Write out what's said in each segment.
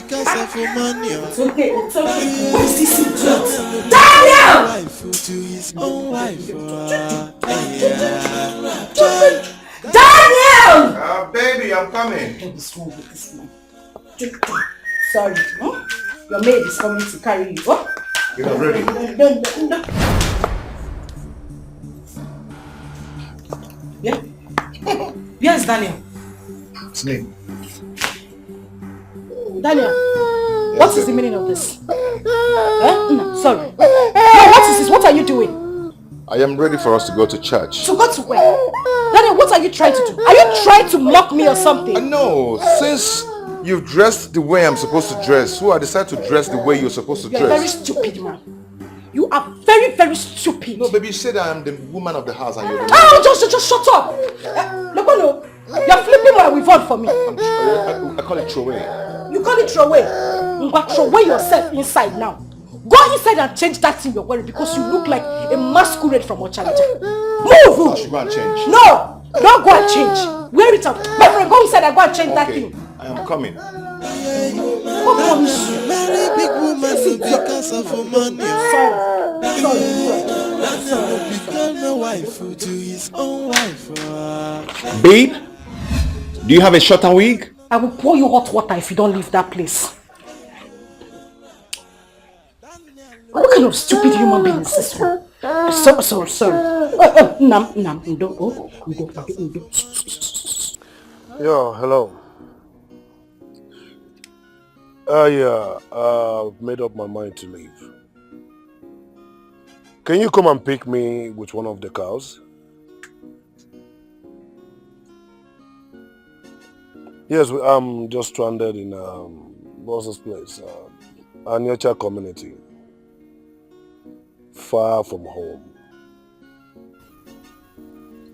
because of money. It's okay. What is this idiot? Daniel! To his own wife. Daniel! Baby, I'm coming. What is wrong with this man? Sorry. Your maid is coming to carry you. What? You're not ready. No. Yeah? Yes, Daniel. Sleep. Daniel, what is the meaning of this? No, sorry. No, what is this? What are you doing? I am ready for us to go to church. To go to where? Daniel, what are you trying to do? Are you trying to mock me or something? No, since you've dressed the way I'm supposed to dress, so I decided to dress the way you're supposed to dress. You're very stupid, man. You are very, very stupid. No, baby, you said I'm the woman of the house and you're the man. Oh, just shut up. Look, you're flipping my weave for me. I call it throw away. You call it throw away? Throw away yourself inside now. Go inside and change that thing you're wearing because you look like a masquerade from Ochalija. Move! I should go and change. No! Don't go and change. Wear it out. My friend, go inside and go and change that thing. I am coming. Marry big woman because of money. Sorry. Become a wife to his own wife. Babe, do you have a shorter wig? I will pour you hot water if you don't leave that place. What kind of stupid human being is this one? Sorry. Yo, hello. I've made up my mind to leave. Can you come and pick me with one of the cars? Yes, I'm just stranded in what's this place? Anyocha community. Far from home.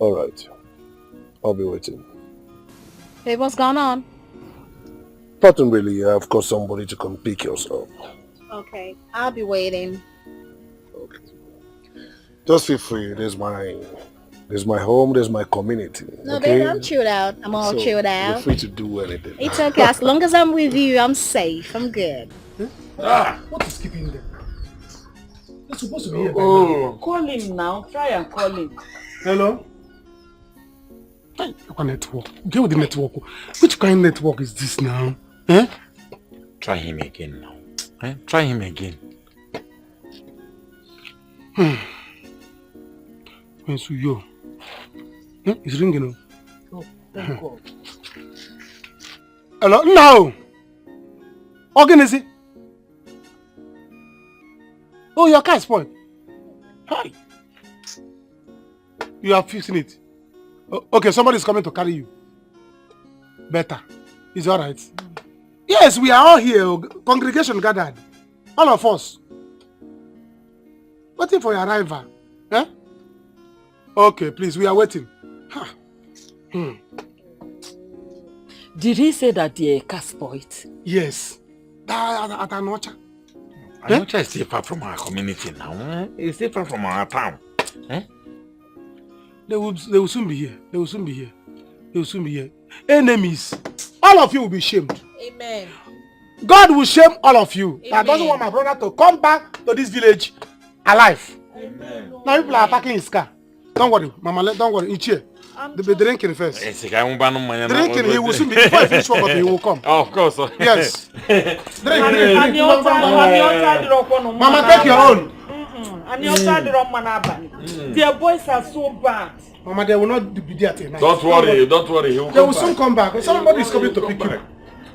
Alright. I'll be waiting. Hey, what's going on? Nothing really. I've got somebody to come pick us up. Okay, I'll be waiting. Okay. Just feel free. There's my home, there's my community. No, okay? baby, I'm chilled out. I'm all chilled out. You're free to do anything. It's okay. As long as I'm with you, I'm safe. I'm good. What is keeping them? They're supposed to be here. Call him now. Try and call him. Hello? Your network. Get with the network. Which kind of network is this now? Try him again now. Try him again. So yo. It's ringing. Oh, thank God. Hello? No! Organize. Oh, your car is spoiled. Hi. You are fixing it. Okay, somebody is coming to carry you. Better. It's alright. Yes, we are all here. Congregation gathered. All of us. Waiting for your arrival. Okay, please, we are waiting. Did he say that the car spoiled? Yes. At Anocha. Anocha is still far from our community now. It's still far from our town. They will soon be here. Enemies. All of you will be shamed. Amen. God will shame all of you. Amen. I don't want my brother to come back to this village alive. Amen. Now people are attacking his car. Don't worry, Mama, don't worry. Each year. They'll be drinking first. Drinking, he will soon be, before he finish work, he will come. Oh, of course. Yes. Drink. Mama, take your own. Their boys are so bad. Mama, they will not be there tonight. Don't worry. He will They will soon come back. Somebody is coming to pick you.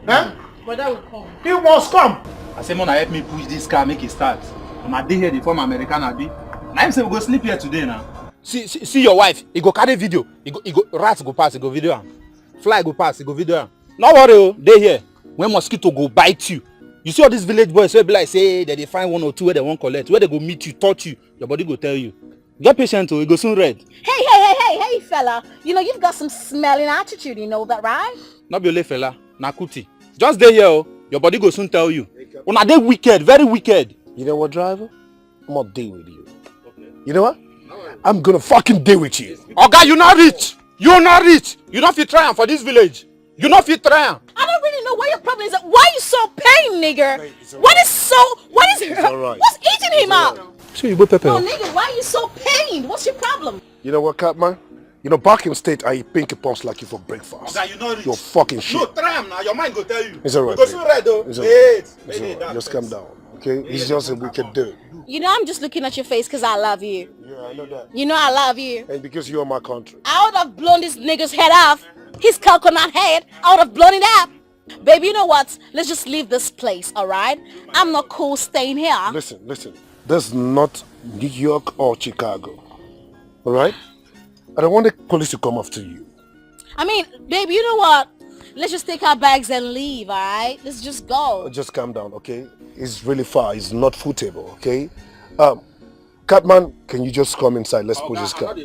But that will come. He must come. I say, Mona, help me push this car, make it start. I'm a day here, the form American Abi. Now I'm saying we go sleep here today now. See your wife. He go carry video. He go rats go pass. He go video am. Fly go pass. He go video am. No worry, they here. When mosquito go bite you, you see all these village boys. Where be like say that they find one or two where they won't collect. Where they go meet you, touch you. Your body go tell you. Get patient, oh. It go soon red. Hey, fella. You know you've got some smelling attitude. You know that, right? Not be only fella. Nakuti. Just there here, oh. Your body go soon tell you. Una they wicked, very wicked. You know what, driver? I'm gonna deal with you. Okay. You know what? I'm gonna fucking deal with you. Okay, you not rich. You not rich. You not fit trying for this village. You not fit trying. I don't really know where you're problem is that why you so pain, nigger? What is alright. what's eating him up? So you both No, nigga, why are you so pained? What's your problem? You know what, Catman? You know, back in state, I eat pinky pumps like you for breakfast. Okay, you know this. You're fucking shit. No, try him now. Your mind go tell you. It's alright. Because you read though. It's Wait. alright. Just calm down, okay? He's just a wicked dude. You know I'm just looking at your face because I love you. Yeah, I know that. You know I love you. And because you're my country. I would have blown this nigga's head off. His coconut head. I would have blown it up. Baby, you know what? Let's just leave this place, alright? I'm not cool staying here. Listen. This is not New York or Chicago. Alright? I don't want the police to come after you. I mean, baby, you know what? Let's just take our bags and leave, alright? Let's just go. Just calm down, okay? It's really far. It's not footable, okay? Catman, can you just come inside? Let's push this car.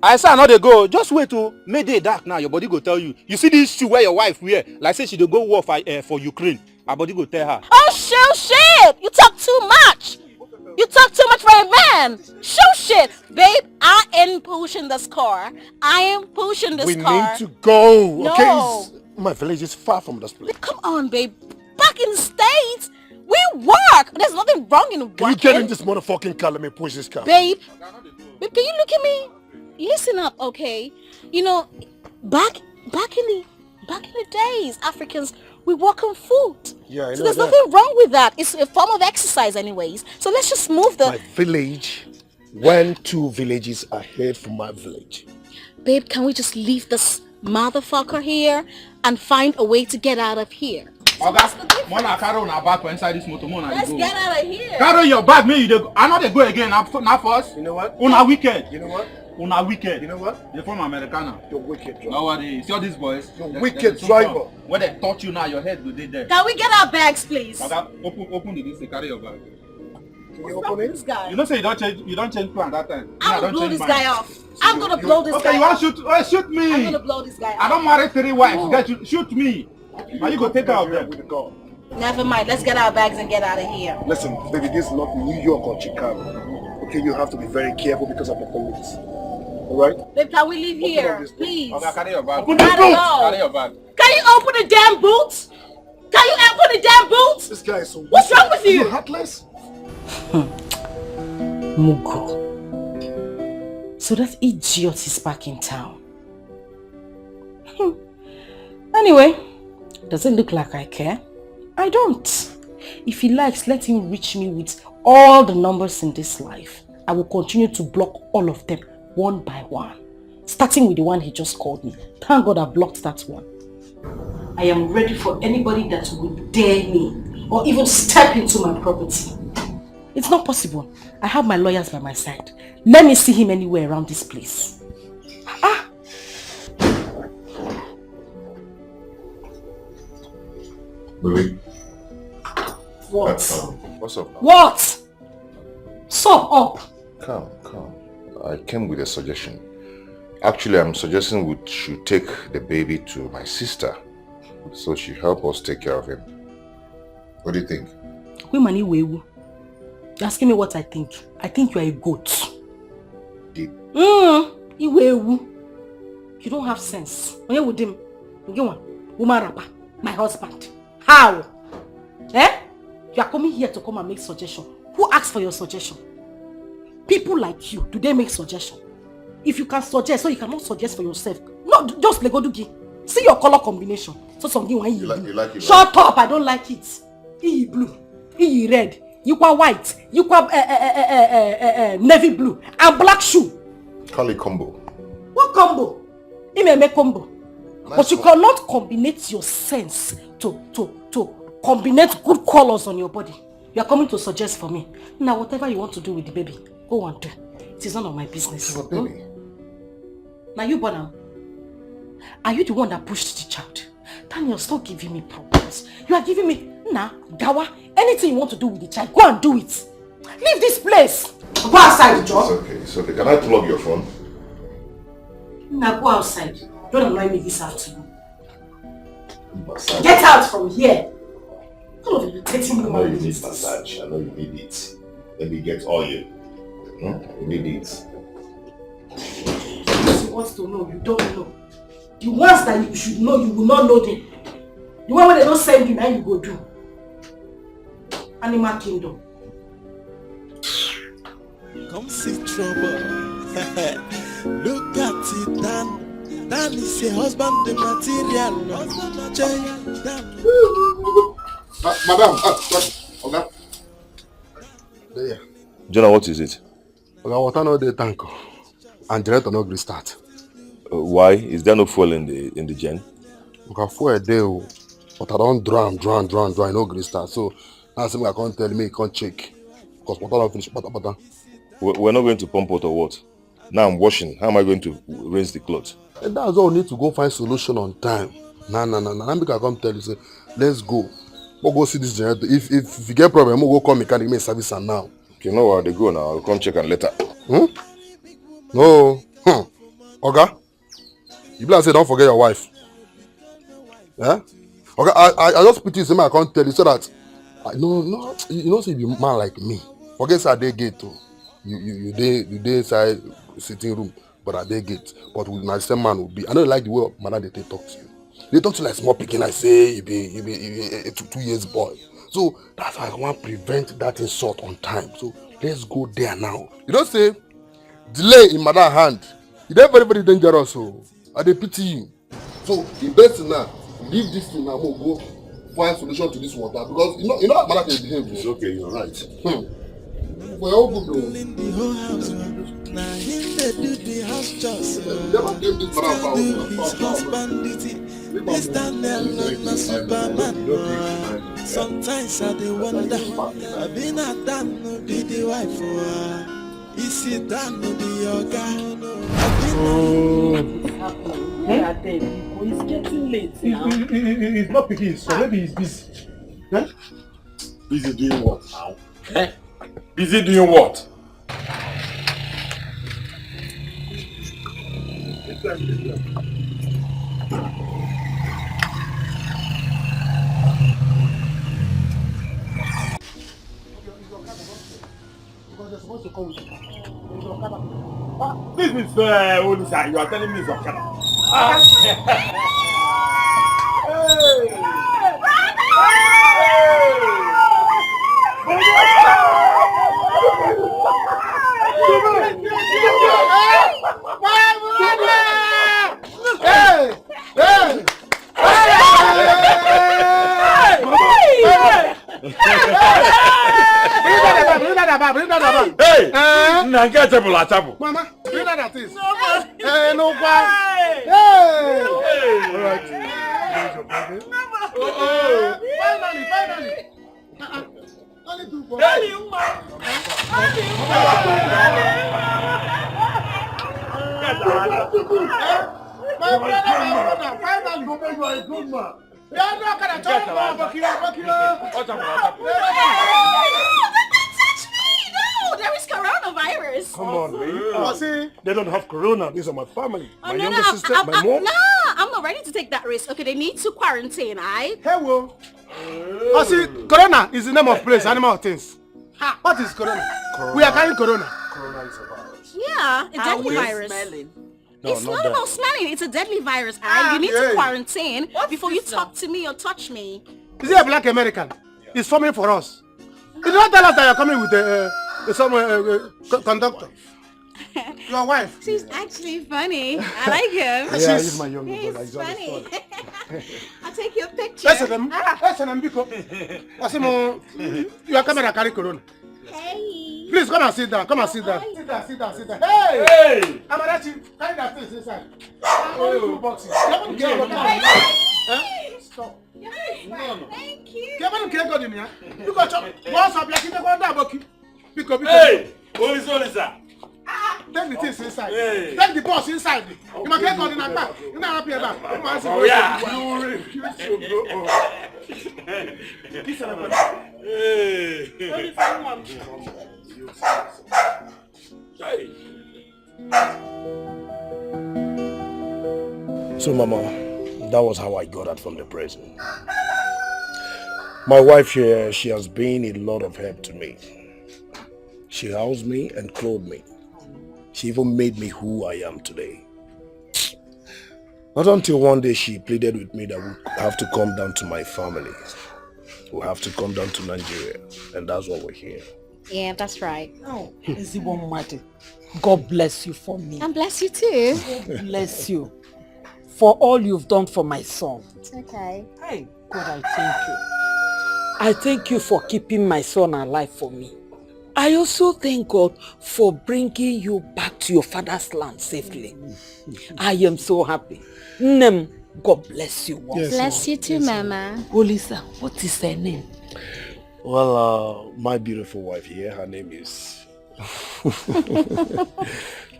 I say I know they go. Just wait till Mayday dark now. Your body go tell you. You see this shoe where your wife wear? Like say she dey go war for Ukraine. Her body go tell her. Oh, shit! You talk too much! You talk too much for a man! Shit! Babe, I ain't pushing this car. I am pushing this car. We need to go, No. okay? My village is far from this place. Come on, babe. Back in the States, we work. There's nothing wrong in working. Can you get in this motherfucking car? Let me push this car. Babe, can you look at me? Listen up, okay? You know, back in the days, Africans, we work on foot. Yeah, I so know there's that. nothing wrong with that. It's a form of exercise anyways. So let's just move the... My village, 2 villages ahead from my village. Babe, can we just leave this motherfucker here and find a way to get out of here? Mona carry on her bag for inside this motor. Let's get out of here. Carry your bag, me. I know they go again. Not first. You know what? Una wicked. You know what? Una wicked. You know what? They're from Americana. You're wicked driver. No worry. See all these boys? You're wicked driver. When they touch you now, your head will be there. Can we get our bags, please? Okay, open this. Carry your bag. Can you open it? This guy. You know, say you don't change plan that time. I'm gonna blow this guy off. I'm gonna blow this guy Okay, you off. want shoot? Shoot me. I'm gonna blow this guy I off. don't marry 3 wives. Get shoot me. Are you gonna take care of them? With the car. Never mind. Let's get our bags and get out of here. Listen, baby, this is not New York or Chicago. Okay, you have to be very careful because of the police. Alright? Babe, can we leave Open up here? this door. Please. Okay, carry your bag. Open the Gotta boot! go. Carry your bag. Can you open the damn boots? Can you open the damn boots? This guy is so... What's wrong with Are you? you heartless? Mugo. So that idiot is back in town. Anyway, does it look like I care? I don't. If he likes, let him reach me with all the numbers in this life. I will continue to block all of them one by one. Starting with the one he just called me. Thank God I blocked that one. I am ready for anybody that would dare me or even step into my property. It's not possible. I have my lawyers by my side. Let me see him anywhere around this place. Ah! Baby. What? What's up? What? Stop up! Calm. I came with a suggestion. Actually, I'm suggesting we should take the baby to my sister so she help us take care of him. What do you think? You're asking me what I think. I think you are a goat. Deep. You don't have sense. When you with him, woman rapper, my husband. How? Eh? You are coming here to come and make suggestion. Who asked for your suggestion? People like you, do they make suggestion? If you can suggest, so you cannot suggest for yourself. No, just Legodugi. See your color combination. So something one you like it. Shut up, I don't like it. E blue, E red, you got white, you got navy blue, and black shoe. Call it combo. What combo? It may make combo. Nice but you one. cannot combine your sense to combine good colors on your body. You are coming to suggest for me. Now whatever you want to do with the baby, go and do. It is none of my business. Your baby. Now you born now. Are you the one that pushed the child? Daniel, stop giving me problems. You are giving me, gawa, anything you want to do with the child, go and do it. Leave this place. Go outside, Joe. It's okay. Can I plug your phone? Now go outside. Don't annoy me this afternoon. Get out from here. All of you taking me. I know you need massage. I know you need it. Let me get oil. You need it. You want to know, you don't know. The ones that you should know, you will not know them. The one where they don't send you, now you go do. Animal kingdom. Come see trouble. Look at it, Dan. Dan is a husband, the material. Madam, okay. There. Jonah, what is it? Okay, water no dey tank. And generator no gree start. Why? Is there no fuel in the gen? Okay, fuel dey o. But I don't drown, no gree start. So now somebody can't tell me, can't check. Because water don't finish, pata. We're not going to pump out or what? Now I'm washing. How am I going to rinse the clothes? And that's all we need to go find solution on time. Nah. Now I come tell you, say, let's go. We'll go see this generator. If you get problem, we'll go call mechanic, make service and now. Okay, no, where they go now. I'll come check and later. No. Okay. You better say don't forget your wife. Yeah? Okay, I just put this in my account tell you so that no, you know, see you be man like me. Forget say they gate too. You dey inside sitting room, but at their gate. But with my same man will be. I don't like the way madam they talk to you. They talk to you like small pikin. I say you be a 2 years boy. So that's why I want to prevent that insult on time. So let's go there now. You don't say delay in madam hand. It's very, very dangerous. So I dey pity you. So the best thing now, leave this thing now. We'll go find solution to this water because you know how madam can behave. It's okay, you're right. For your own good though. The whole house, now him they do the house chores. Never gave this madam power. His husband duty. This Daniel not Superman. Sometimes I dey wonder, I been a Dan no be the wife for her. Is it Dan no be your guy? It's getting late now. He's not picking, so maybe he's busy. Huh? Busy doing what now? Eh? Busy doing what? This is Odisa. You are telling me it's Okada. Bring that about. Hey! Nanga table at table. Mama, bring that at this. Hey, no why? Hey! All right. Finally. Only two for my brother, finally. You are a good man. You are not going to talk about There is coronavirus. Come on, man. See, they don't have corona. These are my family. My younger sister, my mom. No, I'm not ready to take that risk. Okay, they need to quarantine, Hey, well. See, corona is the name of place, animal things. What is corona? We are carrying corona. Corona is a virus. Yeah, a deadly virus. Smelling? No, It's not about smelling. It's a deadly virus. You need to quarantine before you talk to me or touch me. Is it a black American? It's forming for us. You did not tell us that you're coming with some conductor. Your wife. She's actually funny. I like him. Yeah, he's my younger He's brother. He's funny. I'll take your picture. Listen, Biko. You are coming to carry corona. Hey. Please come and sit down. Come and sit down. Sit down. Hey! Amarachi, carry that thing inside. Only 2 boxes. Stop. Thank you. You go chop. What's up? Biko. Hey! Olisa. Take the things inside. Hey. Take the boss inside. You must get on in a back. You know happy about. Oh yeah. You refuse to go. Hey. So, Mama, that was how I got out from the prison. My wife here, she has been a lot of help to me. She housed me and clothed me. She even made me who I am today. Not until one day she pleaded with me that we have to come down to my family. We have to come down to Nigeria. And that's what we're here. Yeah, that's right. Oh, God bless you for me. And bless you too. God bless you for all you've done for my son. It's okay. Hey, God, I thank you. I thank you for keeping my son alive for me. I also thank God for bringing you back to your father's land safely. I am so happy. Nem, God bless you. Yes, bless you too, Mama. Olisa, what is her name? Well, my beautiful wife here, her name is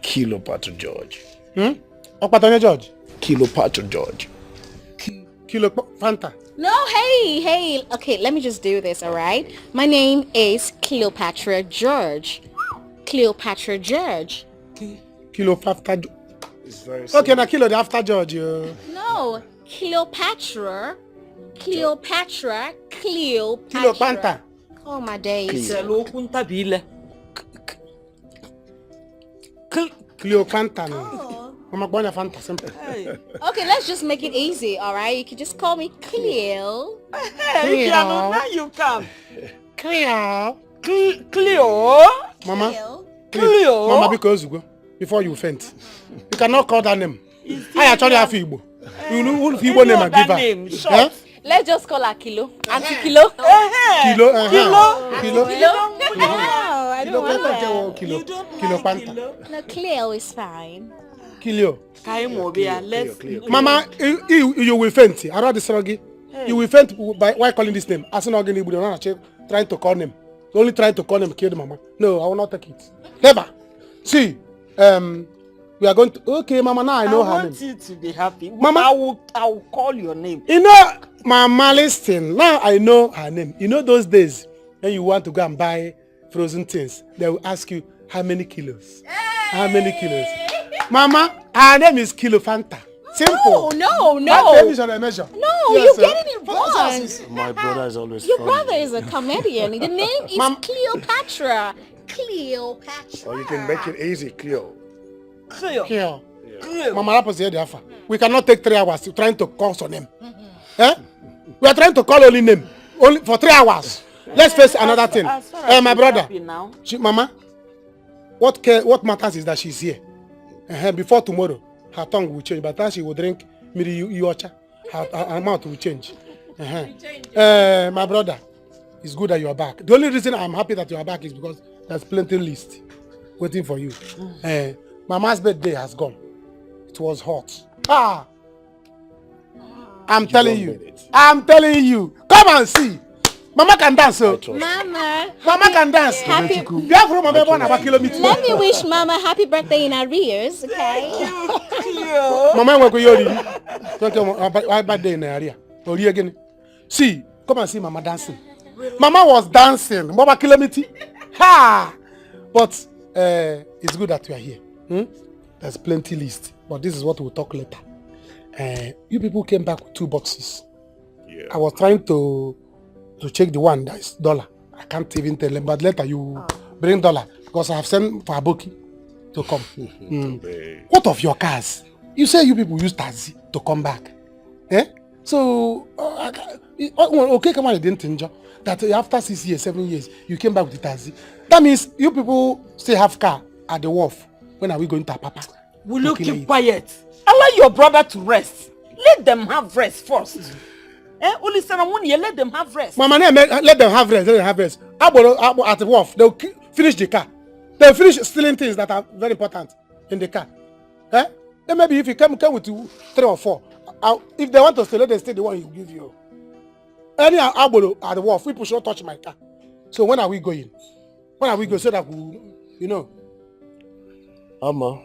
Cleopatra George. Okpatonya George? Cleopatra George. Fanta. No, hey. Okay, let me just do this, all right? My name is Cleopatra George. Cleopatra George. Cleopatra. Okay, now Kilo the after George. No, Cleopatra. Cleopatra. Cleopatra. Oh, my days. Cleopatra. Fanta, simple. Okay, let's just make it easy, all right? You can just call me Cleo. Hey, now you come. Cleo. Mama. Cleo. Mama, because you go before you faint. You cannot call that name. I actually have Igbo. You know who Igbo name I give her? Huh? Let's just call her Kilo. Auntie Kilo. Kilo. No, I don't want that. Kilo Panta. No, Cleo is fine. Kilo. Mama, you will faint. I read the song. You will faint by why calling this name? As an organ, you not trying to call him. Only trying to call him kill the mama. No, I will not take it. Never. See, we are going to. Okay, Mama. Now I know her name. I want you to be happy. Mama, I will call your name. You know, Mama, listen. Now I know her name. You know those days when you want to go and buy frozen things, they will ask you how many kilos. How many kilos? Mama, her name is Kilo Fanta. Simple. No. That name is on a measure. No, yes, you're getting it wrong. My brother is always Your funny. brother is a comedian. The name is Cleopatra. Cleopatra. Or you can make it easy, Cleo. Cleo. Mama, that was the offer. We cannot take 3 hours trying to call her name. We are trying to call only name. Only for 3 hours. Let's face another thing. My brother. Mama, what matters is that she's here. Before tomorrow, her tongue will change. By the time she will drink miri yocha, her mouth will change. My brother, it's good that you are back. The only reason I'm happy that you are back is because there's plenty list waiting for you. Mama's birthday has gone. It was hot. I'm telling you. Come and see. Mama can dance, so. Mama can dance. Happy. Let me wish Mama happy birthday in arrears, okay? Mama, what you birthday in area? See, come and see Mama dancing. Mama was dancing. Mama kilometer. But it's good that you are here. There's plenty list, but this is what we'll talk later. You people came back with 2 boxes. Yeah. I was trying to check the one that is dollar. I can't even tell them, but later you bring dollar because I have sent for Aboki to come. What of your cars? You say you people use taxi to come back. So, okay, come on, I didn't enjoy that after 6 years, 7 years, you came back with the taxi. That means you people still have car at the wharf. When are we going to Apapa? Will you keep quiet? Allow your brother to rest. Let them have rest first. Let them have rest. Mama, let them have rest. At the wharf, they'll finish the car. They'll finish stealing things that are very important in the car. Then maybe if you come with 3 or 4, if they want to steal, let them steal the one you give you. Any at the wharf, people should touch my car. So when are we going? So that we, you know? Amma,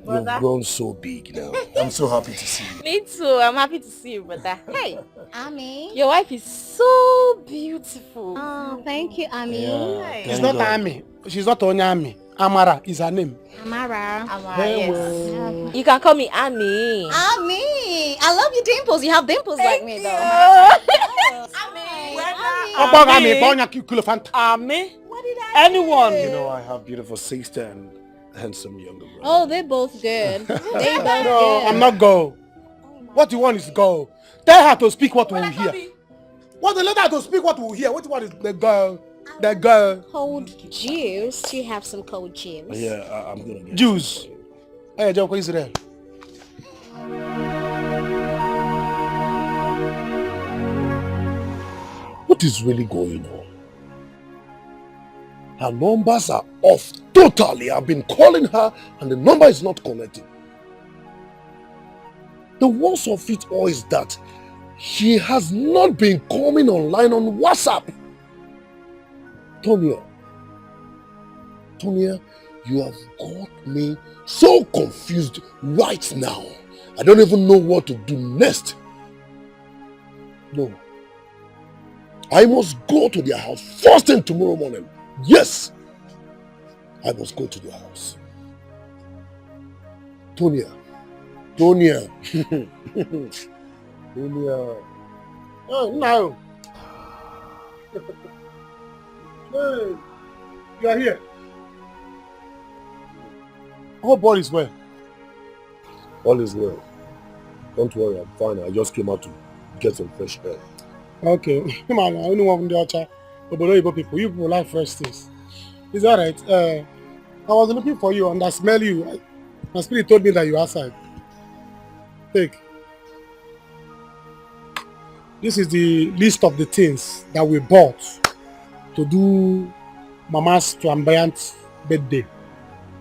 you've grown so big now. I'm so happy to see you. Me too. I'm happy to see you, brother. Hey, Ami. Your wife is so beautiful. Oh, thank you, Ami. Yeah, it's not Ami. She's not only Ami. Amara is her name. Amara, yes. Well. You can call me Ami. Ami. I love your dimples. You have dimples like me, though. Ami. Anyone. You know, I have beautiful sister and handsome younger brother. Oh, they're both good. They both No, good. I'm not go. What you want is go. Tell her to speak what we will hear. What the let her to speak what we will hear. What you want is the girl. The girl. Cold juice. Do you have some cold juice? Yeah, I'm gonna get Juice. Hey, Joko Israel. What is really going on? Her numbers are off totally. I've been calling her and the number is not connecting. The worst of it all is that she has not been coming online on WhatsApp. Tonya, you have got me so confused right now. I don't even know what to do next. No. I must go to their house first thing tomorrow morning. Yes, I must go to their house. Tonya. Tonya. Oh, no. Hey, you are here. Hope all is well. All is well. Don't worry, I'm fine. I just came out to get some fresh air. Okay. Man, I only want the other people. You people like fresh things. It's alright. I was looking for you and I smell you. My spirit told me that you're outside. Take. This is the list of the things that we bought to do Mama's flamboyant birthday.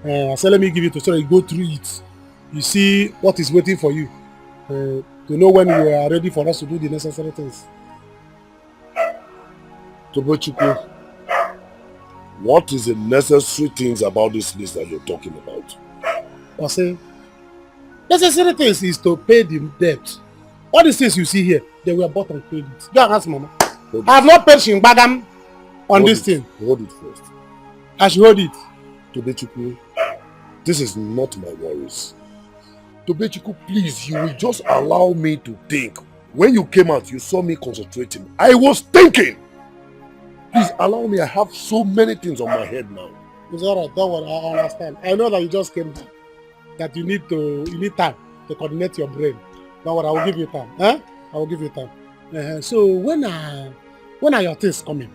I said, let me give it to you so that you go through it. You see what is waiting for you. To know when you are ready for us to do the necessary things. Tobochukwu, what is the necessary things about this list that you're talking about? I say, necessary things is to pay the debt. All these things you see here, they were bought on credit. Go and ask Mama. I have not paid Shimbagam on this thing. Hold it first. I should hold it. Tobochukwu, this is not my worries. Tobochukwu, please, you will just allow me to think. When you came out, you saw me concentrating. I was thinking. Please allow me. I have so many things on my head now. It's alright, don't worry, I understand. I know that you just came back. That you need time to coordinate your brain. Don't worry, I will give you time. Huh? I will give you time. So when are your things coming?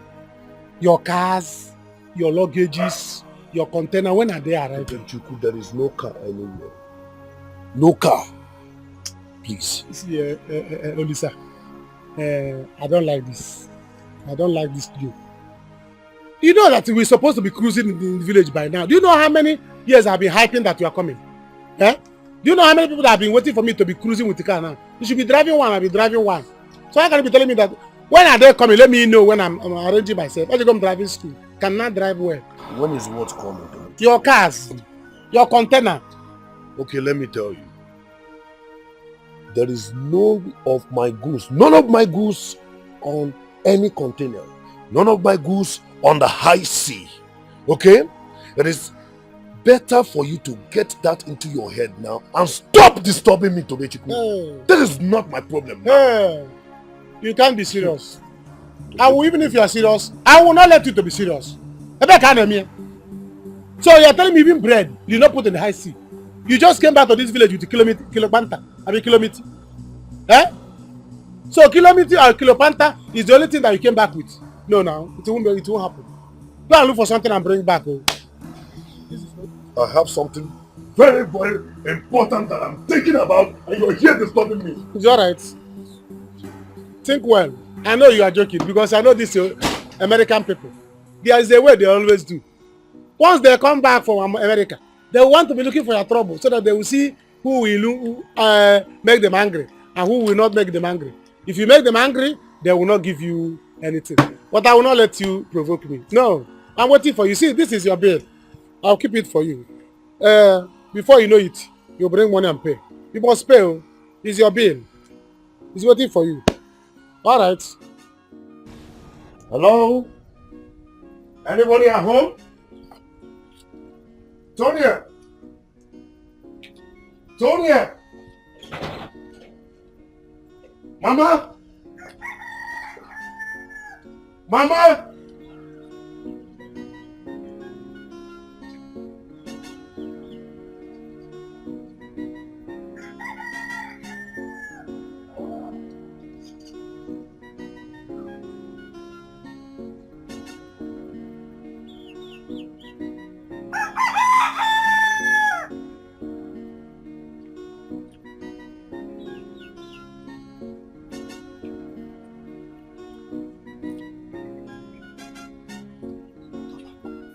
Your cars, your luggages, your container, when are they arriving? There is no car anywhere. No car. Please. See, Olisa, I don't like this. I don't like this deal. You know that we're supposed to be cruising in the village by now. Do you know how many years I've been hyping that you are coming? Eh? Do you know how many people that have been waiting for me to be cruising with the car now? You should be driving one, I'll be driving one. So how can you be telling me that when are they coming? Let me know when I'm arranging myself. Let you come driving school. Cannot drive well. When is what coming? Your cars, your container. Okay, let me tell you. There is none of my goods on any container. None of my goods on the high sea. Okay? It is better for you to get that into your head now and stop disturbing me, Tobochukwu. Hey. That is not my problem now. Hey. You can't be serious. Even if you are serious, I will not let you to be serious. So you are telling me even bread, you not put in the high sea. You just came back to this village with a kilometer. Eh? So kilometer or kilopanta is the only thing that you came back with. No, it won't happen. Go and look for something and bring it back. Oh. I have something very, very important that I'm thinking about and you're here disturbing me. It's alright. Think well. I know you are joking because I know these American people. There is a way they always do. Once they come back from America, they want to be looking for your trouble so that they will see who will make them angry and who will not make them angry. If you make them angry, they will not give you anything. But I will not let you provoke me. No, I'm waiting for you. See, this is your bill. I'll keep it for you. Before you know it, you bring money and pay. You must pay. It's your bill. It's waiting for you. All right. Hello? Anybody at home? Tonya! Tonya! Mama! Mama!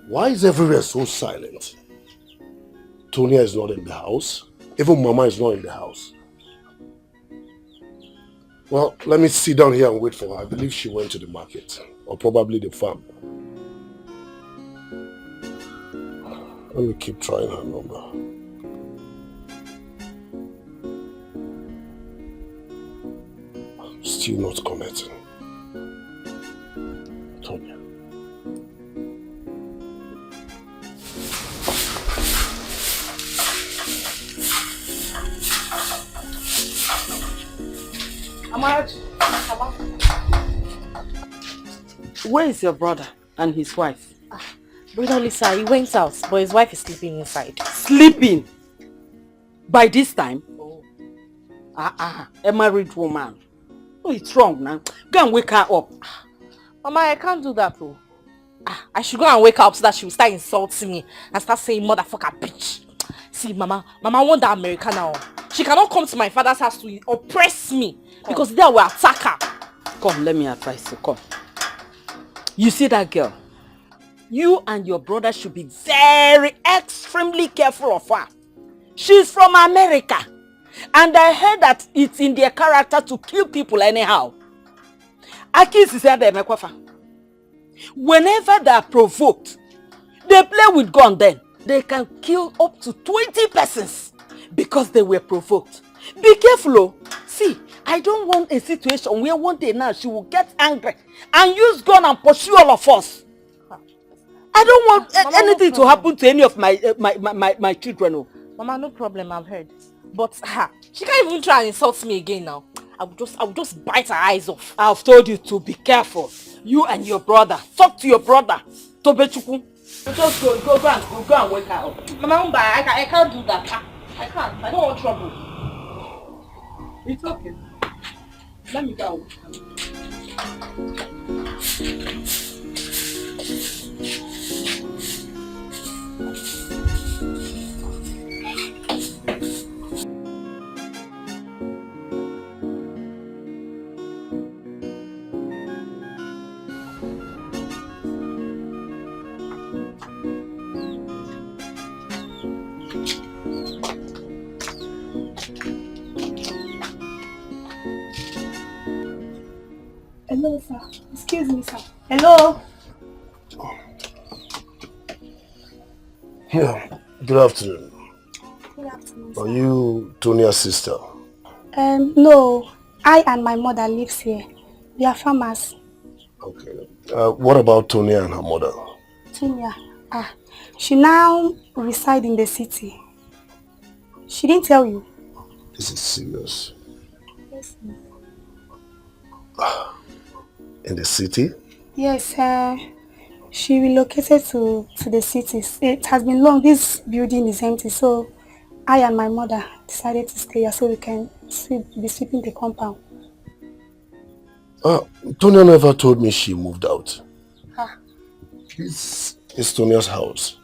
Why is everywhere so silent? Tonya is not in the house. Even Mama is not in the house. Well, let me sit down here and wait for her. I believe she went to the market. Or probably the farm. Let me keep trying her number. Still not connecting. Tonya. Where is your brother and his wife? Brother Lisa, he went out, but his wife is sleeping inside. Sleeping? By this time? A married woman. Oh, it's wrong now. Go and wake her up. Mama, I can't do that though. I should go and wake her up so that she will start insulting me and start saying motherfucker bitch. See, Mama want that American now. She cannot come to my father's house to oppress me because they will attack her. Come, let me advise you. Come. You see that girl? You and your brother should be very extremely careful of her. She's from America. And I heard that it's in their character to kill people anyhow. Whenever they are provoked, they play with gun then. They can kill up to 20 persons because they were provoked. Be careful, oh. See, I don't want a situation where one day now she will get angry and use gun and pursue all of us. I don't want anything to happen to any of my children. Oh. Mama, no problem, I've heard. But she can't even try and insult me again now. I will just bite her eyes off. I've told you to be careful. You and your brother. Talk to your brother. Tobechuku. Just go and wake her up. Mama, I can't do that. I can't. I don't want trouble. It's okay. Let me go. Hello, sir. Excuse me, sir. Hello. Yeah. Good afternoon. Good afternoon, sir. Are you Tonia's sister? No. I and my mother lives here. We are farmers. Okay. What about Tonia and her mother? Tonia? She now resides in the city. She didn't tell you? This is serious. Yes, in the city? Yes, she relocated to the city. It has been long. This building is empty, so I and my mother decided to stay here so we can be sweeping the compound. Tonia never told me she moved out. Ah. This is Tonia's house.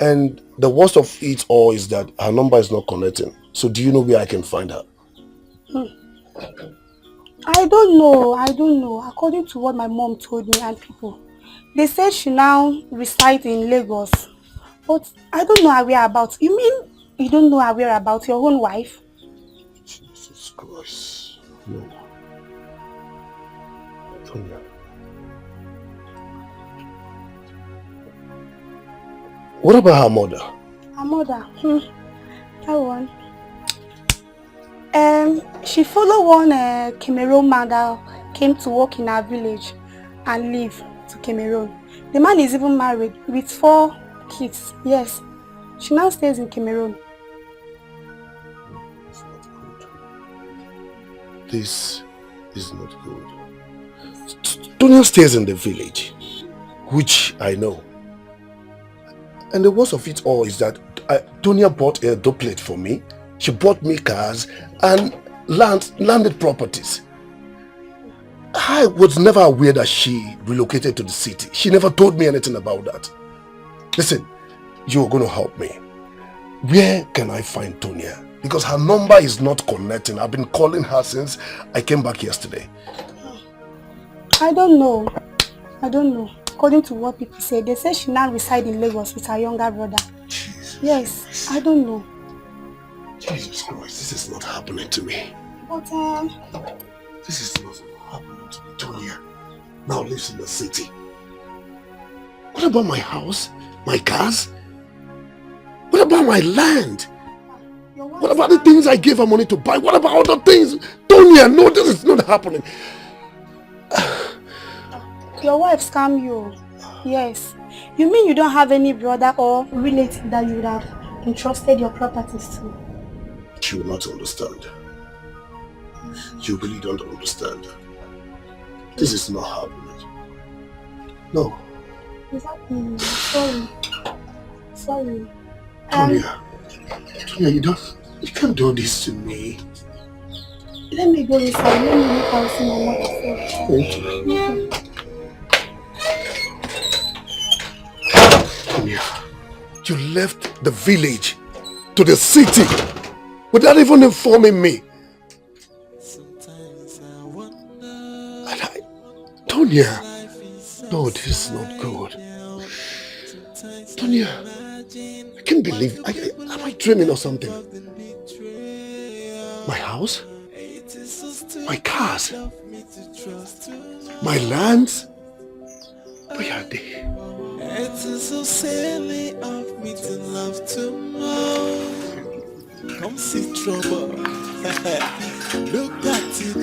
And the worst of it all is that her number is not connecting. So do you know where I can find her? I don't know. According to what my mom told me and people, they said she now resides in Lagos. But I don't know her whereabouts. You mean you don't know her whereabouts, your own wife? Jesus Christ. No. Tonia. What about her mother? Her mother? That one. She followed one Cameroon man that came to work in our village and leave to Cameroon. The man is even married with 4 kids. Yes. She now stays in Cameroon. It's not good. This is not good. Tonia stays in the village, which I know. And the worst of it all is that Tonia bought a duplicate for me. She bought me cars and landed properties. I was never aware that she relocated to the city. She never told me anything about that. Listen, you're going to help me. Where can I find Tonia? Because her number is not connecting. I've been calling her since I came back yesterday. I don't know. according to what people say, they say she now resides in Lagos with her younger brother. Jesus. Yes, I don't know. Jesus Christ, this is not happening to me. But This is not happening to me. Tonya now lives in the city. What about my house? My cars? What about my land? What about the things I gave her money to buy? What about other things? Tonya, no, this is not happening. your wife scam you. Yes. You mean you don't have any brother or relative that you would have entrusted your properties to? She will not understand. You really don't understand. This is not happening. No. Sorry. Sorry. Tonya, you can't do this to me. Let me go inside. Let me look and see my mother first. Thank you. Yeah. Tonya, you left the village to the city without even informing me. And Tonya, no, this is not good. Tonya, I can't believe, am I dreaming or something? My house? My cars? My lands? Where are they? It is so silly of me to love too much. Come see trouble. Look at it,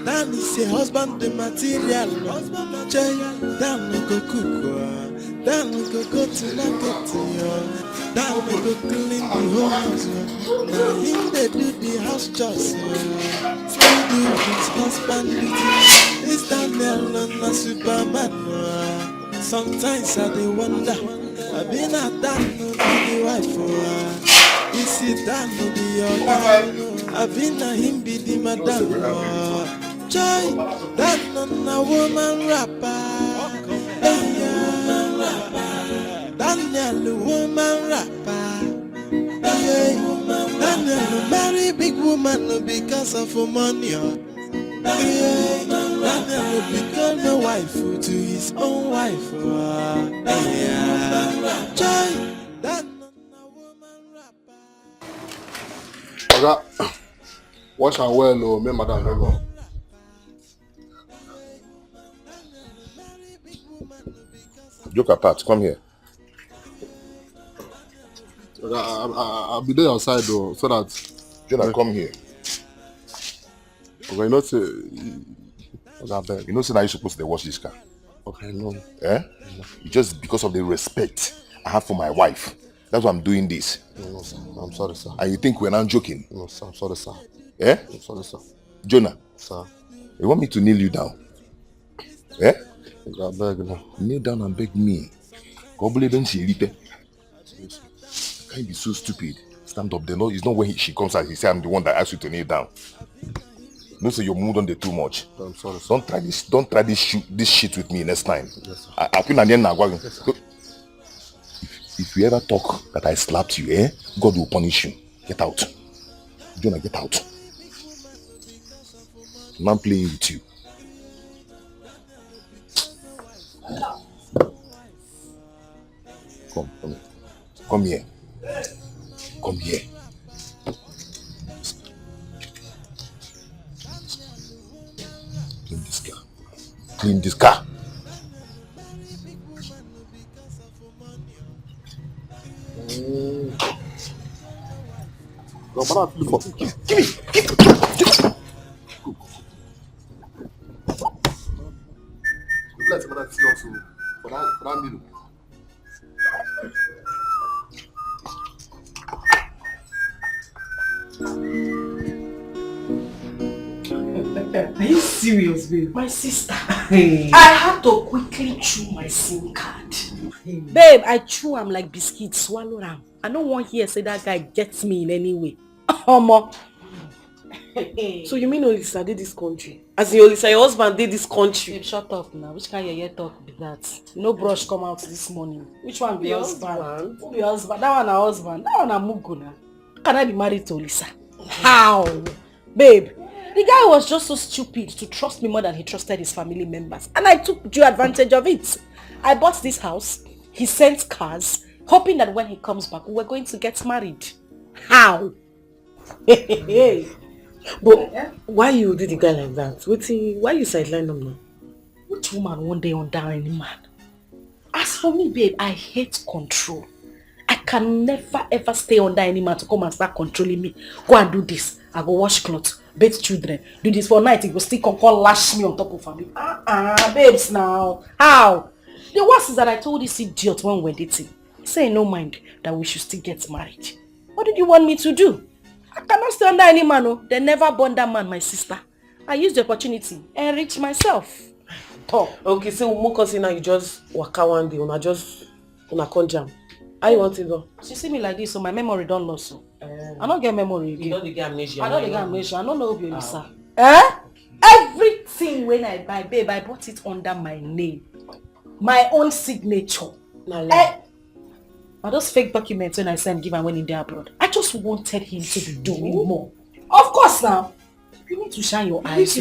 Dan is a husband, the material. Dan no go cook, Dan no go to market, Dan no go clean the house. Now him they do the house chores. Still do his husband duty. Is Daniel not a Superman? Sometimes I dey wonder, I been a Dan no be the wife. Is it Dan no be your man? I been a him be the madam. Joy, Dan no a woman rapper. Daniel woman rapper. Daniel marry big woman because of money. Daniel become a wife to his own wife. Joy, Oga, wash her well, oh, me madam never. Joke apart, come here. I'll be there outside though, so that... Jonah, come here. Okay, you know, say... You know, say now you're supposed to wash this car. Okay, no. Eh? No. Just because of the respect I have for my wife. That's why I'm doing this. No, sir. I'm sorry, sir. And you think we're not joking? No, sir. I'm sorry, sir. Eh? I'm sorry, sir. Jonah. Sir. You want me to kneel you down? Eh? I beg now. Kneel down and beg me. Gobble don't see it. Can't you be so stupid? Stand up. It's not when she comes out, he say I'm the one that asked you to kneel down. Don't say your mood on the too much. I'm sorry, sir. Don't try this shit with me next time. Yes, sir. Yes, if you ever talk that I slapped you, eh? God will punish you. Get out. Jonah, get out. Man playing with you. Come here. Come here. Clean this car. Clean this car. Give me. Let me see also for that middle. Are you serious, babe? My sister. I had to quickly chew my SIM card. Babe, I chew am like biscuit, swallow am. I don't want here say that guy gets me in any way. Omo. So you mean Olisa did this country? As in Olisa, your husband did this country? Babe, shut up now. Which kind of your talk be that? No brush come out this morning. Which one be your husband? Who be your husband? That one a husband. That one a Muguna. How can I be married to Olisa? How? Babe, the guy was just so stupid to trust me more than he trusted his family members. And I took due advantage of it. I bought this house. He sent cars, hoping that when he comes back, we're going to get married. How? But why you did the guy like that? Why you sideline him now? Which woman one day under any man? As for me, babe, I hate control. I can never ever stay under any man to come and start controlling me. Go and do this. I go wash clothes, bathe children. Do this for night. He go still come lash me on top of me. Babes now. How? The worst is that I told this idiot when we were dating. Say no mind that we should still get married. What did you want me to do? I cannot stay under any man. Oh. They never born that man, my sister. I used the opportunity and enrich myself. Talk. Okay, so Moko now you just waka one day, una can't jam. How you want it though? She see me like this, so my memory don't lose. So. I don't get memory again. You don't get amnesia. I don't get amnesia. I don't know obio, sir. Everything when I buy, babe, I bought it under my name. My own signature. Are those fake documents when I sent give and when in there abroad? I just wanted him to be doing more. Of course now. You need to shine your eyes.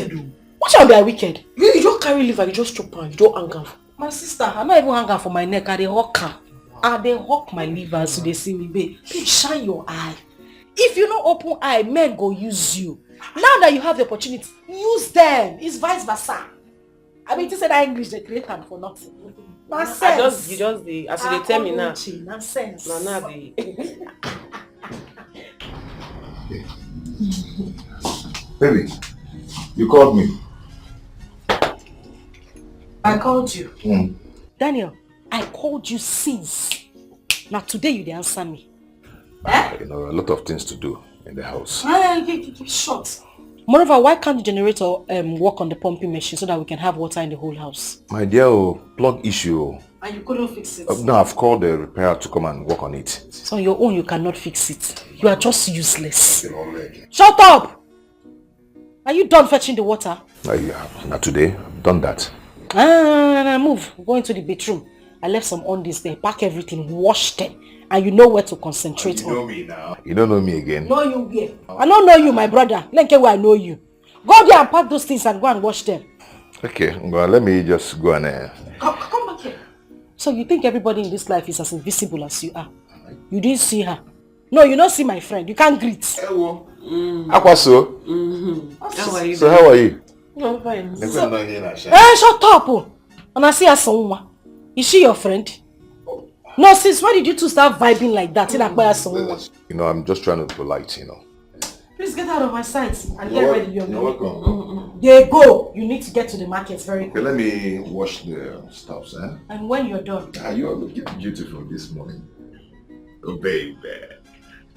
What shall be wicked? You don't carry liver, you just chop on, you don't hang am. My sister, I'm not even hanging for my neck. I dey hawk her. I dey hawk my liver so they see me, babe. Please shine your eye. If you don't open eye, men go use you. Now that you have the opportunity, use them. It's vice versa. I mean, you said that English, they create them for nothing. Nonsense. You just the as they tell me now. Nonsense. Now the. Baby, you called me. I called you. Mm. Daniel, I called you since. Now today you dey answer me. You know, a lot of things to do in the house. Keep short. Moreover, why can't the generator work on the pumping machine so that we can have water in the whole house? My dear, plug issue. And you couldn't fix it? No, I've called the repairer to come and work on it. So on your own, you cannot fix it. You are just useless. Shut up! Are you done fetching the water? Yeah, not today. I've done that. Move. Go into the bedroom. I left some undies there. Pack everything. Wash them. And you know where to concentrate on. You know me now. You don't know me again. No, you where? I don't know you, my brother. Let me where I know you. Go there and pack those things and go and wash them. Okay, well, let me just go and... Come back here. So you think everybody in this life is as invisible as you are? You didn't see her. No, you don't see my friend. You can't greet. Hello. Akwaso. How are you? So how are you? I'm fine. Shut up. And I see her someone. Is she your friend? No, sis, why did you two start vibing like that? You know, I'm just trying to be polite, you know. Please get out of my sight and get ready. You're welcome. There go. You need to get to the market very quick. Okay, let me wash the stuffs, eh? And when you're done. You are looking beautiful this morning. Oh, baby.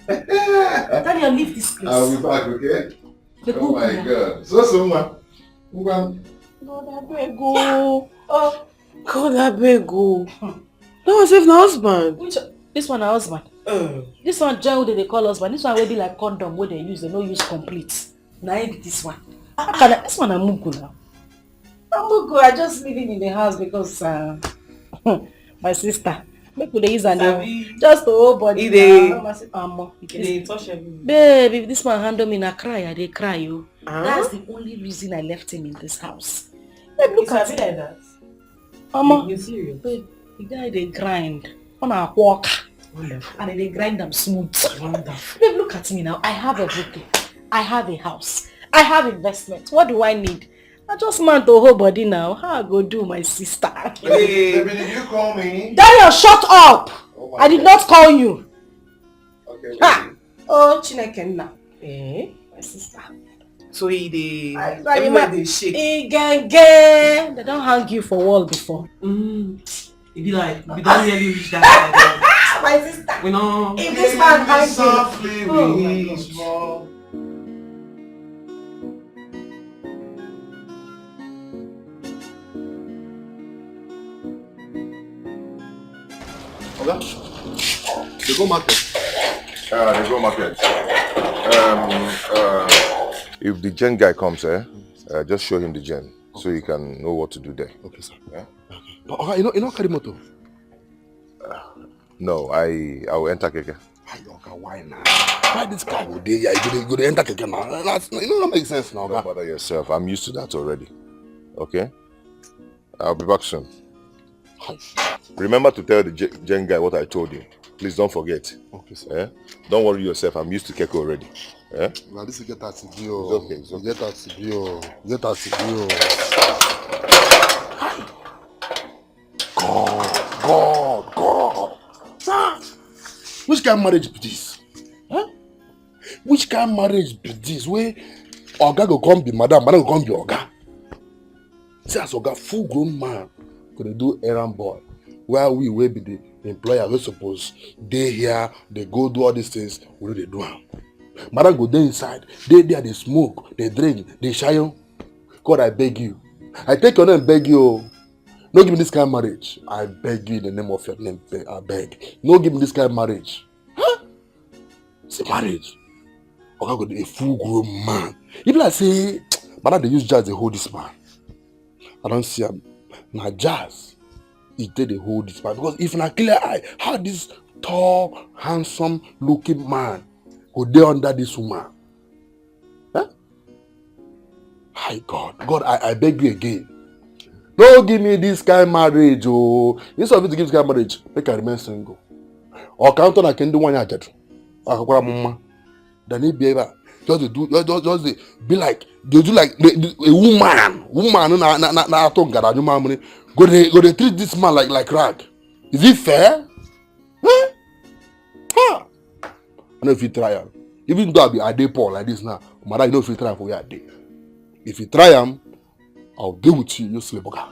Daniel, leave this place. I'll be back, okay? Oh my God. So someone. God, I beg go. Oh, God, I beg go. No, as if no husband. This one a husband. This one gel they call husband. This one will be like condom where they use. They no use complete. Now this one. This one a mugu now. Mugu, I just living in the house because my sister. Make we use and just the whole body. Babe, if this man handle me, I cry. They cry you. That's the only reason I left him in this house. Babe, look at it like that. You serious? Babe, the guy they grind on a walk. Wonderful. And they grind them smooth. Wonderful. Babe, look at me now. I have everything. I have a house. I have investment. What do I need? I just man the whole body now. How I go do, my sister? Hey, baby, did you call me? Daniel, shut up! Oh I did not call you. Okay. Ha! Oh, Chineke now. My sister. So everywhere they shake. They don't hang you for wall before. It be like, we don't really reach that. My sister. We know. If this man hangs softly, oh They go market. They go market. If the gen guy comes, just show him the gen so he can know what to do there. Okay, sir. Yeah? Okay. But you know carry motor? No, I will enter Keke. Why now? Why this guy go there? You go enter Keke now. You know that makes sense now. Don't bother yourself. I'm used to that already. Okay? I'll be back soon. Remember to tell the Jen guy what I told you. Please don't forget. Okay, sir. Don't worry yourself. I'm used to Keko already. Now this is get that It's okay. It's okay. Get that CBO. Get that CBO. God. Sir, which kind of marriage be this? Huh? Which kind of marriage be this? Where Oga go come be madam go come be Oga. See as Oga full grown man could do errand boy. While we will be the employer, we suppose they here, they go do all these things, what do they do? Madam go there inside, they there, they smoke, they drink, they shy. God, I beg you. I take your name, beg you. No give me this kind of marriage. I beg you in the name of your name, I beg. No give me this kind of marriage. Huh? It's a marriage. Oga go be a full grown man. If like say, madam they use jazz, they hold this man. I don't see him. Now jazz. He did the whole this man because if in a clear eye, how this tall, handsome looking man go there under this woman? Huh? Hi God, I beg you again. Don't give me this kind of marriage, oh. Instead of you to give this kind of marriage, make I remain single. Or count on I can do one year. Then he be able just be like they do like a woman na to garage money. Go they treat this man like rag. Is it fair? Huh? Huh? I know if you try him. Even though I dey poor like this now, but I know if you try for where I dey. If you try him, I'll deal with you, you sleep okay.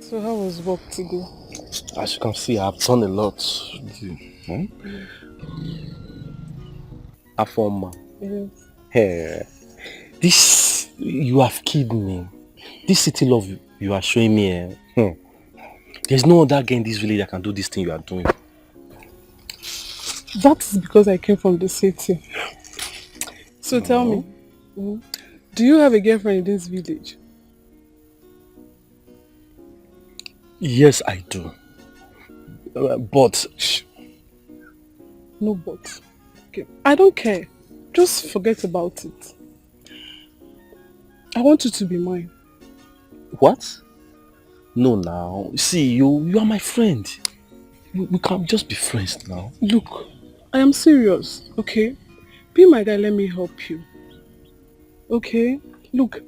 So how was work today? As you can see, I've done a lot. Afoma. Yes. Hey, this, you have killed me. This city love you are showing me. There's no other guy in this village that can do this thing you are doing. That is because I came from the city. So tell me, do you have a girlfriend in this village? Yes, I do. But... No but. Okay. I don't care. Just forget about it. I want you to be mine. What? No, now. See, you are my friend. We can't just be friends now. Look, I am serious, okay? Be my guy, let me help you. Okay? Look,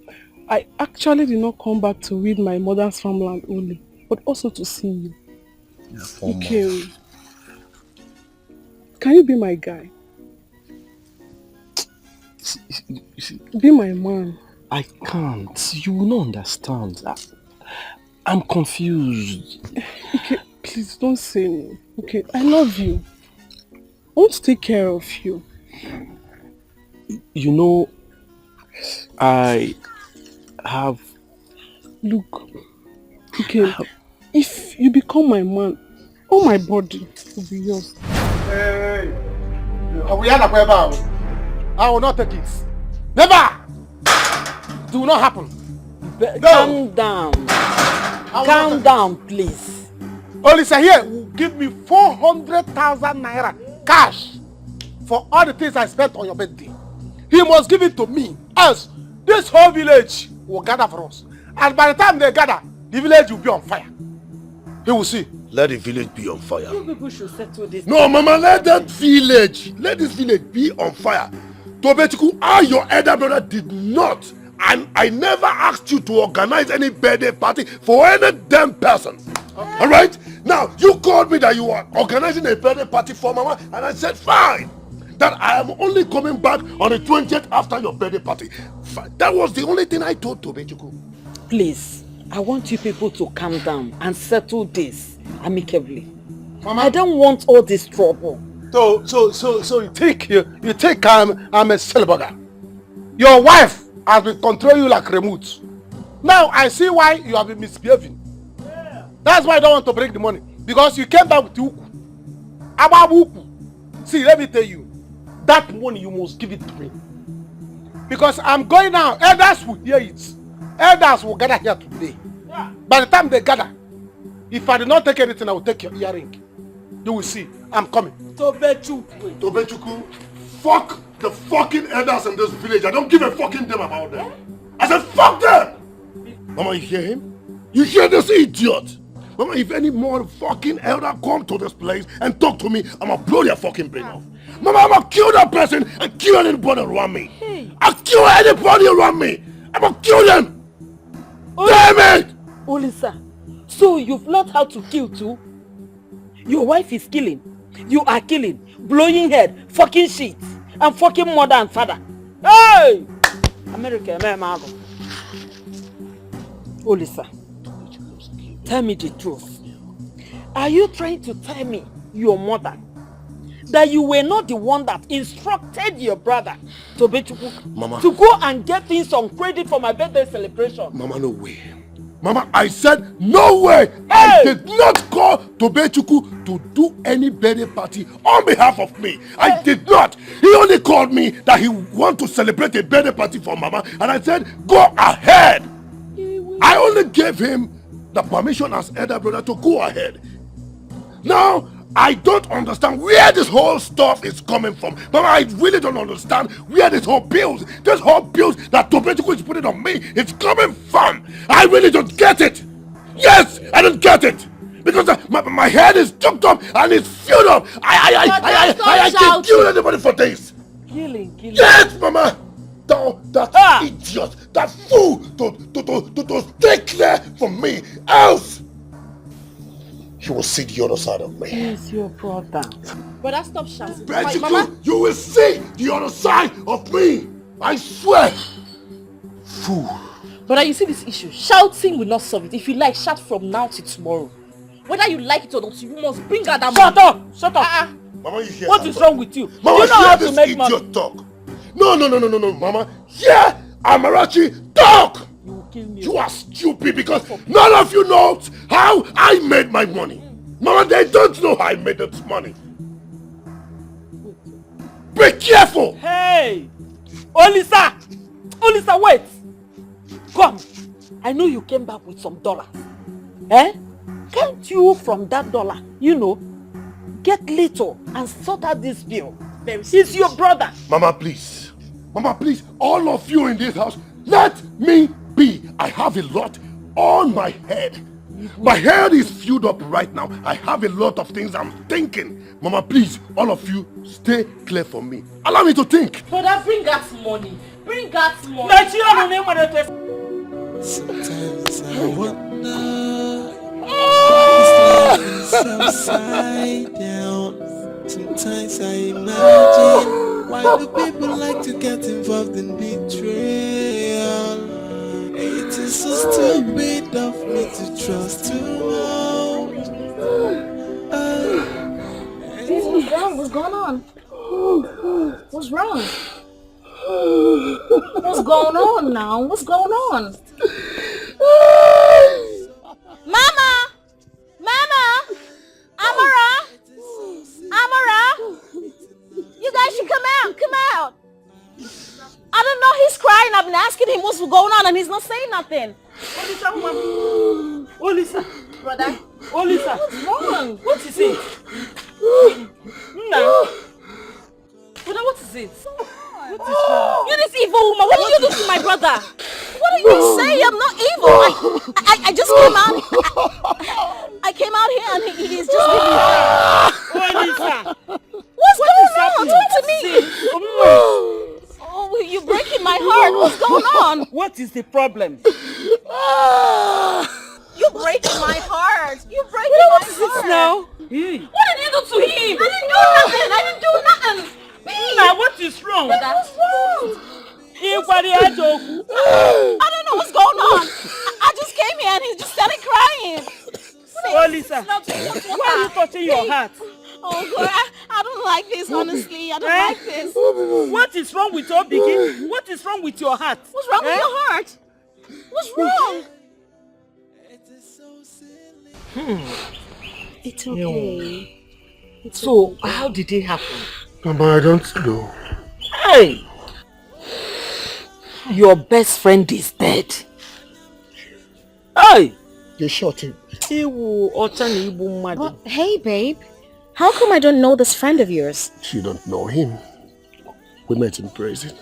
I actually did not come back to read my mother's farmland only, but also to see you. Yeah, okay. Can you be my guy? Be my man. I can't. You will not understand. I'm confused. Okay, please don't say no. Okay, I love you. I want to take care of you. You know, I have... Look, okay, if you become my man, all my body will be yours. Hey, I will not take it. Never! It will not happen. Calm down. Calm down, please. Olisa here will give me 400,000 naira cash for all the things I spent on your birthday. He must give it to me, else this whole village will gather for us. And by the time they gather, the village will be on fire. He will see. Let the village be on fire. You people should settle this. No, Mama, let this village be on fire. Tobetiku, I, your elder brother, did not. And I never asked you to organize any birthday party for any damn person. Alright? Now, you called me that you are organizing a birthday party for Mama, and I said, fine. That I am only coming back on the 20th after your birthday party. Fine. That was the only thing I told Tobetiku. Please, I want you people to calm down and settle this amicably. Mama, I don't want all this trouble. So you think I'm a cellbugger. Your wife has been controlling you like remote. Now I see why you have been misbehaving. Yeah. That's why I don't want to break the money. Because you came back with Uku. Ababu Uku. See, let me tell you. That money you must give it to me. Because I'm going now. Elders will hear it. Elders will gather here today. Yeah. By the time they gather, if I do not take anything, I will take your earring. You will see. I'm coming. Tobechuku. Tobechuku. Fuck the fucking elders in this village. I don't give a fucking damn about them. I said fuck them! Mama, you hear him? You hear this idiot? Mama, if any more fucking elder come to this place and talk to me, I'm gonna blow their fucking brain off. Mama, I'm gonna kill that person and kill anybody around me. I'll kill anybody around me. I'm gonna kill them. Damn it! Olisa, so you've learned how to kill too? Your wife is killing. You are killing, blowing head, fucking shit, and fucking mother and father. Hey! America, Olisa, tell me the truth. Are you trying to tell me, your mother, that you were not the one that instructed your brother to Mama, to go and get things on credit for my birthday celebration? Mama, no way. Mama, I said no way. Hey! I did not call Tobechuku to do any birthday party on behalf of me. I did not. He only called me that he want to celebrate a birthday party for Mama, and I said go ahead. I only gave him the permission as elder brother to go ahead. Now I don't understand where this whole stuff is coming from. Mama, I really don't understand where this whole bills that Tobechuku is putting on me is coming from. I really don't get it. Yes, I don't get it. Because my head is choked up and it's filled up. I can't kill anybody for this. Killing. Yes, Mama. That idiot, that fool to stay clear from me. Else he will see the other side of me. He's your brother. Brother, stop shouting. Mama, you will see the other side of me. I swear. Fool. Brother, you see this issue? Shouting will not solve it. If you like, shout from now till tomorrow. Whether you like it or not, you must bring her that money. Shut up. Mama, you hear what is wrong with you? Mama, you know how to make money. money. Talk. No, Mama. Yeah, Amarachi, talk. You will kill me. You are stupid because none of you knows how I made my money. Mama, they don't know how I made this money. Be careful. Hey, Olisa, wait. Come. I know you came back with some dollars. Can't you from that dollar, get little and sort out this bill? He's your brother. Mama, please. All of you in this house, let me be. I have a lot on my head. My head is filled up right now. I have a lot of things I'm thinking. Mama, please, all of you, stay clear for me. Allow me to think. Brother, bring us money. Sometimes I wonder why this life is upside down. Sometimes I imagine why do people like to get involved in betrayal. It is so stupid of me to trust too much. What's wrong? What's going on? What's wrong? What's going on now? What's going on? Mama! Amara! You guys should come out! I don't know, he's crying. I've been asking him what's going on and he's not saying nothing. Olisa! Brother? Olisa! What's wrong? What is it? Brother, what is it? What is wrong? You're this evil woman. What did you do to my brother? What are you saying? I'm not evil. I just came out. I came out here and he's just giving me. What's going on? Talk to me. Oh, you're breaking my heart. What's going on? What is the problem? You're breaking my heart. You're breaking my heart. Now? What did you do to him? I didn't do nothing. Now, what is wrong? What's wrong? I don't know what's going on. I just came here and he just started crying. Oh, Lisa, why are you touching your heart? Oh, God, I don't like this, honestly. I don't like this. What is wrong with your begin? What is wrong with your heart? What's wrong with your heart? What's wrong? It's okay. So, how did it happen? Mama, I don't know. Hey! Your best friend is dead. Hey! They shot him. But, hey, babe. How come I don't know this friend of yours? She don't know him. we met in prison.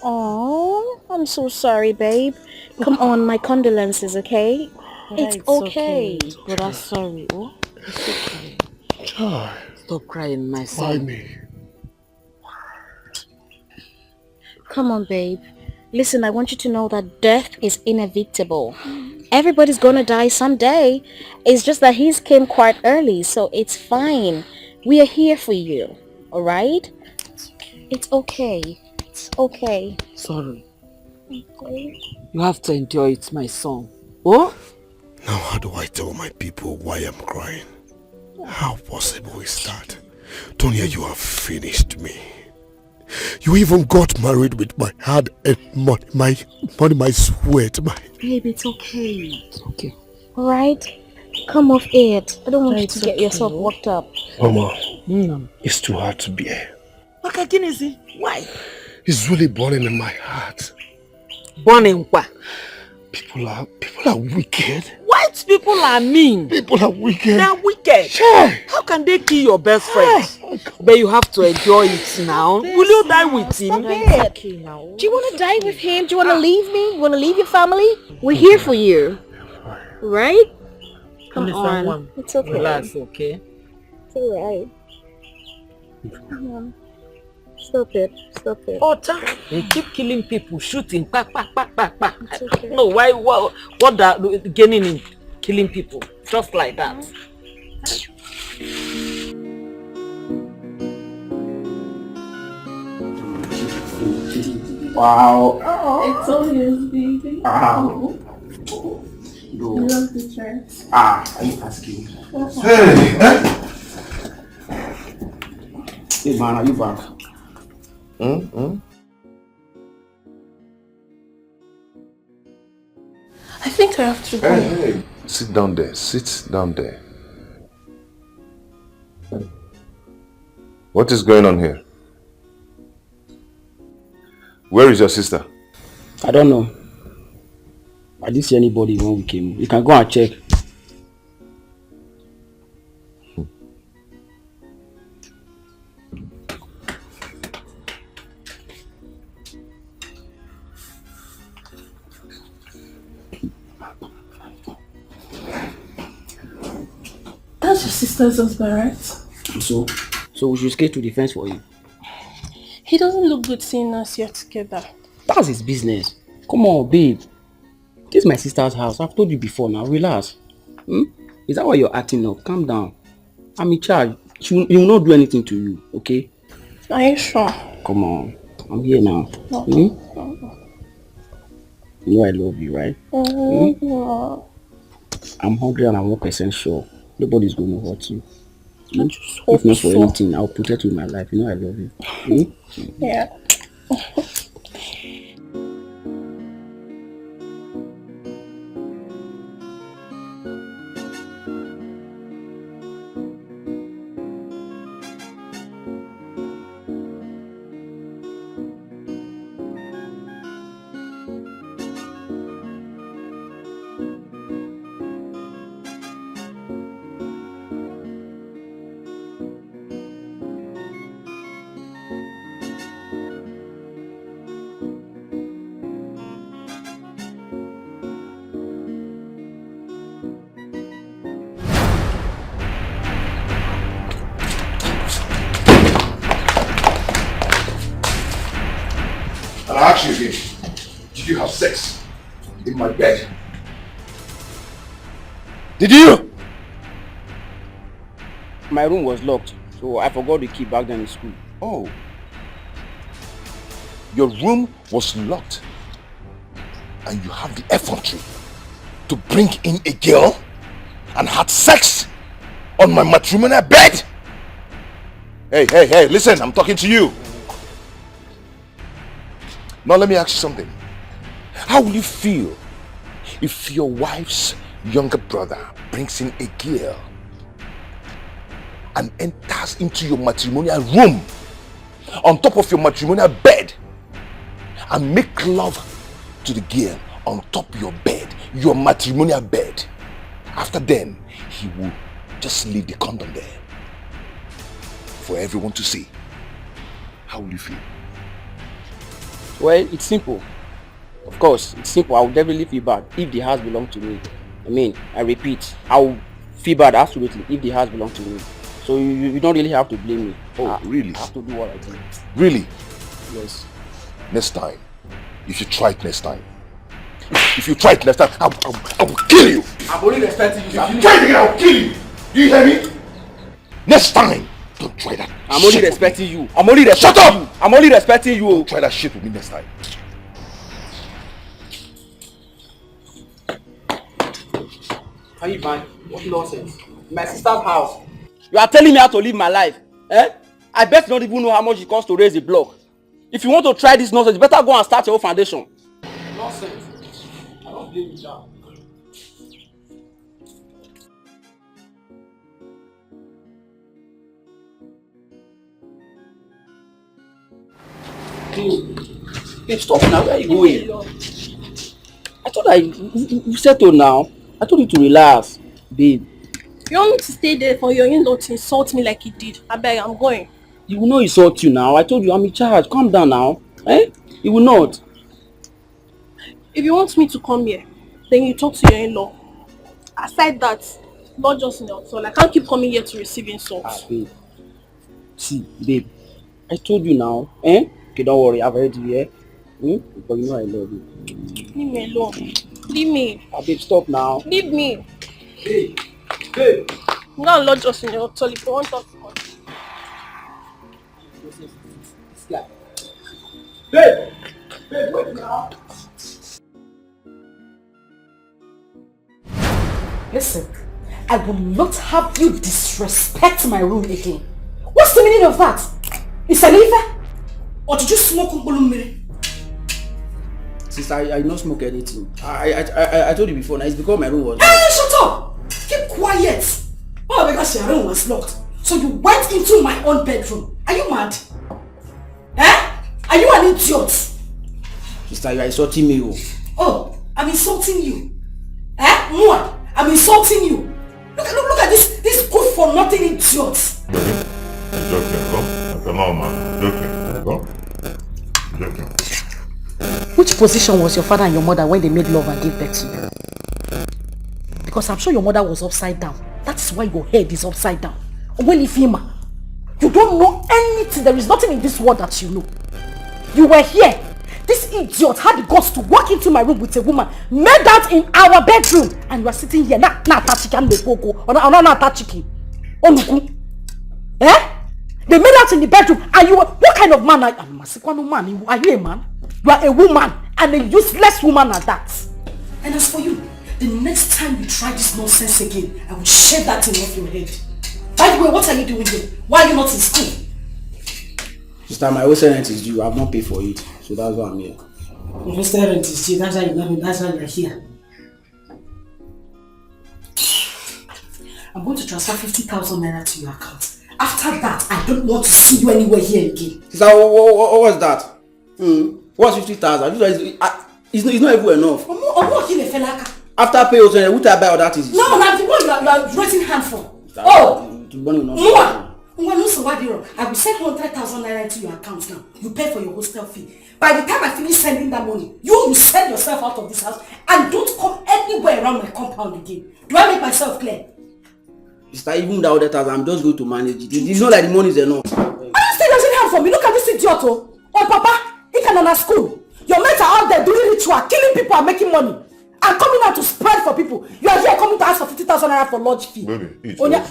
Oh, I'm so sorry, babe. Come on, my condolences, okay? It's okay. But I'm sorry. Oh, it's okay. Child. Stop crying, my Why son. me? Come on, babe. Listen, I want you to know that death is inevitable. Everybody's gonna die someday. It's just that his came quite early, so it's fine. We are here for you, alright? It's okay. It's okay. Sorry. Okay. You have to enjoy it, my son. Oh? Now how do I tell my people why I'm crying? How possible is that? Tonya, you have finished me. You even got married with my hard-earned money, my sweat, my... Babe, it's okay. It's okay. Alright? Come off it. I don't want you to get yourself worked up. Mama, it's too hard to bear. Okay, Kinesi, why? It's really burning in my heart. Burning what? People are wicked. White people are mean. People are wicked. They are wicked. Yeah. How can they kill your best friend? But you have to enjoy it now. Will you die with him? Okay now. Do you want to die with him? Do you want to leave me? You want to leave your family? We're here for you. Right? Come on. It's okay. Relax, okay? It's alright. Come on. Stop it. Stop it. Oh, they keep killing people, shooting, back. It's okay. No, why? What are gaining in killing people? Just like that. Wow. It's all yours, baby. Wow. You love the dress. Are you asking? Hey man, are you back? I think I have to go. Hey, sit down there. Sit down there. What is going on here? Where is your sister? I don't know. I didn't see anybody when we came. You can go and check. That's your sister's husband, right? So we should skate to the fence for you. He doesn't look good seeing us here together. That's his business. Come on, babe. This is my sister's house. I've told you before now. Relax. Is that why you're acting up? Calm down. I'm in charge. He will not do anything to you, okay? Are you sure? Come on. I'm here now. No. You know I love you, right? No. I'm 101% sure. Nobody's going to hurt you. I just hope If not for so. anything, I'll protect you with my life. You know I love you. Yeah. And I ask you again, did you have sex in my bed? Did you? My room was locked, so I forgot the key back then in school. Oh. Your room was locked and you have the effrontery to bring in a girl and had sex on my matrimonial bed? Hey, listen, I'm talking to you. Now let me ask you something. How will you feel if your wife's younger brother brings in a girl and enters into your matrimonial room on top of your matrimonial bed and make love to the girl on top of your bed, your matrimonial bed? After then, he will just leave the condom there for everyone to see. How will you feel? Well, it's simple. Of course, it's simple. I would definitely feel bad if the house belonged to me. I mean, I repeat, I would feel bad absolutely if the house belonged to me. So you don't really have to blame me. Oh, really? I have to do what I do. Really? Yes. Next time, if you try it next time, if you try it next time, I will kill you. I'm only respecting you. If you try it again, I will kill you. Do you hear me? Next time, don't try that. I'm only respecting you. I'm only respecting you. I'm only respecting you. Don't try that shit with me next time. How you man? What nonsense? My sister's house. You are telling me how to live my life. Eh? I bet you don't even know how much it costs to raise a block. If you want to try this nonsense, you better go and start your own foundation. Nonsense. I don't blame you now. Hey, stop now. Where are you going? I thought you settled now. I told you to relax, babe. You want me to stay there for your in-law to insult me like he did? I beg, I'm going. He will not insult you now. I told you I'm in charge. Calm down now. Eh? He will not. If you want me to come here, then you talk to your in-law. Aside that, not just in the hotel. I can't keep coming here to receive insults. Babe. See, babe. I told you now. Eh? Okay, don't worry. I've heard you, eh? Because you know I love you. Leave me alone. Leave me. Babe, stop now. Leave me. Hey. Hey. I'm not lodge us in your hotel if you want to talk to us. Babe! Babe, wait now. Listen, I will not have you disrespect my room again. What's the meaning of that? Is it liver? Or did you smoke umbulumiri? Sister, I did not smoke anything. I told you before now, it's because my room was locked. Hey, shut up! Keep quiet! Oh, because your room was locked. So you went into my own bedroom. Are you mad? Eh? Are you an idiot? Sister, you are insulting me. Oh, I'm insulting you. Eh? What? I'm insulting you. Look at this good for nothing idiot. Which position was your father and your mother when they made love and gave birth to you? Because I'm sure your mother was upside down. That is why your head is upside down. Ifima, you don't know anything. There is nothing in this world that you know. You were here. This idiot had the guts to walk into my room with a woman, made out in our bedroom, and you are sitting here not touching the poco or not touching. Eh? They made out in the bedroom, and you were what kind of man are you? Are you a man? You are a woman, and a useless woman at that. And as for you, the next time you try this nonsense again, I will shave that thing off your head. By the way, what are you doing here? Why are you not in school? Sister, my house rent is due. I have not paid for it, so that's why I'm here. Your house rent is due. That's why you're here. I'm going to transfer 50,000 naira to your account. After that, I don't want to see you anywhere here again. Sister, what was that? What's 50,000? It's not even enough. After pay, who I buy all that is? No, that's the one you are raising hand for. I will send 100,000 naira into your account now. You pay for your hostel fee. By the time I finish sending that money, you send yourself out of this house and don't come anywhere around my compound again. Do I make myself clear? Sister, even without that, I'm just going to manage it. You know that the money is enough. Are you still raising hand for me? Look at this idiot. Oh, Papa, he can on school. Your mates are out there doing ritual, killing people and making money. I'm coming out to spread for people. You are here coming to ask for 50,000 naira for lodge fee. Baby, shut up.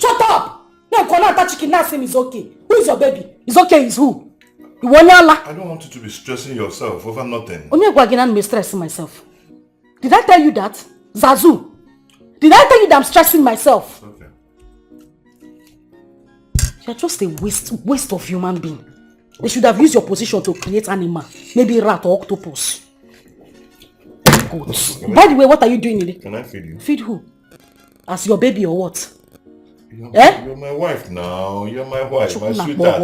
Shut up. No, that chicken now saying is okay. Who is your baby? It's okay, is who? I don't want you to be stressing yourself over nothing. I'm stressing myself. Did I tell you that? Zazu. Did I tell you that I'm stressing myself? Okay. You're just a waste of human being. They should have used your position to create animal. Maybe rat or octopus. Good. By the way, what are you doing in it? Can I feed you? Feed who? As your baby or what? You're my wife now. You're my wife, my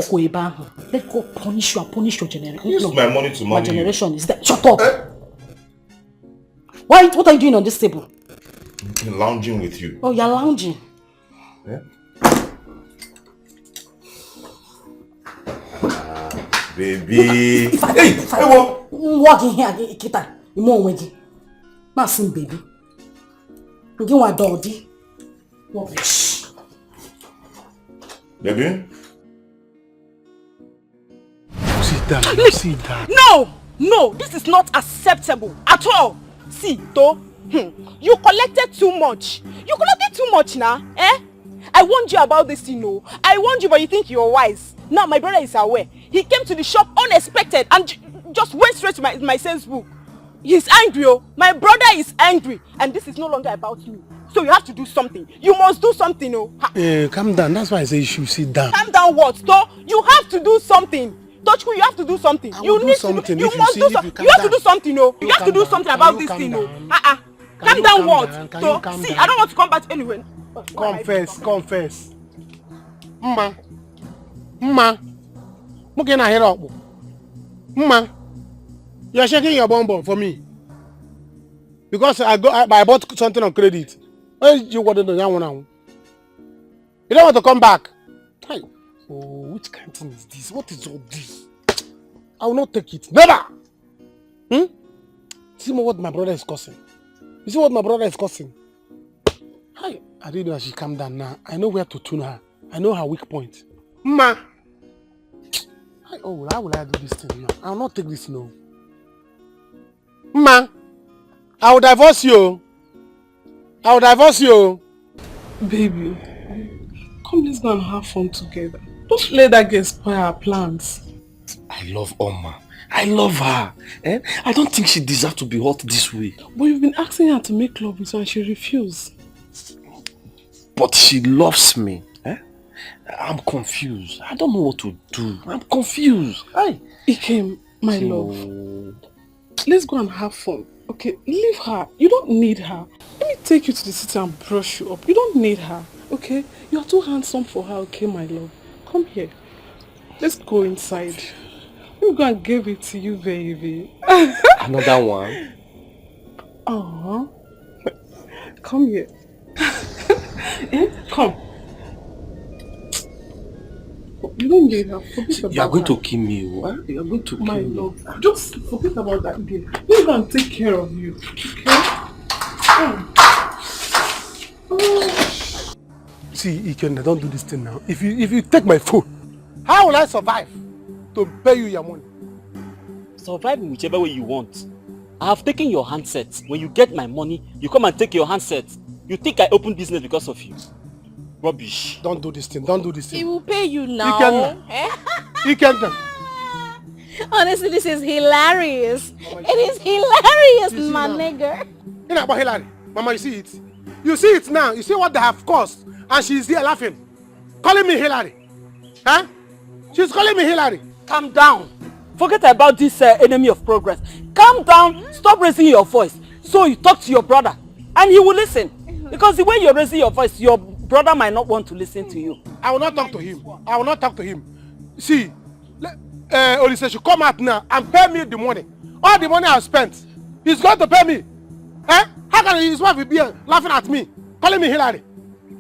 sweetheart. Let God punish you and punish your generation. Use my money to My marry generation is dead. Shut up. What are you doing on this table? I'm lounging with you. Oh, you're lounging. Yeah? Baby. If I walk in here, kita, you more wedding. Nothing, baby. You want doggy? Rubbish. Baby? Sit down, sit down. No, this is not acceptable at all. See, though, you collected too much. You collected too much now, eh? I warned you about this, you know. I warned you, but you think you're wise. Now my brother is aware. He came to the shop unexpected and just went straight to my sales book. He's angry, oh. My brother is angry, and this is no longer about you. So you have to do something. You must do something, oh. Calm down. That's why I say you should sit down. Calm down, what? So you have to do something. Tochku, you have to do something. You need to do. You must do something. You have to do something, oh. You have to do something about this thing, oh. Calm down, what? So see, I don't want to come back anyway. Confess. Mma. Muke na here up. Mma. You are shaking your bum for me. Because I bought something on credit. Where did you want to know now? You don't want to come back. Hey. Oh, which kind of thing is this? What is all this? I will not take it. Never! See what my brother is causing. You see what my brother is causing? Hi. I didn't know she calm down now. I know where to tune her. I know her weak point. Ma! Oh, how will I do this thing now? I will not take this no. Ma! I will divorce you. Baby, come let's go and have fun together. Don't let that girl spoil our plans. I love Oma. I love her. I don't think she deserves to be hurt this way. But you've been asking her to make love with you and she refused. But she loves me. I'm confused. I don't know what to do. I'm confused. Ikem, my love. Let's go and have fun. Okay, leave her. You don't need her. Let me take you to the city and brush you up. You don't need her. Okay? You are too handsome for her. Okay, my love. Come here. Let's go inside. Let me go and give it to you, baby. Another one? Come here. Come. You don't need her. You are going to kill me. You are going to kill my me. love. Just forget about that girl. Let me go and take care of you. Okay? See, Ikenna, don't do this thing now. If you take my phone, how will I survive to pay you your money? Survive in whichever way you want. I have taken your handset. When you get my money, you come and take your handset. You think I opened business because of you? Rubbish. Don't do this thing. Don't do this thing. He will pay you now. Ikenna. Honestly, this is hilarious. It is hilarious, my nigga. You know about Hillary? Mama, you see it? You see it now. You see what they have caused. And she's here laughing. Calling me Hillary. Huh? She's calling me Hillary. Calm down. Forget about this enemy of progress. Calm down. Stop raising your voice. So you talk to your brother. And he will listen. Because the way you're raising your voice, your brother might not want to listen to you. I will not talk to him. I will not talk to him. See, Olise should come out now and pay me the money. All the money I've spent. He's going to pay me. How can his wife be laughing at me? Calling me Hillary.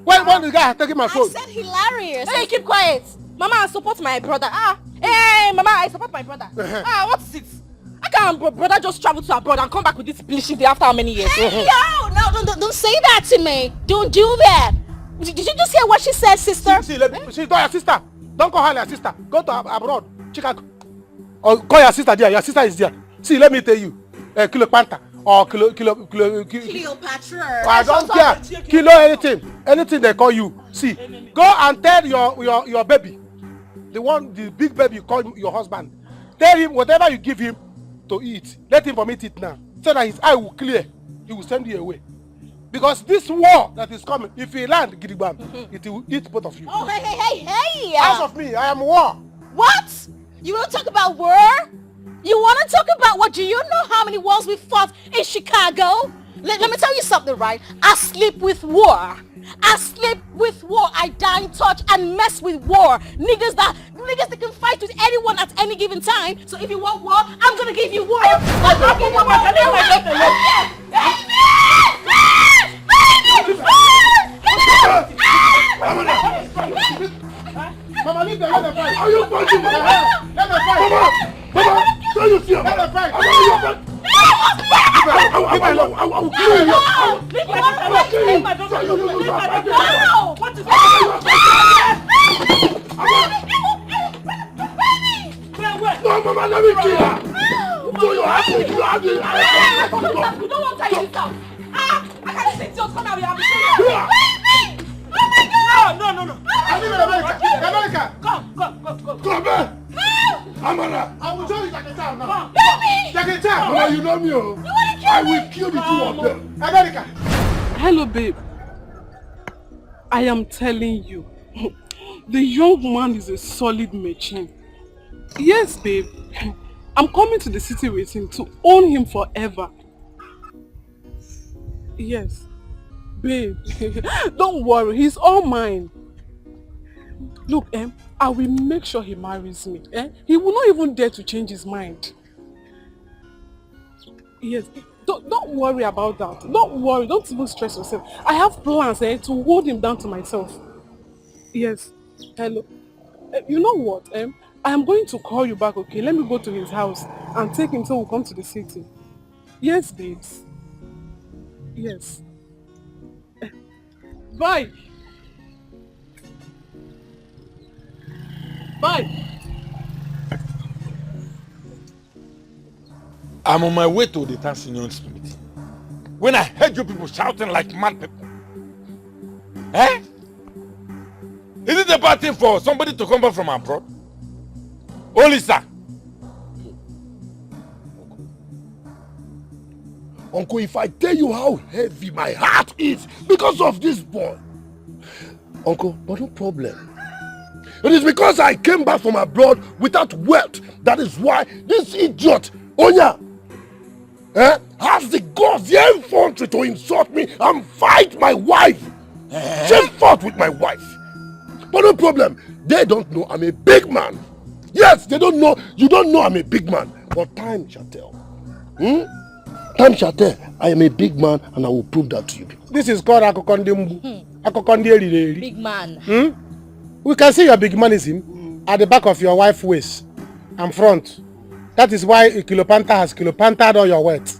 When the guy has taken my phone. I said hilarious. Hey, keep quiet. Mama, I support my brother. Hey, Mama, I support my brother. What is it? How can brother just travel to abroad and come back with this bleaching day after how many years? Hey, don't say that to me. Don't do that. Did you just hear what she said, sister? She's not your sister. Don't call her your sister. Go to abroad, Chicago. Or call your sister there. Your sister is there. See, let me tell you. Kilo Panta or Cleopatra. I don't care. Kilo anything they call you. See, go and tell your baby, the big baby you call your husband. Tell him whatever you give him to eat. Let him vomit it now, so that his eye will clear. He will send you away. Because this war that is coming, if he land Gidigban, it will eat both of you. Oh, hey! Out of me, I am war. What? You want to talk about war? You want to talk about what? Do you know how many wars we fought in Chicago? Let me tell you something, right? I sleep with war. I die in touch and mess with war. Niggas that can fight with anyone at any given time. So if you want war, I'm gonna give you war. Mama, leave the fight. Are you fighting? Let me fight. will kill you. Leave my daughter. Leave my daughter. Leave my daughter. What is that? No, Mama, let me kill her. Do you have to? You don't want to tie this out. I can't sit still. Come out here. No. America. Come. Come back. Amara. I will show you Dikeh now. Dikeh, Mama, you know me. I will kill the two of them. America. Hello, babe. I am telling you, the young man is a solid machine. Yes, babe. I'm coming to the city with him to own him forever. Yes. Babe, don't worry, he's all mine. Look, I will make sure he marries me. He will not even dare to change his mind. Yes, don't worry about that. Don't worry, don't even stress yourself. I have plans to hold him down to myself. Yes, hello. You know what? I am going to call you back, okay? Let me go to his house and take him so we'll come to the city. Yes, babes. Yes. Bye. Bye. I'm on my way to the town senior's meeting when I heard you people shouting like mad people. Is it a bad thing for somebody to come back from abroad? Oh, Lisa. Uncle, if I tell you how heavy my heart is because of this boy. Uncle, but no problem. It is because I came back from abroad without wealth. That is why this idiot, Onya, has the guts, the effrontery to insult me and fight my wife. She fought with my wife. But no problem. They don't know I'm a big man. Yes, they don't know. You don't know I'm a big man. But time shall tell. Time shall tell. I am a big man and I will prove that to you people. This is called Akokondi. Big man. We can see your big manism at the back of your wife's waist and front. That is why Kilopanta has kilopanted all your weight.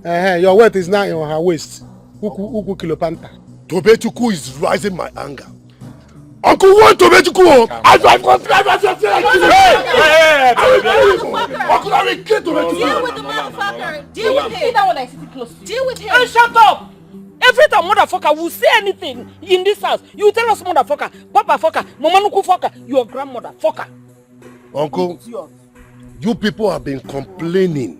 Your weight is now in her waist. Uku Kilopanta. Tobechuku is rising my anger. Uncle, what Tobechuku? Uncle, I will kill Tobechuku. Deal with the motherfucker. Deal with him. See that one I sit close to. Deal with him. Hey, shut up! Every time motherfucker will say anything in this house, you tell us motherfucker, papa fucker, mama nuku fucker, your grandmother fucker. Uncle, you people have been complaining.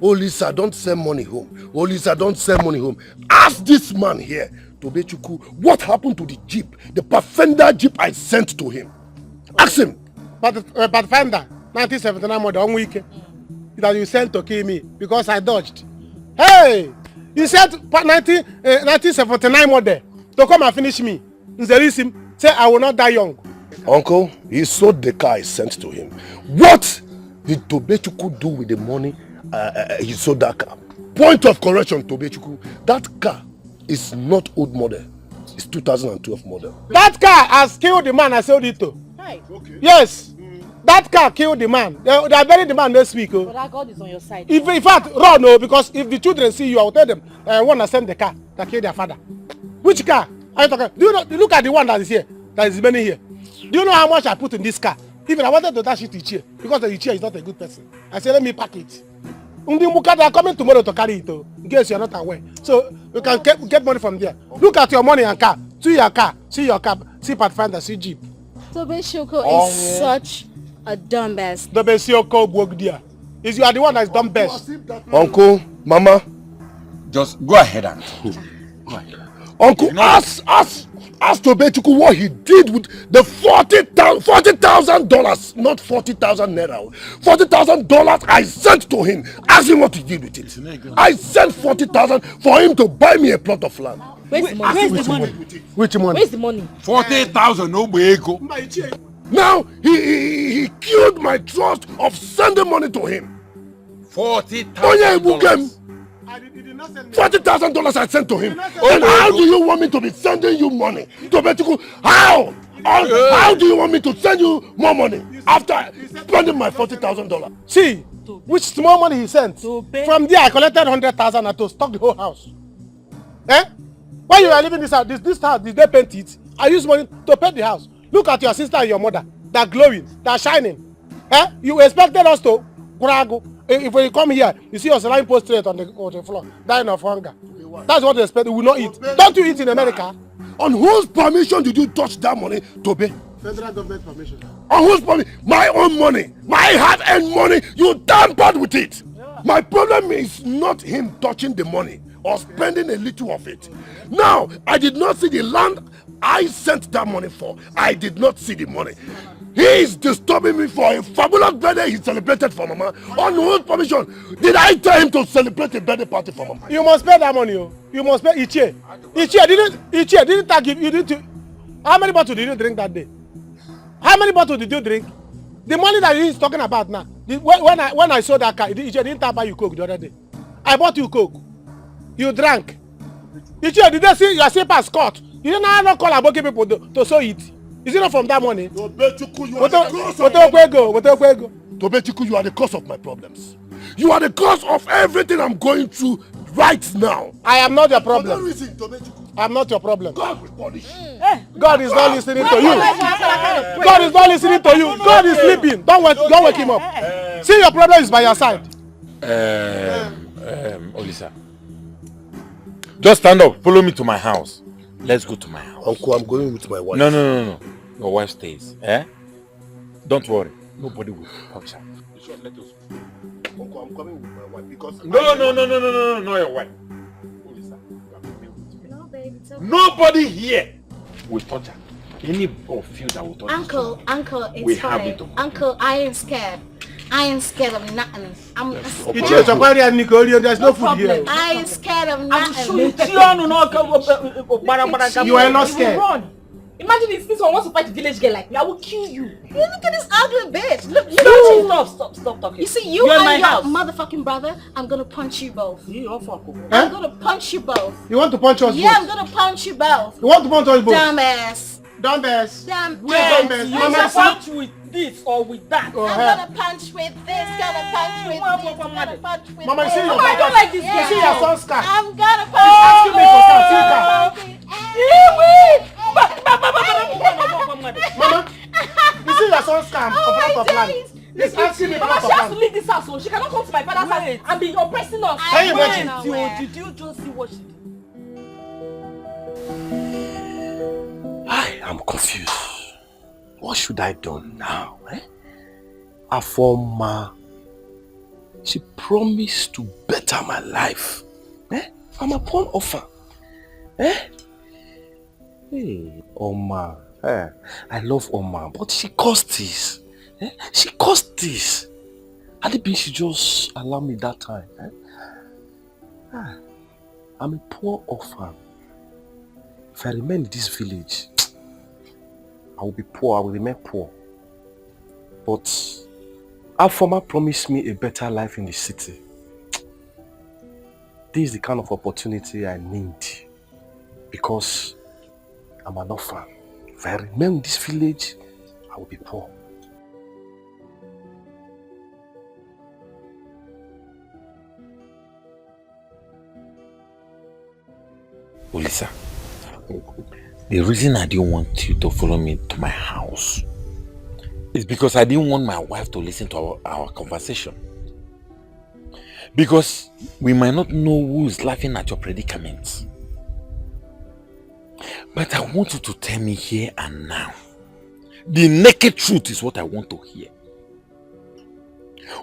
Oh Lisa, don't send money home. Oh Lisa, don't send money home. Ask this man here, Tobechuku, what happened to the Jeep, the Pathfinder Jeep I sent to him? Ask him. But Pathfinder, 1979 model, 1 week that you sent to kill me because I dodged. Hey! You said 1979 model to come and finish me. Nzerisim say I will not die young. Uncle, he sold the car I sent to him. What did Tobechuku do with the money he sold that car? Point of correction, Tobechuku. That car is not old model. It's 2012 model. That car has killed the man I sold it to. Hi. Okay. Yes. That car killed the man. They are burying the man next week. But that God is on your side. If, in fact, run, no, because if the children see you, I will tell them, I want to send the car that killed their father. Which car are you talking? Do you know? Look at the one that is here. That is many here. Do you know how much I put in this car? Even I wanted to dash it to Ichie because the Ichie is not a good person. I said, let me pack it. They are coming tomorrow to carry it, in case you are not aware. So you can get money from there. Look at your money and car. See your car. See your car. See Pathfinder. See Jeep. Tobeshoko is such a dumb ass. Tobeshoko Bogdia. Is you are the one that is dumb best. Uncle, Mama. Just go ahead and go ahead. Uncle, ask Tobechuku what he did with the $40,000, not 40,000 naira. $40,000 I sent to him. Ask him what he did with it. I sent 40,000 for him to buy me a plot of land. Where's the money? Which money? Where's the money? 40,000 no ego. Now he killed my trust of sending money to him. $40,000. $40,000 I sent to him. And how do you want me to be sending you money? Tobechuku, how? How do you want me to send you more money after spending my $40,000? See, Which small money he sent. From there, I collected 100,000 to stock the whole house. Eh? While you are living this house, this house, did they paint it? I use money to paint the house. Look at your sister and your mother. They're glowing. They're shining. Eh? You expected us to crago. If we come here, you see us lying prostrate on the floor, dying of hunger. That's what they expect. We will not eat. Don't you eat in America? On whose permission did you touch that money, Tobe? Federal government permission. On whose money? My own money. My hard-earned money. You tampered with it. Yeah. My problem is not him touching the money or spending a little of it. Now, I did not see the land I sent that money for. I did not see the money. He is disturbing me for a fabulous birthday he celebrated for Mama. On whose permission did I tell him to celebrate a birthday party for Mama? You must pay that money. You must pay Ichie. Ichie didn't I give you? How many bottles did you drink that day? How many bottles did you drink? The money that he is talking about now. When I saw that car, Ichie didn't I buy you Coke the other day? I bought you Coke. You drank. Ichie, did they see your slippers cut? You didn't not call Aboki people to sew it. Is it not from that money? Tobechuku, you are the cause of my problems. You are the cause of everything I'm going through right now. I am not your problem. I am not your problem. God will punish. God is not listening to you. God is not listening to you. God is sleeping. Don't wake him up. See, your problem is by your side. Olisa, just stand up. Follow me to my house. Let's go to my house. Uncle, I'm going with my wife. No. Your wife stays. Eh? Don't worry. Nobody will touch her. Let us. Uncle, I'm coming with my wife because... No, not your wife. Olisa, you are coming with me. No, baby, it's okay. Nobody here will touch her. Any of you that will touch Uncle, it's we fine. have it. Uncle, I ain't scared. I ain't scared of nothing. There's no food here. I ain't scared of nothing. You are not scared. Run. Imagine if this one wants to fight a village girl like me, I will kill you. Look at this ugly bitch. Look, stop talking. You see, you and your motherfucking brother, I'm gonna punch you both. I'm gonna punch you both. You want to punch us both? Yeah, I'm gonna punch you both. You want to punch us both? Dumbass. Mama, punch with this or with that. I'm gonna punch with this, gonna punch with this, gonna punch with Mama, this. see your I don't like this You see your son's car. I'm gonna punch Asking me for car. Mama, you see your son's car. He's asking me Mama, she has to leave this house, so she cannot come to my father's house and be oppressing us. Can you imagine? Did you just see what she did? I am confused. What should I do now? Afoma, she promised to better my life. I'm a poor orphan. Hey, Oma. I love Oma, but she caused this. She caused this. Had it been she just allowed me that time. I'm a poor orphan. If I remain in this village, I will be poor, I will remain poor. But Afoma promised me a better life in the city. This is the kind of opportunity I need because I'm an orphan. If I remain in this village, I will be poor. Olisa, the reason I didn't want you to follow me to my house is because I didn't want my wife to listen to our conversation. Because we might not know who is laughing at your predicament. But I want you to tell me here and now. The naked truth is what I want to hear.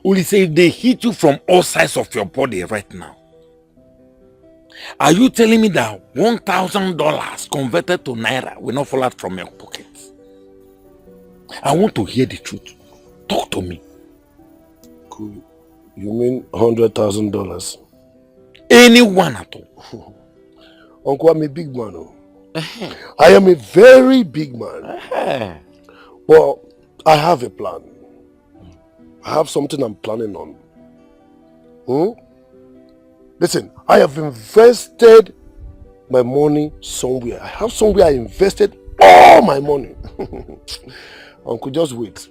Olisa, if they hit you from all sides of your body right now, are you telling me that $1,000 converted to Naira will not fall out from your pocket? I want to hear the truth. Talk to me. Cool. You mean $100,000? Anyone at all. Uncle, I'm a big man. I am a very big man. Well, I have a plan. I have something I'm planning on. Listen, I have invested my money somewhere. I have somewhere I invested all my money. Uncle, just wait.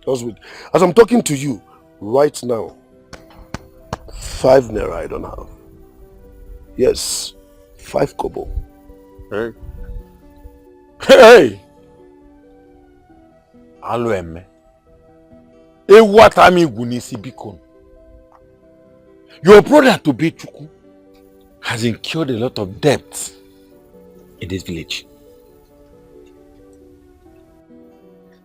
Just wait. As I'm talking to you, Right now, 5 naira I don't have. Yes, 5 kobo. Hey. Hey! Alo eme. Ewatami gunisi bikon. Your brother to be Chuku has incurred a lot of debts in this village.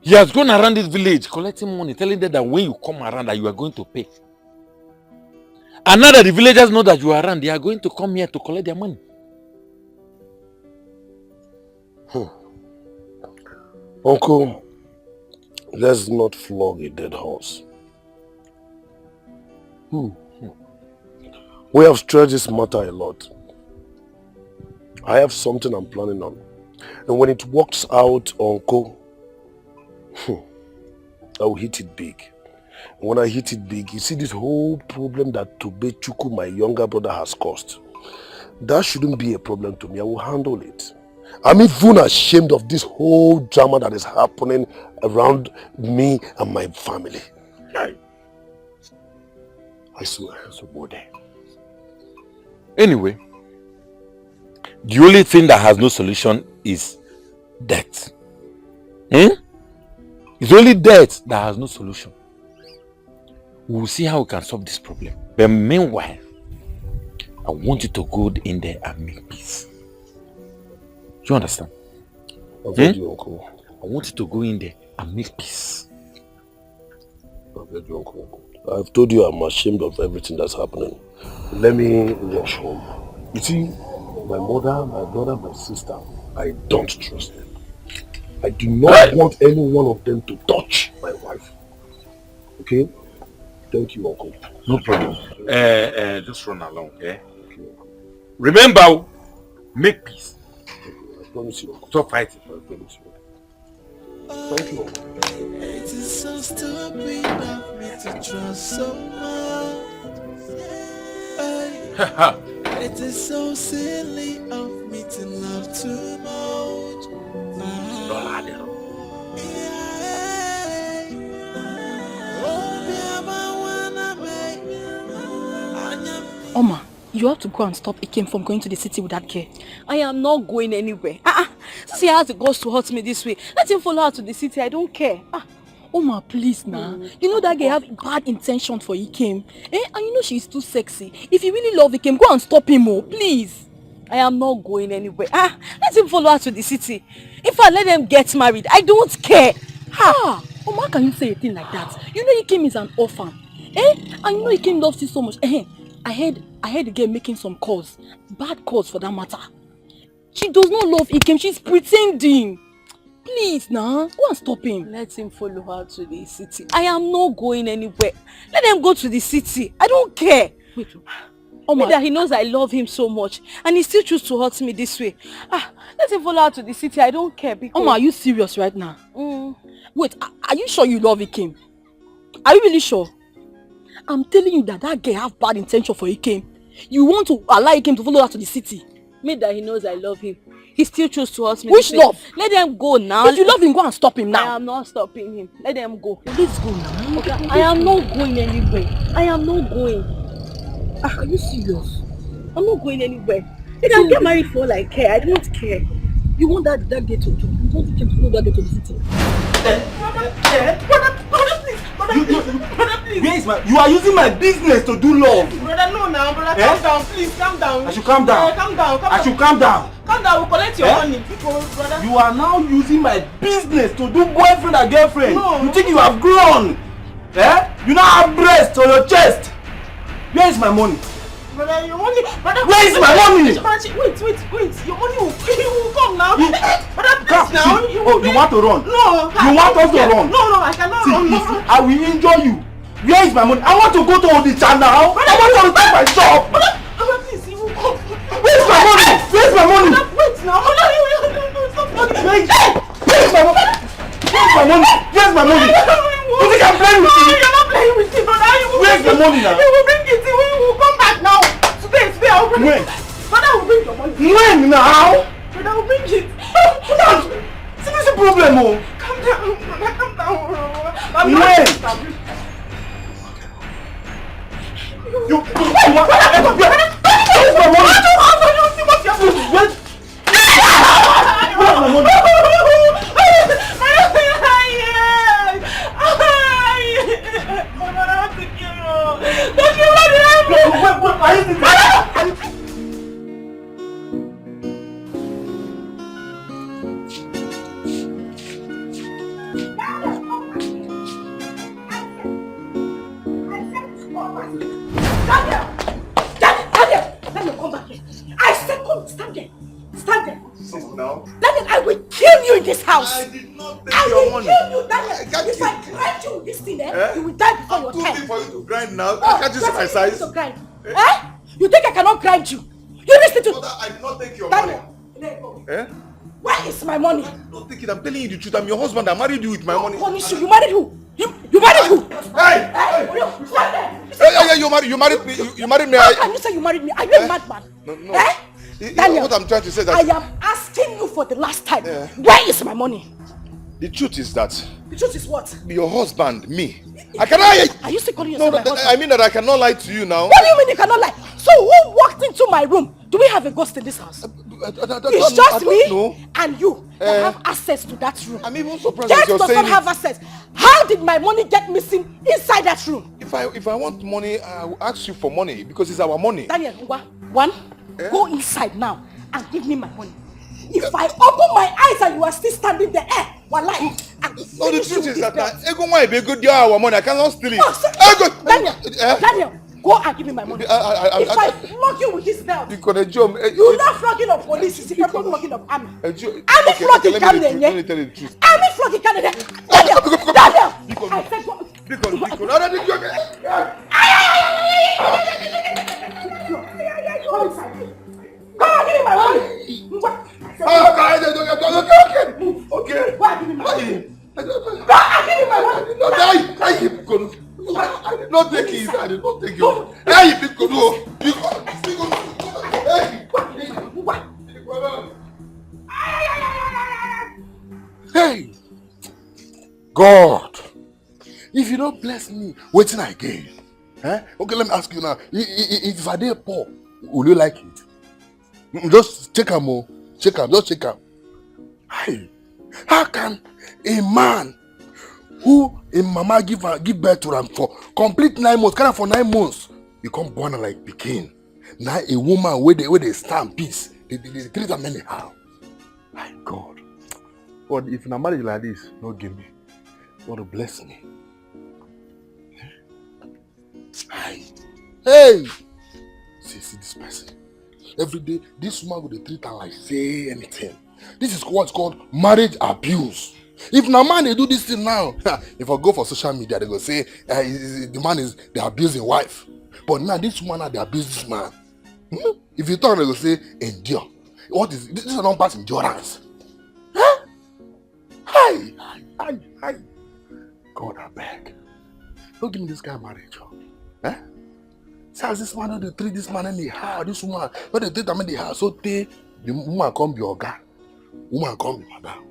He has gone around this village collecting money, telling them that when you come around that you are going to pay. And now that the villagers know that you are around, they are going to come here to collect their money. Uncle, let's not flog a dead horse. We have stretched this matter a lot. I have something I'm planning on. And when it works out, Uncle, I will hit it big. And when I hit it big, you see this whole problem that Chuku, my younger brother, has caused. That shouldn't be a problem to me. I will handle it. I'm even ashamed of this whole drama that is happening around me and my family. I swear. Anyway, the only thing that has no solution is death. It's only death that has no solution. We will see how we can solve this problem. But meanwhile, I want you to go in there and make peace. Do you understand? I've heard you, Uncle. I want you to go in there and make peace. I've heard you, Uncle. I've told you I'm ashamed of everything that's happening. Let me rush home. You see, my mother, my brother, my sister, I don't trust them. I do not want any one of them to touch my wife. Okay? Thank you, Uncle. No problem. Just run along, okay? Remember, make peace. I promise you, Uncle. Stop fighting. I promise you. Thank you, Uncle. It is so stupid of me to trust so much. It is so silly of me to love too much. Oma, you have to go and stop Ikem from going to the city with that girl. I am not going anywhere. See how it goes to hurt me this way. Let him follow her to the city. I don't care. Oma, please now. You know that girl have bad intention for Ikem. And you know she's too sexy. If you really love Ikem, go and stop him, please. I am not going anywhere. Let him follow her to the city. If I let them get married, I don't care. Oma, how can you say a thing like that? You know Ikem is an orphan. And you know Ikem loves you so much. I heard the girl making some calls. Bad calls for that matter. She does not love Ikem. She's pretending. Please now, go and stop him. Let him follow her to the city. I am not going anywhere. Let them go to the city. I don't care. Wait. That he knows I love him so much and he still chooses to hurt me this way. Let him follow her to the city. I don't care because... Oma, are you serious right now? Wait, are you sure you love Ikem? Are you really sure? I'm telling you that girl have bad intention for Ikem. You want to allow Ikem to follow her to the city? Made that he knows I love him. He still chooses to hurt me. Which love? Let them go now. If you love him, go and stop him now. I am not stopping him. Let them go. Let's go now. Okay, I am not going anywhere. I am not going. Are you serious? I'm not going anywhere. They can get married for all I care. I don't care. You want that girl to you want Ikem to follow that girl to the city? Brother, please. Where is my... You are using my business to do love. Brother, no now. Brother, calm down. Please, calm down. I should calm down. Calm down. I should calm down. Calm down. We'll collect your money. Brother. You are now using my business to do boyfriend and girlfriend. No. You think you have grown? You now have breasts on your chest. Where is my money? Brother, your money. Brother, where is my money? Wait. Your money will come now. Brother, please now. You want to run? No. You want us to run? No, I cannot run. I will injure you. Where is my money? I want to go to the channel. I want to take my shop. Brother, please, you will come. Where is my money? Where is my money? Wait now. Where's my money? Where's my money? Where's my money? You think I'm playing with you? No, you're not playing with me, brother. Where's the money now? You will bring it. We will come back now. Today, I will bring it. Brother, I will bring your money. When now? Brother, I will bring it. See, this is a problem, oh. Calm down, brother. Calm down. When? You think I cannot grind you? You listen to... Mother, I did not take your Daniel. money. Eh? Where is my money? I did not take it. I'm telling you the truth. I'm your husband. I married you with my money. Punish you. You married who? You married who? Hey! Hey, you married me. You married me. How can you say you married me? Are you a madman? No. Eh? Daniel, what I'm trying to say is that... I am asking you for the last time. Where is my money? The truth is that... The truth is what? Your husband, me. I cannot... Are you still calling yourself my husband? I mean that I cannot lie to you now. What do you mean you cannot lie? So who walked into my room? Do we have a ghost in this house? It's just me and you that have access to that room. I'm even surprised Jack you're does saying not have access. How did my money get missing inside that room? If I want money, I will ask you for money because it's our money. Daniel, go inside now and give me my money. If I open my eyes and you are still standing there, wallahi, no, the truth is that our money. I cannot steal it. Daniel, go and give me my money. If I flog you with this belt, you not flogging of police, you're flogging of army. Army flogging Canada. Let me tell you the truth. Army flogging Canada. Daniel, I said go. Go and give me my money. Okay. Why give me my money? I did not take it. I did not take it. Hey, Hey, God, if you don't bless me, waiting again. Okay, let me ask you now. If I dey poor, will you like it? Just check him, just check him. Hey, how can a man who a mama give birth to him for complete 9 months, kind of for 9 months, you come born like Pekin? Now a woman where they stand peace, they treat them anyhow. My God. God, if na marriage like this, no give me. God will bless me. Hey! See this person. Every day, this woman will treat her like say anything. This is what's called marriage abuse. If na man they do this thing now, if I go for social media, they go say the man is the abusing wife. But now this woman they abuse this man. If you talk, they go say endure. What is this? Is a non-pass endurance. Huh? Hi. God, I beg. Don't give me this guy marriage. See as this man they treat this man anyhow. This woman, but they treat them anyhow. So the woman come be oga. Woman come be madam.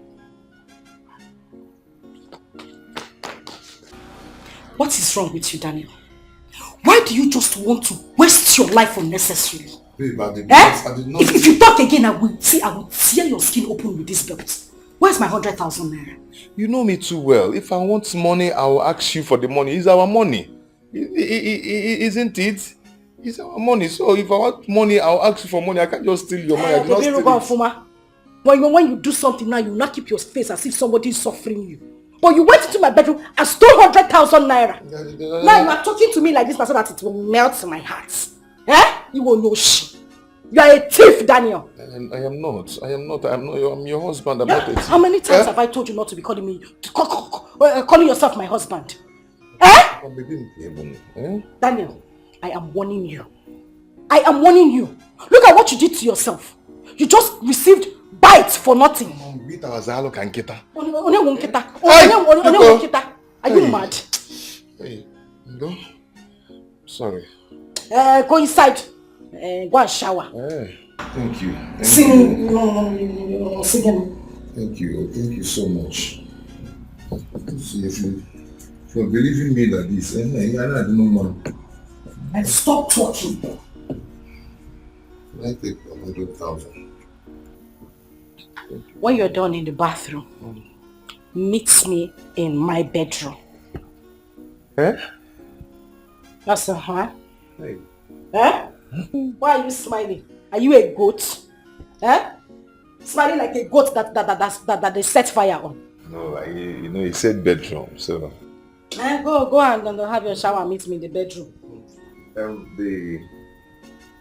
What is wrong with you, Daniel? Why do you just want to waste your life unnecessarily? Babe, I did not... If you talk again, I will tear your skin open with this belt. Where's my 100,000 naira? You know me too well. If I want money, I will ask you for the money. It's our money. Isn't it? It's our money. So if I want money, I'll ask you for money. I can't just steal your money. I did not steal it. When you do something now, you not keep your face as if somebody is suffering you. But you went into my bedroom and stole 100,000 naira. Now you are talking to me like this so that it will melt my heart. You will know shit. You are a thief, Daniel. I am not. I'm your husband. I'm not a thief. How many times have I told you not to be calling me, calling yourself my husband? Daniel, I am warning you. I am warning you. Look at what you did to yourself. You just received bites for nothing. Are you mad? Hey, no. Sorry. Go inside. Go and shower. Hey, thank you. Sing again. Thank you so much. See, if you believe in me like this, I don't know more. and stop talking. I think 100,000. When you're done in the bathroom, meet me in my bedroom. Eh? That's huh? Hey. Eh? Why are you smiling? Are you a goat? Eh? Smiling like a goat that they set fire on. No, he said bedroom, so... Go and have your shower and meet me in the bedroom. The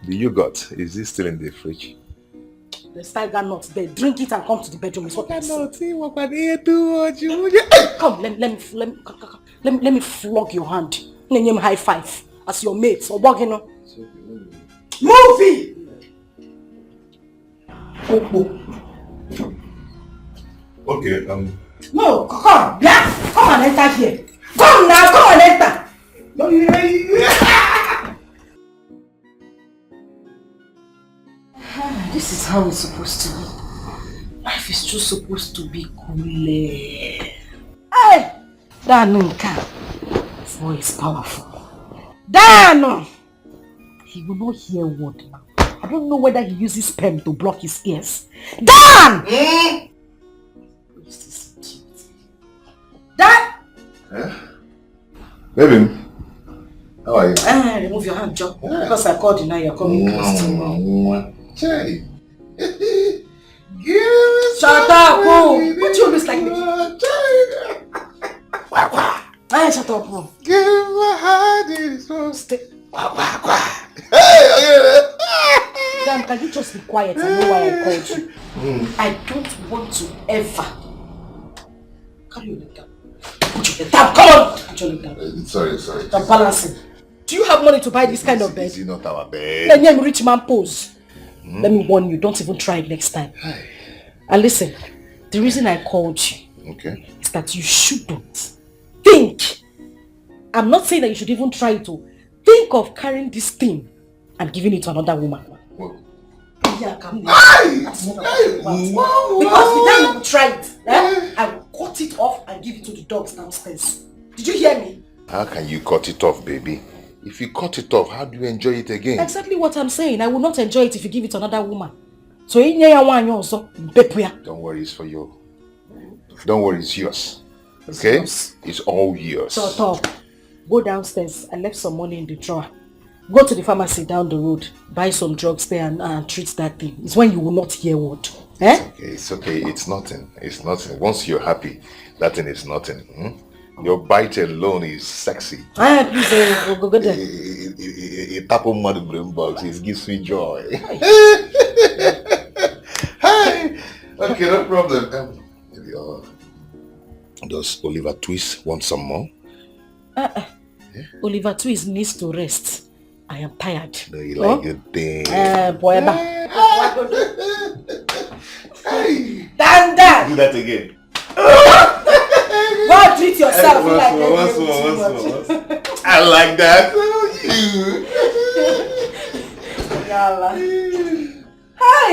yogurt, is it still in the fridge? There's tiger nuts there. Drink it and come to the bedroom. Is what I said. Come, let me flog your hand. Let me high five as your mate. Or walking on. Movie! Okay, No, come, yeah? Come and enter here. Come now, come and enter. This is how it's supposed to be. Life is just supposed to be cool. Hey! Danunka. His voice is powerful. Dan! He will not hear a word now. I don't know whether he uses pen to block his ears. Dan! Dan! Baby, how are you? Remove your hand, Joe. Because I called you now, you're coming close to me. Hey. Shut up, bro. What do you look like me? Hey, shut up, bro. Give my heart is so stay. Hey, Dan, can you just be quiet? I know why I called you. I don't want to ever. Carry your leg down. Put your leg down. Come on. Put your leg down. Sorry. I'm balancing. Do you have money to buy this kind of bed? This is not our bed. Let me rich man pose. Let me warn you, don't even try it next time. And listen, the reason I called you is that you shouldn't think. I'm not saying that you should even try to think of carrying this thing and giving it to another woman. Yeah, come here. That's not what I'm about. Because the time you try it, I will cut it off and give it to the dogs downstairs. Did you hear me? How can you cut it off, baby? If you cut it off, how do you enjoy it again? Exactly what I'm saying. I will not enjoy it if you give it to another woman. So don't worry, it's for you. Don't worry, it's yours. Okay? It's all yours. Shut up. Go downstairs. I left some money in the drawer. Go to the pharmacy down the road. Buy some drugs there and treat that thing. It's when you will not hear word. Eh? It's okay. It's nothing. It's nothing. Once you're happy, that thing is nothing. Your bite alone is sexy. Please go there. A tap on my brain box. It gives me joy. Hi. Okay, no problem. Does Oliver Twist want some more? Oliver Twist needs to rest. I am tired. No, you like your thing. Boy, Hey. Dan! Do that again. Go treat yourself. Once more. I like that. Hi.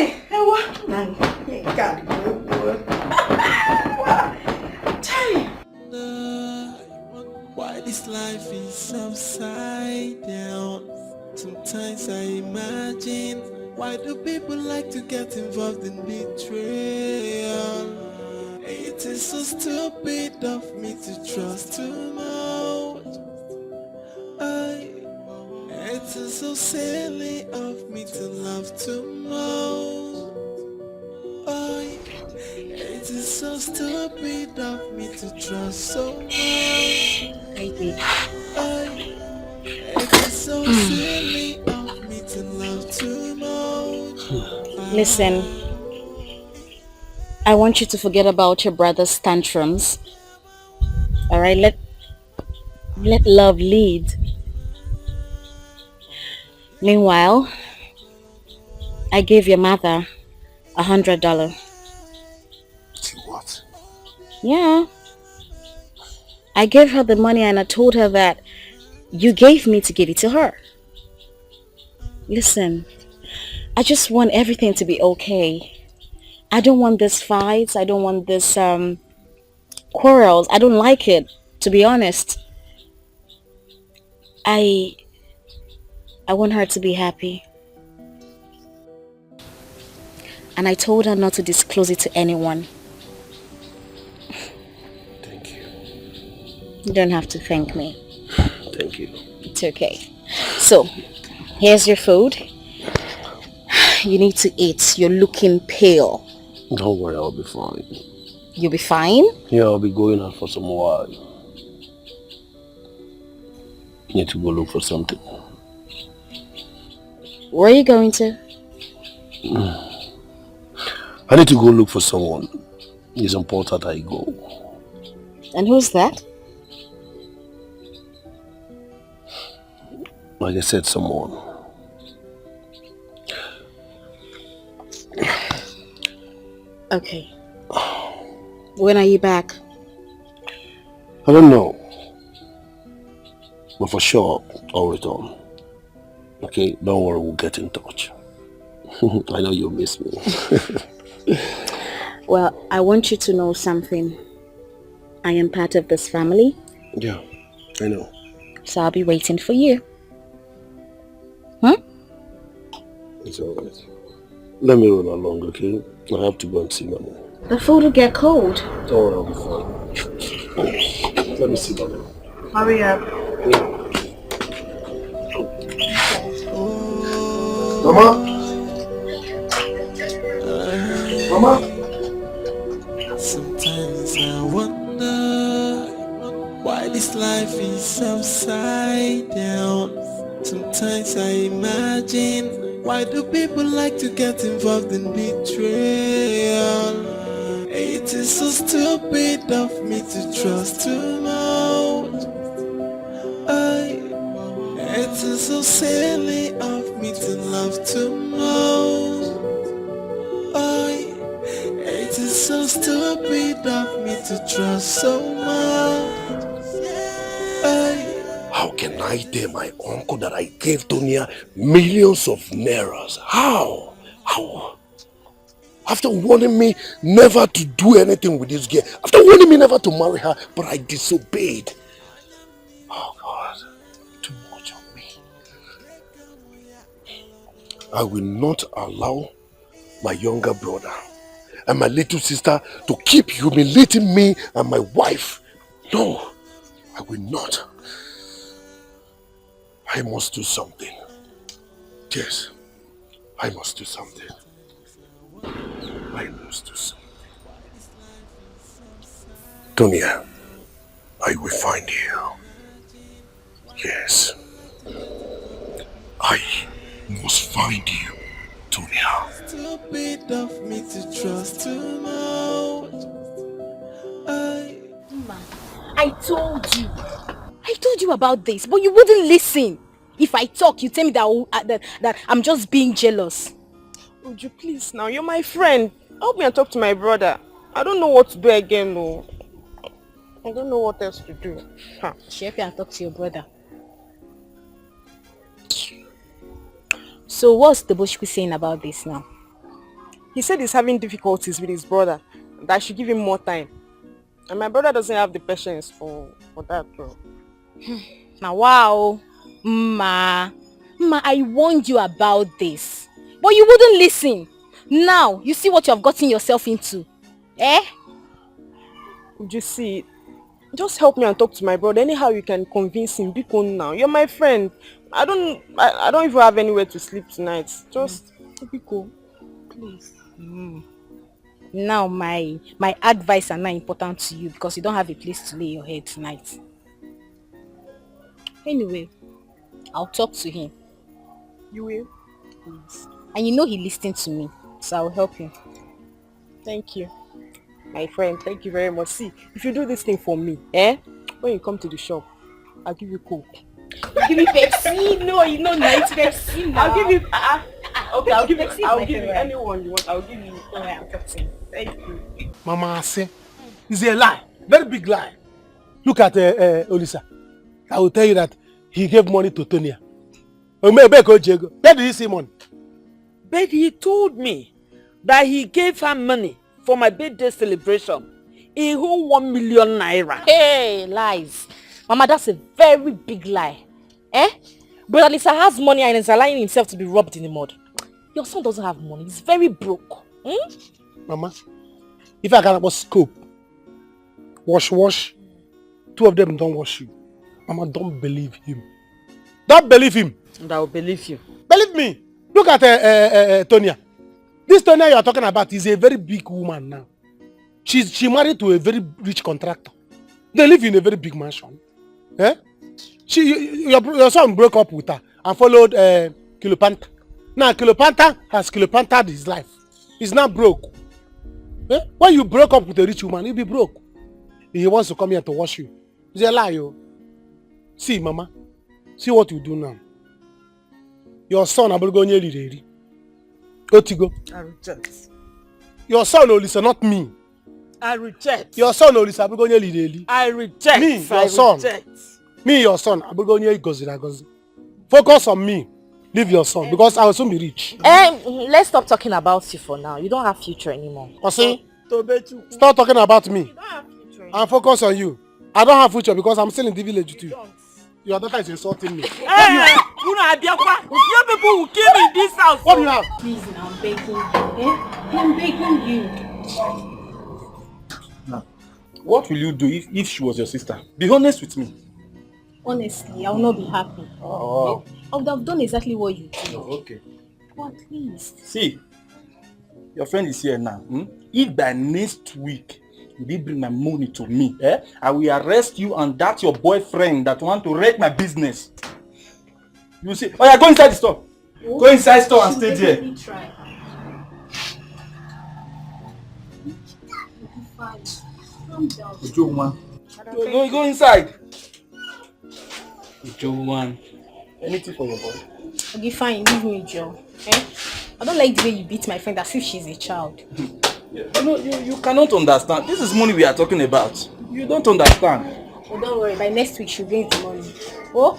Why this life is upside down? Sometimes I imagine, why do people like to get involved in betrayal? It is so stupid of me to trust too much. It is so silly of me to love too much. It is so stupid of me to trust so much. Baby. It is so silly of me to love too much. Listen, I want you to forget about your brother's tantrums. Alright, let love lead. Meanwhile, I gave your mother $100. What? Yeah. I gave her the money and I told her that you gave me to give it to her. Listen, I just want everything to be okay. I don't want this fights. I don't want this quarrels. I don't like it, to be honest. I I want her to be happy. And I told her not to disclose it to anyone. Thank you. You don't have to thank me. Thank you. It's okay. So, here's your food. You need to eat. You're looking pale. Don't worry, I'll be fine. You'll be fine? Yeah, I'll be going out for some while. Need to go look for something. Where are you going to? I need to go look for someone. It's important I go. And who's that? Like I said, someone. Okay. When are you back? I don't know. But for sure, I'll return. Okay, don't worry, we'll get in touch. I know you'll miss me. Well, I want you to know something. I am part of this family. Yeah, I know. So I'll be waiting for you. It's alright. Let me run along, okay? I have to go and see my mom. The food will get cold. Don't worry, I'll be fine. Let me see my mom. Hurry up. Mama? Mama? Sometimes I wonder why this life is upside down. Sometimes I imagine, why do people like to get involved in betrayal? It is so stupid of me to trust too much. It is so silly of me to love too much. It is so stupid of me to trust so much. How can I tell my uncle that I gave Tonya millions of nairas? How? How? After warning me never to do anything with this girl, after warning me never to marry her, but I disobeyed. Oh God, too much of me. I will not allow my younger brother and my little sister to keep humiliating me and my wife. No, I will not. I must do something. Yes, I must do something. I must do something. Tonya, I will find you. Yes. I must find you, Tonya. Stupid of me to trust too much. I told you about this, but you wouldn't listen. If I talk, you tell me that I'm just being jealous. Would you please now? You're my friend. Help me and talk to my brother. I don't know what to do again, no. I don't know what else to do. Help you and talk to your brother. So what's the Bushku saying about this now? He said he's having difficulties with his brother. That I should give him more time. And my brother doesn't have the patience for that, bro. Now, wow. Ma, I warned you about this. But you wouldn't listen. Now, you see what you have gotten yourself into. Eh? You see, just help me and talk to my brother. Anyhow you can convince him. Be cool now. You're my friend. I don't even have anywhere to sleep tonight. Just be cool. Please. Now my advice are not important to you because you don't have a place to lay your head tonight. Anyway, I'll talk to him. You will? Yes. And you know he listened to me, so I'll help him. Thank you. My friend, thank you very much. See, if you do this thing for me, when you come to the shop, I'll give you Coke. Give me Pepsi. No, you know nice Pepsi now. I'll give you okay, I'll give Pepsi you I'll my give you favorite. anyone you want. I'll give you Pepsi. Thank you. Mama say, it's a lie, very big lie. Look at Olisa. I will tell you that he gave money to Tonya. Where did he see money? But he told me that he gave her money for my birthday celebration. He won 1 million naira. Hey, lies. Mama, that's a very big lie. Brother Lisa has money and is allowing himself to be rubbed in the mud. Your son doesn't have money. He's very broke. Mama, if I got a scope, wash, two of them don't wash you. Mama, don't believe him. Don't believe him. And I will believe you. Believe me. Look at Tonya. This Tonya you are talking about is a very big woman now. She married to a very rich contractor. They live in a very big mansion. Eh? Your son broke up with her and followed Kilopanta. Now Kilopanta has Kilopantaed his life. He's not broke. Eh? When you broke up with a rich woman, you'll be broke. He wants to come here to wash you. It's a lie, yo. See, Mama. See what you do now. Your son Abugonye Lireri. Otigo. I reject. Your son Olisa, not me. I reject. Your son Olisa Abugonye Lireri. I reject. Me, your son. Reject. Me, your son Abugonye Gozi. Focus on me. Leave your son because I will soon be rich. Let's stop talking about you for now. You don't have future anymore. See? Stop talking about me. And focus on you. I don't have future because I'm still in the village too. Your daughter is insulting me. Hey, you people will kill me in this house. What do you have? Please, now I'm begging you. I'm begging you. Now, what will you do if she was your sister? Be honest with me. Honestly, I will not be happy. Oh. I would have done exactly what you did. Oh, okay. But please. See, your friend is here now. If by next week you did bring my money to me, I will arrest you and that your boyfriend that want to wreck my business. You see? Oh yeah, go inside the store. Oh. Go inside the store and stay there. Try. Calm down. Go inside. Joe, anything for your boy. Okay, fine, leave me, Joe. I don't like the way you beat my friend as if she's a child. You cannot understand. This is money we are talking about. You don't understand. Oh, don't worry, by next week she'll bring the money. Oh?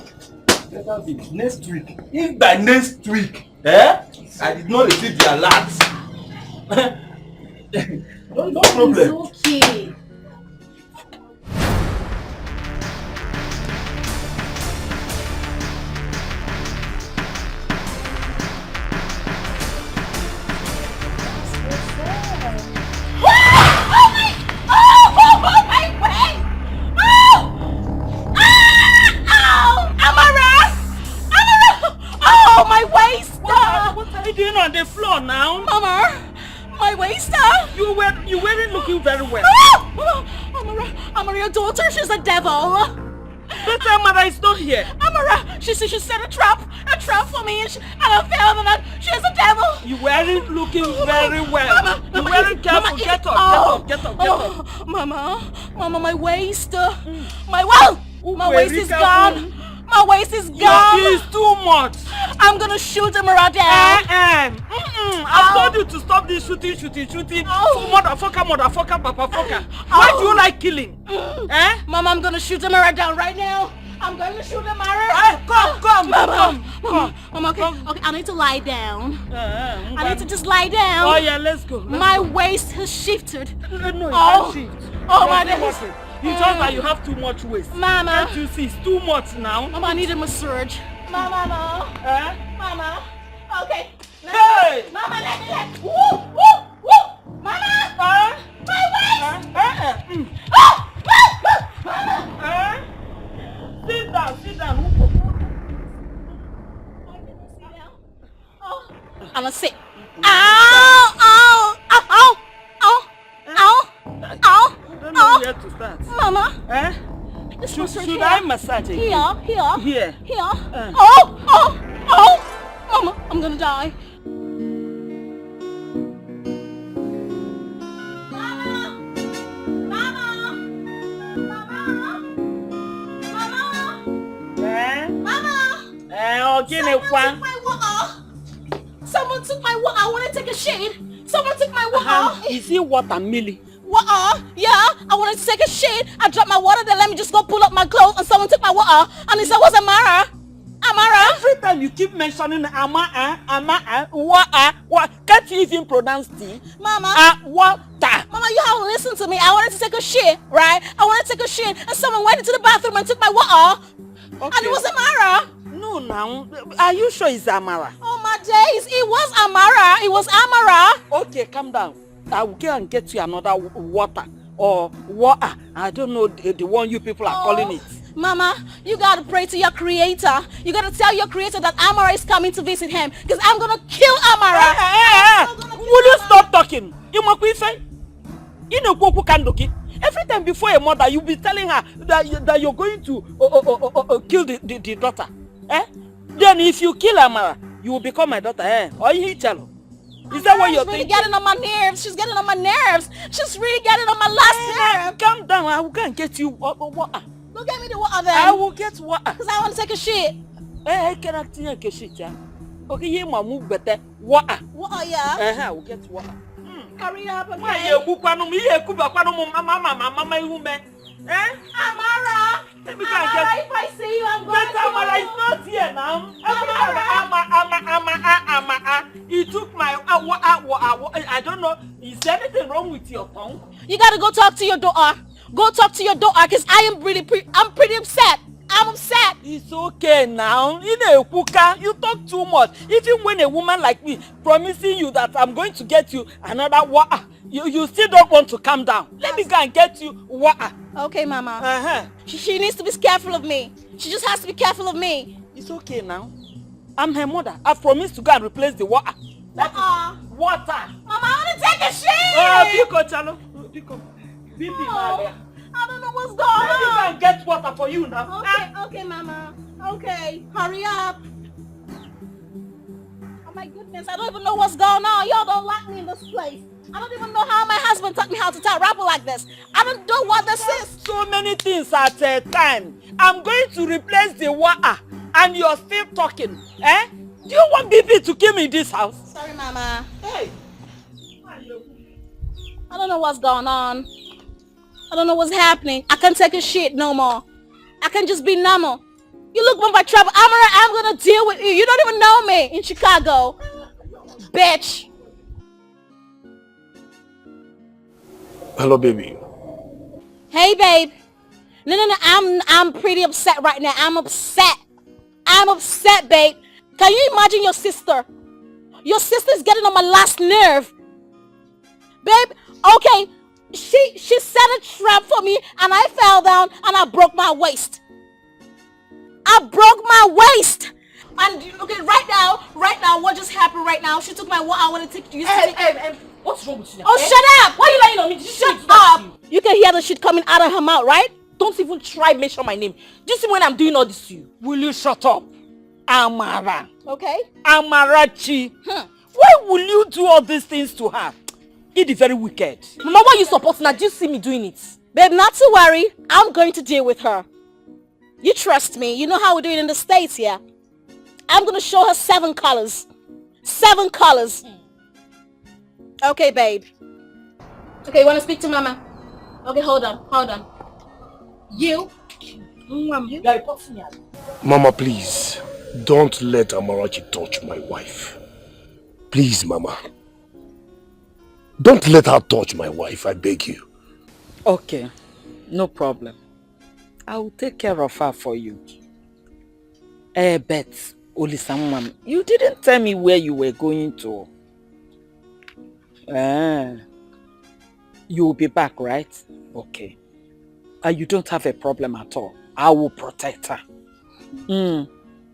Next week. If by next week, I did not receive the alert. No problem. It's okay. On the floor now, Mama, my waist. You weren't looking very well. Amara, your daughter, she's a devil. But Amara is not here. Amara, she set a trap for me, and I failed, and she's a devil. You weren't looking very well. Mama, you weren't careful. Mama, get up. Mama, my waist. My waist is gone. My waist is gone. It is too much. I'm gonna shoot Amara down. I told you to stop this shooting. Motherfucker, papa. Why do you like killing? Mama, I'm gonna shoot Amara down right now. I'm going to shoot Amara. Come. Mama, okay, I need to lie down. I need to just lie down. Oh yeah, let's go. My waist has shifted. No, can't shift. Oh my goodness. It's just that you have too much waist. Mama. Can't you see? It's too much now. Mama, I need a massage. Mama. Mama. Okay. Hey! Mama, let me. Woo! Mama. My waist. Mama. Sit down. I'm gonna sit. Ow! I don't know where to start. Mama. Should I massage it? Here. Here. Oh! Mama, I'm gonna die. Someone took my water. I want to take a shit. Someone took my water. Is it water, Millie? Water? Yeah, I wanted to take a shit. I dropped my water, then let me just go pull up my clothes, and someone took my water. And he said, what's Amara? Every time you keep mentioning Amara, what? Can't you even pronounce the? Mama. Water. Mama, you haven't listened to me. I wanted to take a shit, right? I wanted to take a shit, and someone went into the bathroom and took my water. Okay. And it was Amara. No, you now. Are you sure it's Amara? Oh my days, it was Amara. It was Amara. Okay, calm down. I will go and get you another water or water. I don't know the one you people are calling it. Mama, you gotta pray to your creator. You gotta tell your creator that Amara is coming to visit him. Because I'm gonna kill Amara. Will you stop talking? You must say. You know Goku Kandoki. Every time before a mother, you be telling her that you're going to kill the daughter. Eh? Then if you kill Amara, you will become my daughter. Eh? Or you tell her. Is that what you're thinking? She's really getting on my nerves. She's getting on my nerves. She's really getting on my last nerve. Calm down. I will go and get you water. Go get me the water then. I will get water. Because I want to take a shit. I cannot take a shit, yeah. Okay, you move better. Water. Water, yeah. I will get water. Hurry up, okay? Amara! Let me go and get... If I see you, I'm going to... Amara is not here now. Amara. He took my... I don't know. Is there anything wrong with your tongue? You gotta go talk to your daughter. Go talk to your daughter, because I'm pretty upset. I'm upset. It's okay now. You talk too much. Even when a woman like me promising you that I'm going to get you another water, you still don't want to calm down. Let me go and get you water. Okay, Mama. She needs to be careful of me. She just has to be careful of me. It's okay now. I'm her mother. I've promised to go and replace the water. Water. Water. Mama, I want to take a shit. Biko, Chalo. Biko. Bibi, Maria. I don't know what's going on. Let me go and get water for you now. Okay, Mama. Okay, hurry up. Oh my goodness, I don't even know what's going on. Y'all don't like me in this place. I don't even know how my husband taught me how to tie rapper like this. I don't know what this is. So many things at a time. I'm going to replace the water and you're still talking. Eh? Do you want Bibi to kill me in this house? Sorry, Mama. Hey. I don't know what's going on. I don't know what's happening. I can't take a shit no more. I can't just be normal. You look for my trouble. Amara, I'm gonna deal with you. You don't even know me in Chicago. Bitch. Hello, baby. Hey, babe. No. I'm pretty upset right now. I'm upset. I'm upset, babe. Can you imagine your sister? Your sister's getting on my last nerve. Babe, okay. She set a trap for me and I fell down and I broke my waist. I broke my waist. And okay, right now, what just happened right now? She took my what I want to take you. Hey, what's wrong with you now? Oh, shut up! Why are you lying on me? Shut up! You can hear the shit coming out of her mouth, right? Don't even try mention my name. Do you see when I'm doing all this to you? Will you shut up? Amara. Okay. Amarachi. Why will you do all these things to her? It is very wicked. Mama, why are you supporting her? Do you see me doing it? Babe, not to worry. I'm going to deal with her. You trust me. You know how we do it in the States, yeah? I'm going to show her 7 colors. 7 colors. Okay, babe. Okay, you want to speak to Mama? Okay, hold on. You? Mama, please. Don't let Amarachi touch my wife. Please, Mama. Don't let her touch my wife, I beg you. Okay, no problem. I will take care of her for you. But, Olisamam, you didn't tell me where you were going to. You will be back, right? Okay. You don't have a problem at all. I will protect her.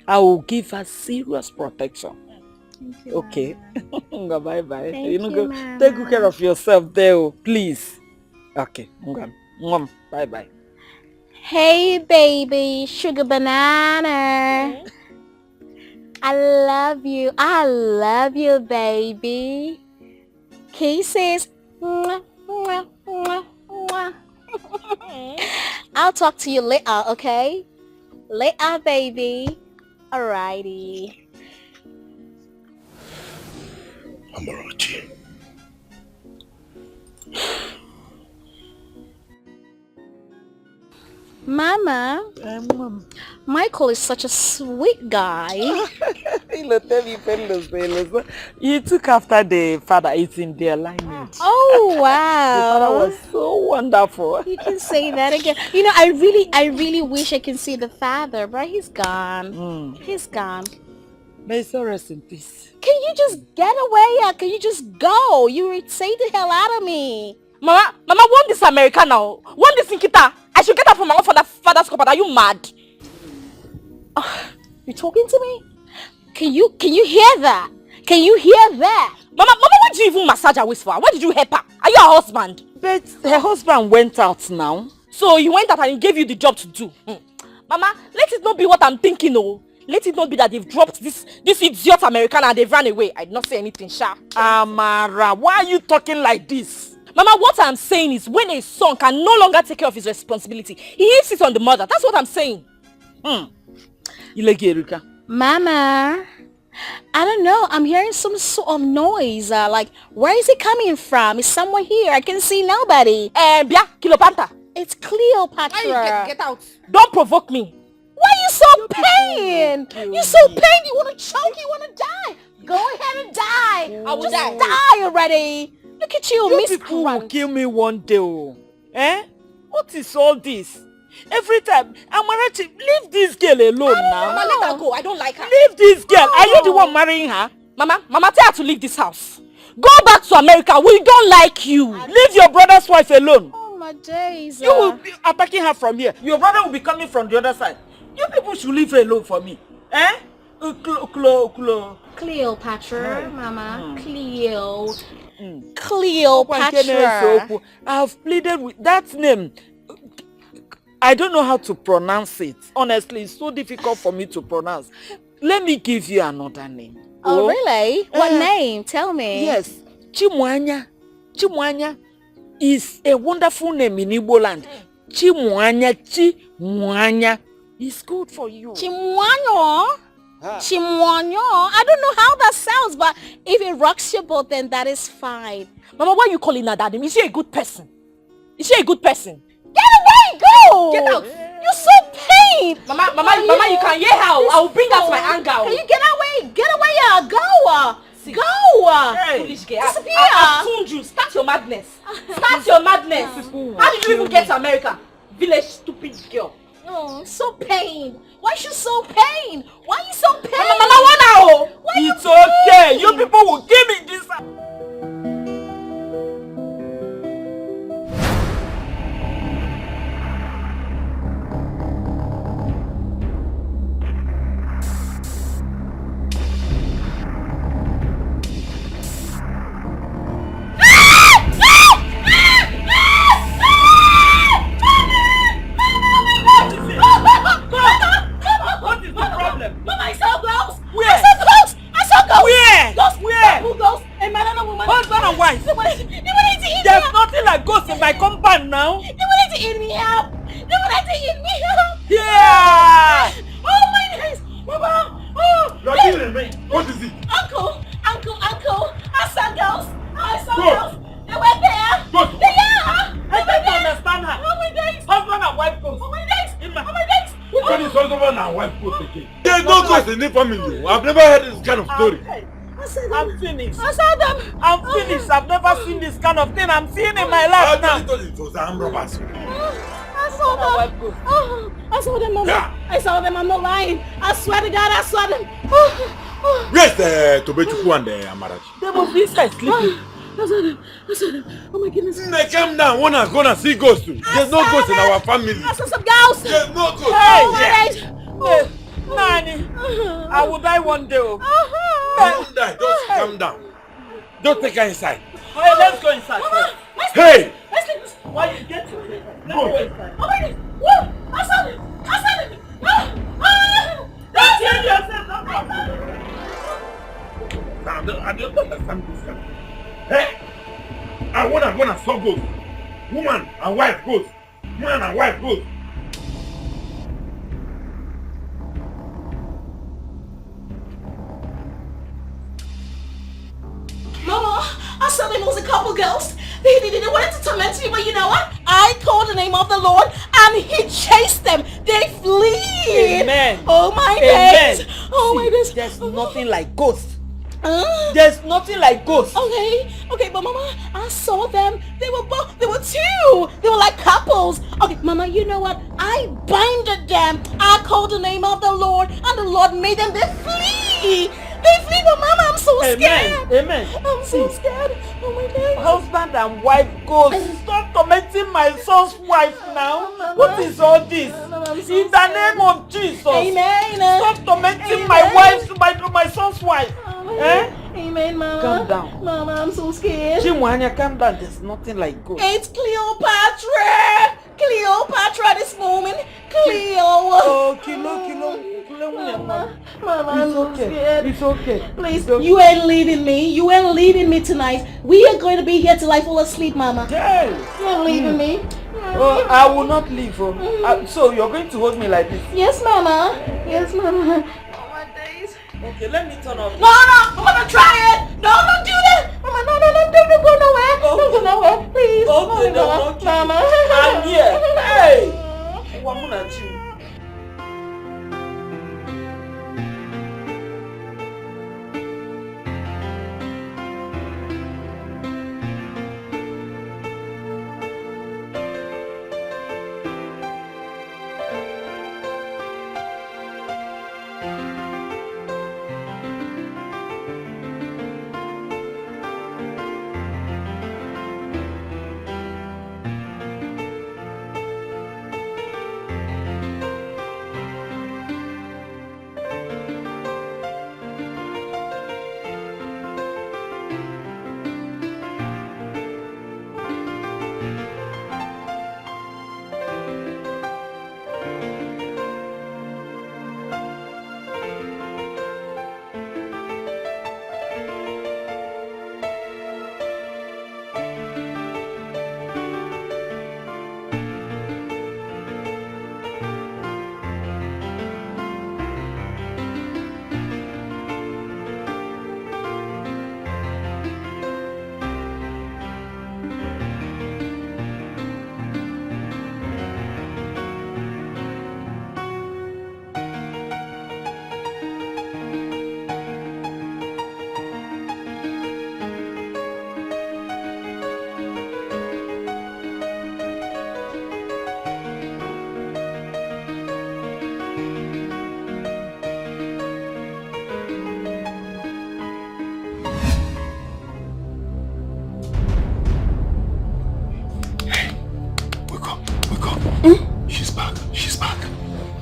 I will give her serious protection. Thank you, okay. Bye-bye. Thank you, Mama. Take good care of yourself there, please. Okay. Bye-bye. Hey, baby, sugar banana. I love you. I love you, baby. Kisses. Mwah, mwah, mwah, mwah. I'll talk to you later, okay? Later, baby. Alrighty. Amarachi. Mama, Michael is such a sweet guy. You took after the father. It's in the alignment. Oh, The wow. father was so wonderful. You can say that again. You know, I really wish I can see the father, but he's gone. He's gone. May so rest in peace. Can you just get away? Can you just go? You irritate the hell out of me. Mama, want this American now? Want this Nkita? I should get her from my own father's company. Are you mad? You talking to me? Can you hear that? Can you hear that? Mama, why did you even massage her waist for her? Why did you help her? Are you her husband? But her husband went out now. So he went out and he gave you the job to do. Mama, let it not be what I'm thinking, oh. Let it not be that they've dropped this idiot American and they've ran away. I did not say anything, Sha. Amara, why are you talking like this? Mama, what I'm saying is when a son can no longer take care of his responsibility, he leaves it on the mother. That's what I'm saying. Mama, I don't know. I'm hearing some sort of noise. Like, where is it coming from? It's somewhere here. I can see nobody. Bia, Kilopanta. It's Cleopatra. Get out. Don't provoke me. Why are you so pain? You're so pain. You want to choke? You want to die? Go ahead and die. I will Just die. die already. Look at you, You people will kill me one day. Oh. Eh? What is all this? Every time, Amarachi, leave this girl alone now. Mama, let her go. I don't like her. Leave this girl. Are you the one marrying her? Mama, tell her to leave this house. Go back to America. We don't like you. Leave your brother's wife alone. Oh my days. You will be attacking her from here. Your brother will be coming from the other side. You people should leave her alone for me. Eh? Cleopatra, Mama. Cleopatra. I've pleaded with that name. I don't know how to pronounce it. Honestly, it's so difficult for me to pronounce. Let me give you another name. Oh, really? What name? Tell me. Yes. Chimwanya. Chimwanya is a wonderful name in Igbo land. Chimwanya is good for you. Chimwanyo? Chimwanyo? I don't know how that sounds, but if it rocks your boat, then that is fine. Mama, why are you calling her that name? Is she a good person? Is she a good person? Get away! Go! Get out! You're so pain! Mama, you can hear how I will bring out my anger. Can you get away? Get away! Go! See. Go! Hey. Foolish girl. Disappear! I told you, start your madness. Start your madness. How did you even get to America? Village stupid girl. Oh, so pain. Why you so pain? Why you so pain? Mama, why it's okay. You people will give me this. There's nothing like ghosts in my compound now. They wanted to eat me up. They wanted to eat me up. Yeah. Oh my days. Mama. Oh. You're killing me. What is it? Uncle. I saw ghosts. Ghosts. They were there. Ghosts. They are. I don't understand her. Oh my days. Husband and wife ghosts. Oh my days. Which one is husband and wife ghost again? There's no ghost in the family. I've never heard this kind of story. Okay. I'm finished. I saw them. I'm finished. I've never seen this kind of thing. I'm seeing in my life now. I told you it was armed robbers. I saw them. Oh, I saw them, Mama. Yeah. I saw them. I'm not lying. I swear to God, I saw them. Where's the Tobechuku and the Amarachi? They must be inside sleeping. I saw them. Oh my goodness. Calm down. Wanna gonna see ghosts too. There's no ghosts in our family. I saw some ghosts. There's no ghosts. Hey, Nani, I will die one day. Don't die. Just calm down. Don't take her inside. Hey, let's go inside. Hey! Why you get to it? Let's Go. go inside. Oh my God. Whoa. I saw them. Don't kill yourself. I don't understand this. Hey! I wanna saw ghosts. Woman and wife ghosts. Man and wife ghosts. Mama, I saw them was a couple ghosts. They wanted to torment me, but you know what? I called the name of the Lord and he chased them. They flee. Amen. Oh my Amen. days. Oh my days. There's nothing like ghosts. There's nothing like ghosts. Okay, but Mama, I saw them. They were two. They were like couples. Okay, Mama, you know what? I binded them. I called the name of the Lord, and the Lord made them. They flee. They flee, but Mama, I'm so scared. Amen. I'm so scared. Oh my God. Husband and wife ghosts. Stop tormenting my son's wife now. What is all this? In the name of Jesus. Amen. Stop tormenting my son's wife. Amen, Mama. Calm down. Mama, I'm so scared. Chimwanya, calm down. There's nothing like ghosts. It's Cleopatra. Cleopatra this moment. Cleo. Oh, Kilo. Mama, I'm so okay. scared. It's okay. Please, you ain't leaving me. You ain't leaving me tonight. We are going to be here till I fall asleep, Mama. Yes. You ain't leaving me. Oh, I will not leave. So you're going to hold me like this? Yes, Mama. Yes, Mama. Okay, let me turn off. No, Mama, try it. No, don't do that. Mama, no, don't go nowhere. Don't go nowhere, please. Okay, Mama. Mama. I'm here. Hey. What am I doing?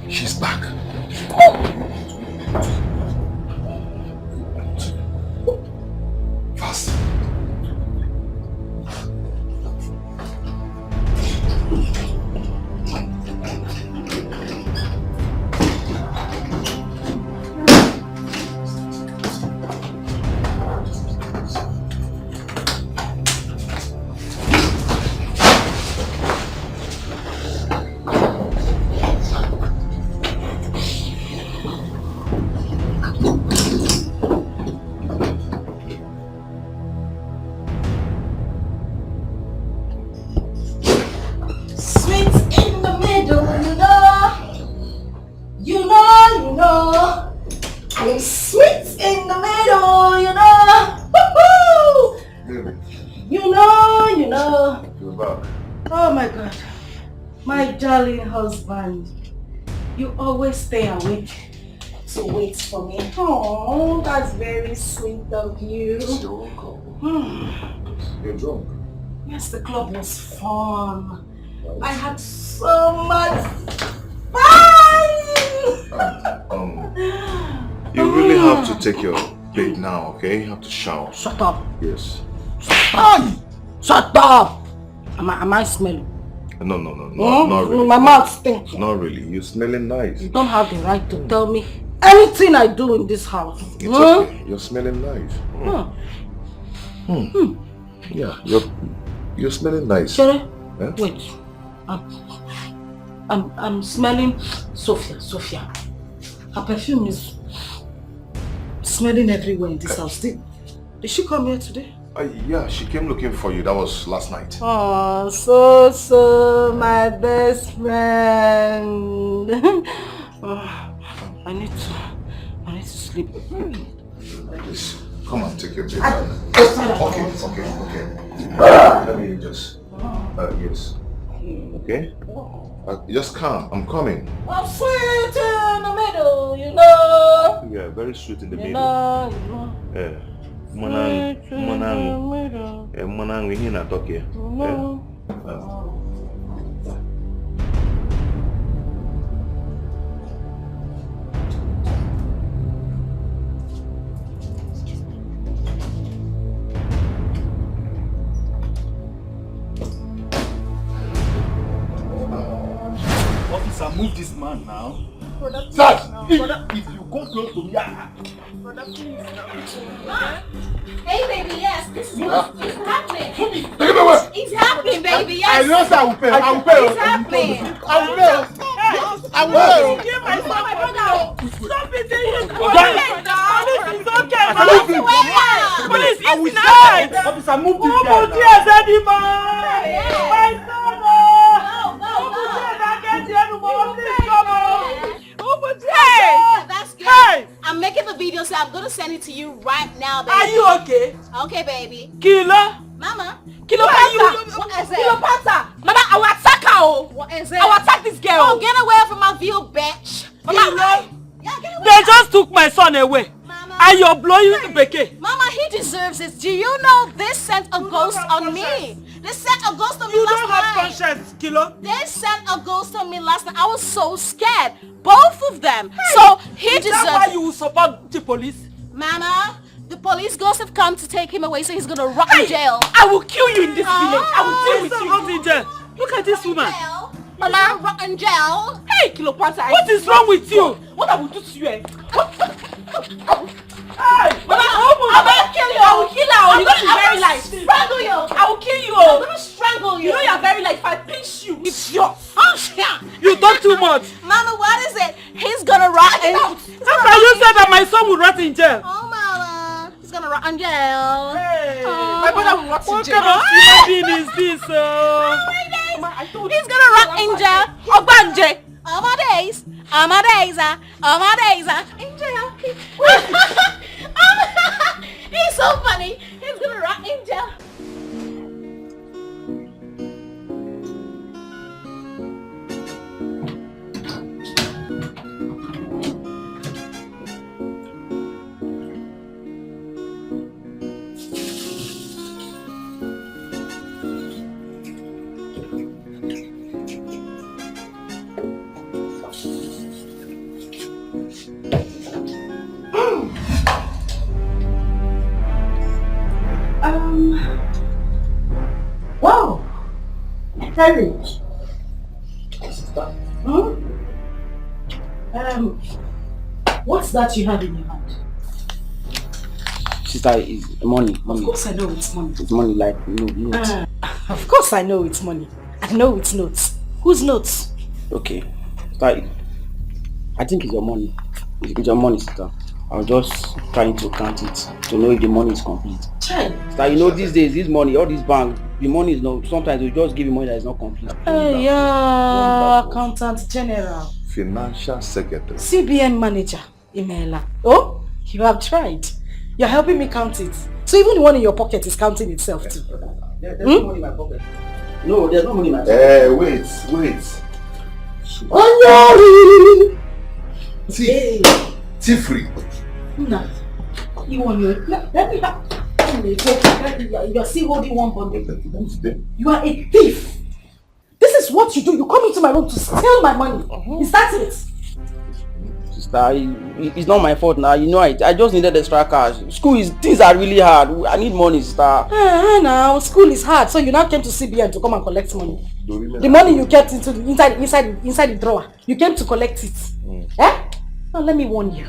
She's back. Fast. Husband, you always stay awake to wait for me. Oh, that's very sweet of you. You're welcome. You're drunk. Yes, the club was fun. I had so much fun. You really have to take your bait now, okay? You have to shower. Shut up. Yes. Shut up. Am I smelling? No, not really. My mouth stinks. Not really. You're smelling nice. You don't have the right to tell me anything I do in this house. It's okay. You're smelling nice. Yeah, you're smelling nice. Sherry, Huh? wait. I'm smelling Sophia. Her perfume is smelling everywhere in this house. Did she come here today? Yeah, she came looking for you. That was last night. Oh, so, my best friend. I need to sleep. Please, come and take your baby. Okay. Let me just, yes. Okay? Just come, I'm coming. I'm sweet in the middle, you know. Yeah, very sweet in the middle. Yeah. Manang, we here not talk here. Officer, move this man now. Sir, if you come close to me, Brother, please. Hey, baby, yes, this is it's happening. Take it away. It's happening, baby, yes. I know, sir, I will pay. I will pay. It's happening. I will pay. I will pay. Give my son, my brother. Stop it. Police is okay. Police is nice. Officer, move this Who guy put now. tears anymore? My son. Hey, that's good. Hey, I'm making the video, so I'm gonna send it to you right now, baby. Are you okay? Okay, baby. Kilo? Mama. Kilo Pata. What is it? Kilo Pata. Mama, I will attack her. What is it? I will attack this girl. Oh, get away from my view, bitch. Mama, they just took my son away. Mama. And you're blowing the bouquet. Mama, he deserves it. Do you know this sent a ghost on me? They sent a ghost on me last night. You don't have conscience, Kilo. They sent a ghost on me last night. I was so scared. Both of them. Hey, so he deserves it. Is that why you support the police? Mama, the police ghosts have come to take him away, so he's gonna rot in jail. I will kill you in this village. I will deal with you. Rot in jail. Look at this woman. Mama, rot in jail. Hey, Kilo Pata. What is wrong with you? What I will do to you? Hey, Mama, I'm gonna kill you. I will kill her. You're gonna be very light. Strangle you. I will kill you. I'm gonna strangle you. You know you're very light. If I pinch you, it's yours. You talk too much. Mama, what is it? He's gonna rot in jail. How can you say that my son will rot in jail? Oh, Mama. He's gonna rot in jail. Hey. Oh. My brother will rot in jail. What kind of human being is this? Mama, he's gonna rot in jail. Obanje. All my days. All my days. All my days. In jail. He's so funny. He's gonna rot in jail. Wow! Harry! What's that you have in your hand? Sister, it's money. Of course I know it's money. It's money like notes. Of course I know it's money. I know it's notes. Whose notes? Okay. Sister, I think it's your money. It's your money, sister. I was just trying to count it to know if the money is complete. Sister, you know these days, this money, all this bank, the money is not, sometimes they just give you money that is not complete. Yeah, Accountant General. Financial Secretary. CBN Manager, Imela. Oh, you have tried. You're helping me count it. So even the one in your pocket is counting itself too. There's no money in my pocket. No, there's no money in my pocket. Wait. Tea free. Nah, you want your... Let me have... You're still holding one bundle. You are a thief. This is what you do. You come into my room to steal my money. Is that it? Sister, it's not my fault now. You know I just needed extra cash. Things are really hard. I need money, sister. Now, school is hard. So you now came to CBN to come and collect money. The money you kept inside the drawer. You came to collect it. Eh? Now let me warn you.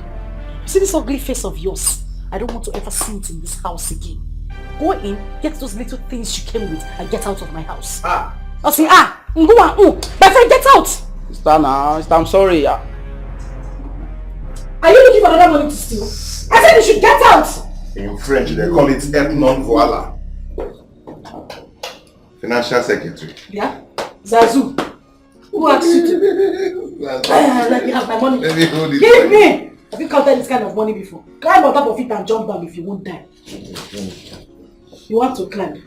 See this ugly face of yours? I don't want to ever see it in this house again. Go in, get those little things you came with, and get out of my house. I say, my friend, get out! Sister, I'm sorry. Are you looking for another money to steal? I said you should get out! In French, they call it et non voila. Financial secretary. Yeah? Zazu. Who asked you to? Let me have my money. Let me hold it. Give me! Have you counted this kind of money before? Climb on top of it and jump down if you won't die. You want to climb?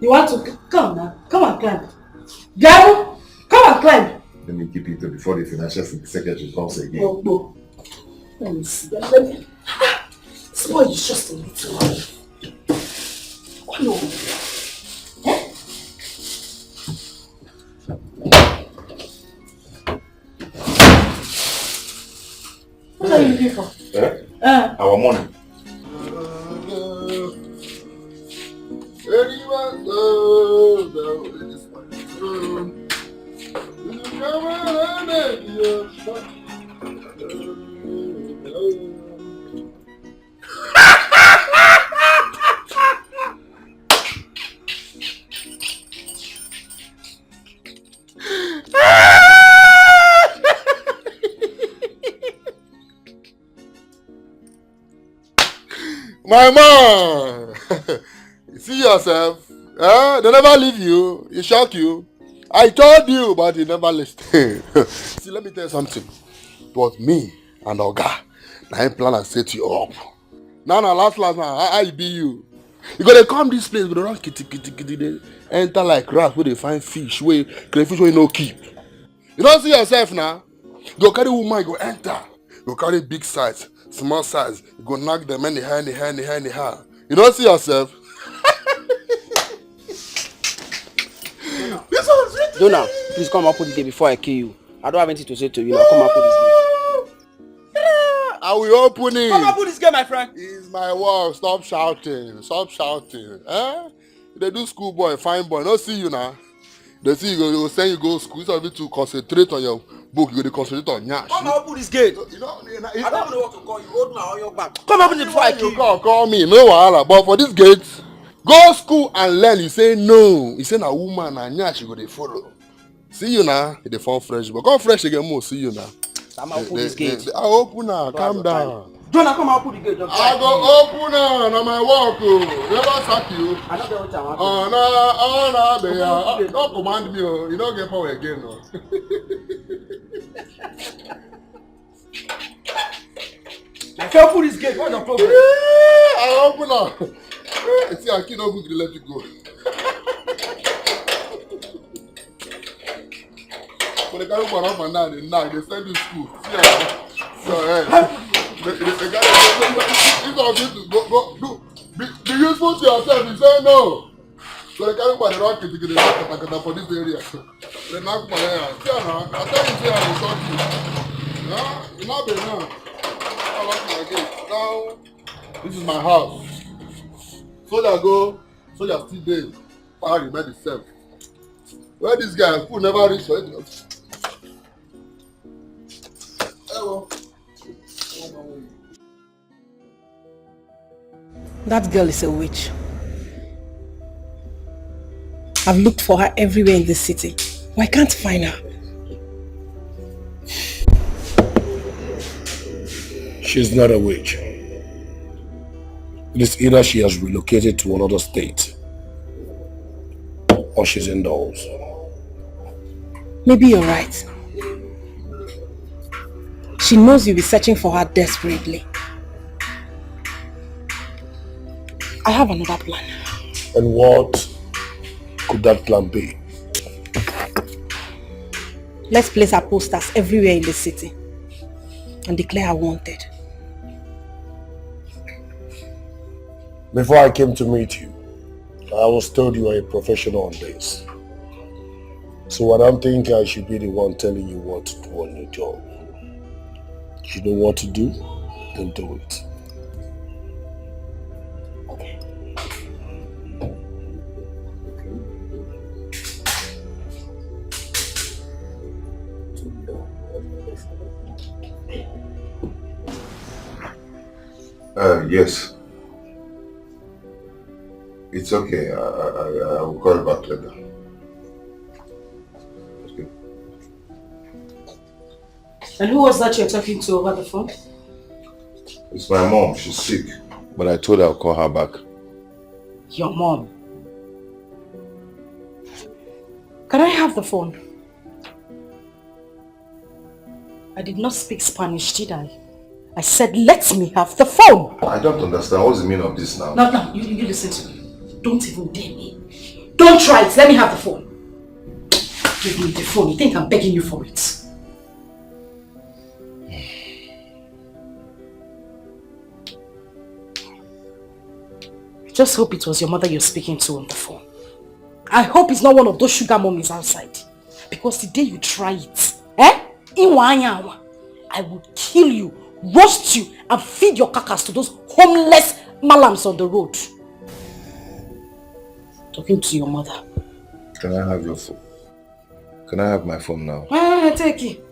You want to... Come now. Come and climb. Girl, come and climb. Let me keep it before the financial secretary comes again. Oh, no. Let me see. Let me... This boy is just a little one. Oh, no. What are you looking for? Our money. My mom! See yourself. They never leave you. It shock you. I told you, but you never listened. See, let me tell you something. It was me and Oga. I plan and set you up. Now, last now, I be you. You gotta come this place, but don't kitty. They enter like rats where they find fish, where crayfish where you no keep. You don't see yourself now. You go carry woman, you go enter. You go carry big size, small size. You go knock them anyhow. You don't see yourself. This one's written. Donna, please come and put it there before I kill you. I don't have anything to say to you now. Come and put this there. I will open it. Come and put this game, my friend. It's my work. Stop shouting. They do schoolboy, fine boy. Don't see you now. They see you go send you go school. Instead of you to concentrate on your book, you go to concentrate on yash. Come and open this gate. You know, I don't know what to call you. Hold my on your back. Come and open it before I kill you. Call me. No wahala. But for this gate, go school and learn. You say no. You say na woman and yash you go to follow. See you now. They form fresh. But come fresh again more. See you now. I'm going to open this gate. I open now. Calm down. Jonah, come and open the gate. I go open now. Now my work. Never sack you. I don't know what I want. Oh, no. Don't command me. You don't get power again. No. I can't open this gate. What's the problem? I open now. See, I can't open to let you go. When they carry one up and down, they send you to school. See how? So, the guy is all this to go. Be useful to yourself. You say no. So they carry one the rocket to get the rocket for this area. They knock my hair. See how? I tell you, see how they talk you. No, you're not being now. I lock my gate. Now, this is my house. Soldier go. Soldier still there. Power remain the same. Where this guy food never reach for it. That girl is a witch. I've looked for her everywhere in the city, but I can't find her. She's not a witch. It is either she has relocated to another state or she's indoors. Maybe you're right. She knows you'll be searching for her desperately. I have another plan. And what could that plan be? Let's place our posters everywhere in the city and declare her wanted. Before I came to meet you, I was told you are a professional on this. So I don't think I should be the one telling you what to do on your job. If you know what to do, then do it. Okay. Yes. It's okay. I will call you back later. Okay. And who was that you're talking to over the phone? It's my mom. She's sick. But I told her I'll call her back. Your mom. Can I have the phone? I did not speak Spanish, did I? I said, let me have the phone. I don't understand. What's the meaning of this now? No, you listen to me. Don't even dare me. Don't try it. Let me have the phone. Give me the phone. You think I'm begging you for it? I just hope it was your mother you're speaking to on the phone. I hope it's not one of those sugar mummies outside. Because the day you try it, I will kill you, roast you, and feed your carcass to those homeless malams on the road. Talking to your mother. Can I have your phone? Can I have my phone now? Take it.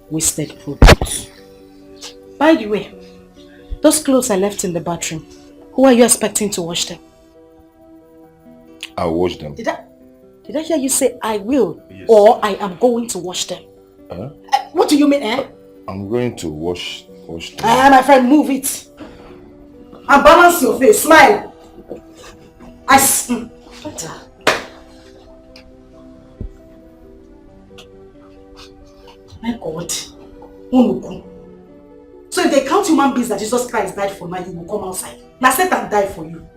Wasted product. By the way, those clothes I left in the bathroom, who are you expecting to wash them? I'll wash them. Did I hear you say I will? Yes. Or I am going to wash them? What do you mean, I'm going to wash them. My friend, move it. And balance your face. Smile. My God. So if they count human beings that Jesus Christ died for now, you will come outside. Now Satan died for you.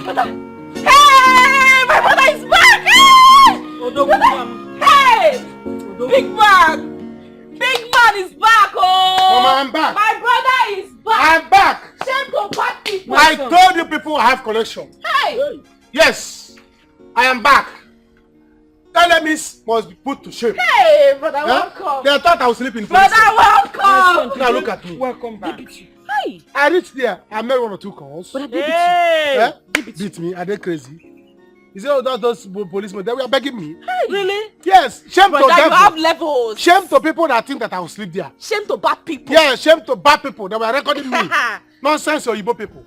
Brother! Hey! My brother is back! Hey! Big man! Big man is back! Oh! Mama, I'm back! My brother is back! I'm back! Shame to bad people! I told you people I have connection. Hey! Yes! I am back! Enemies must be put to shame. Hey, brother, welcome! They thought I was sleeping. Brother, welcome! Now look at me. Welcome back. Hey! I reached there. I made 1 or 2 calls. But I beat me. Are they crazy? You see, those policemen, they were begging me. Hey. Really? Yes. Shame brother, to them. You have levels. Shame to people that think that I will sleep there. Shame to bad people. Yeah, shame to bad people. They were recording me. Nonsense, Oyibo people.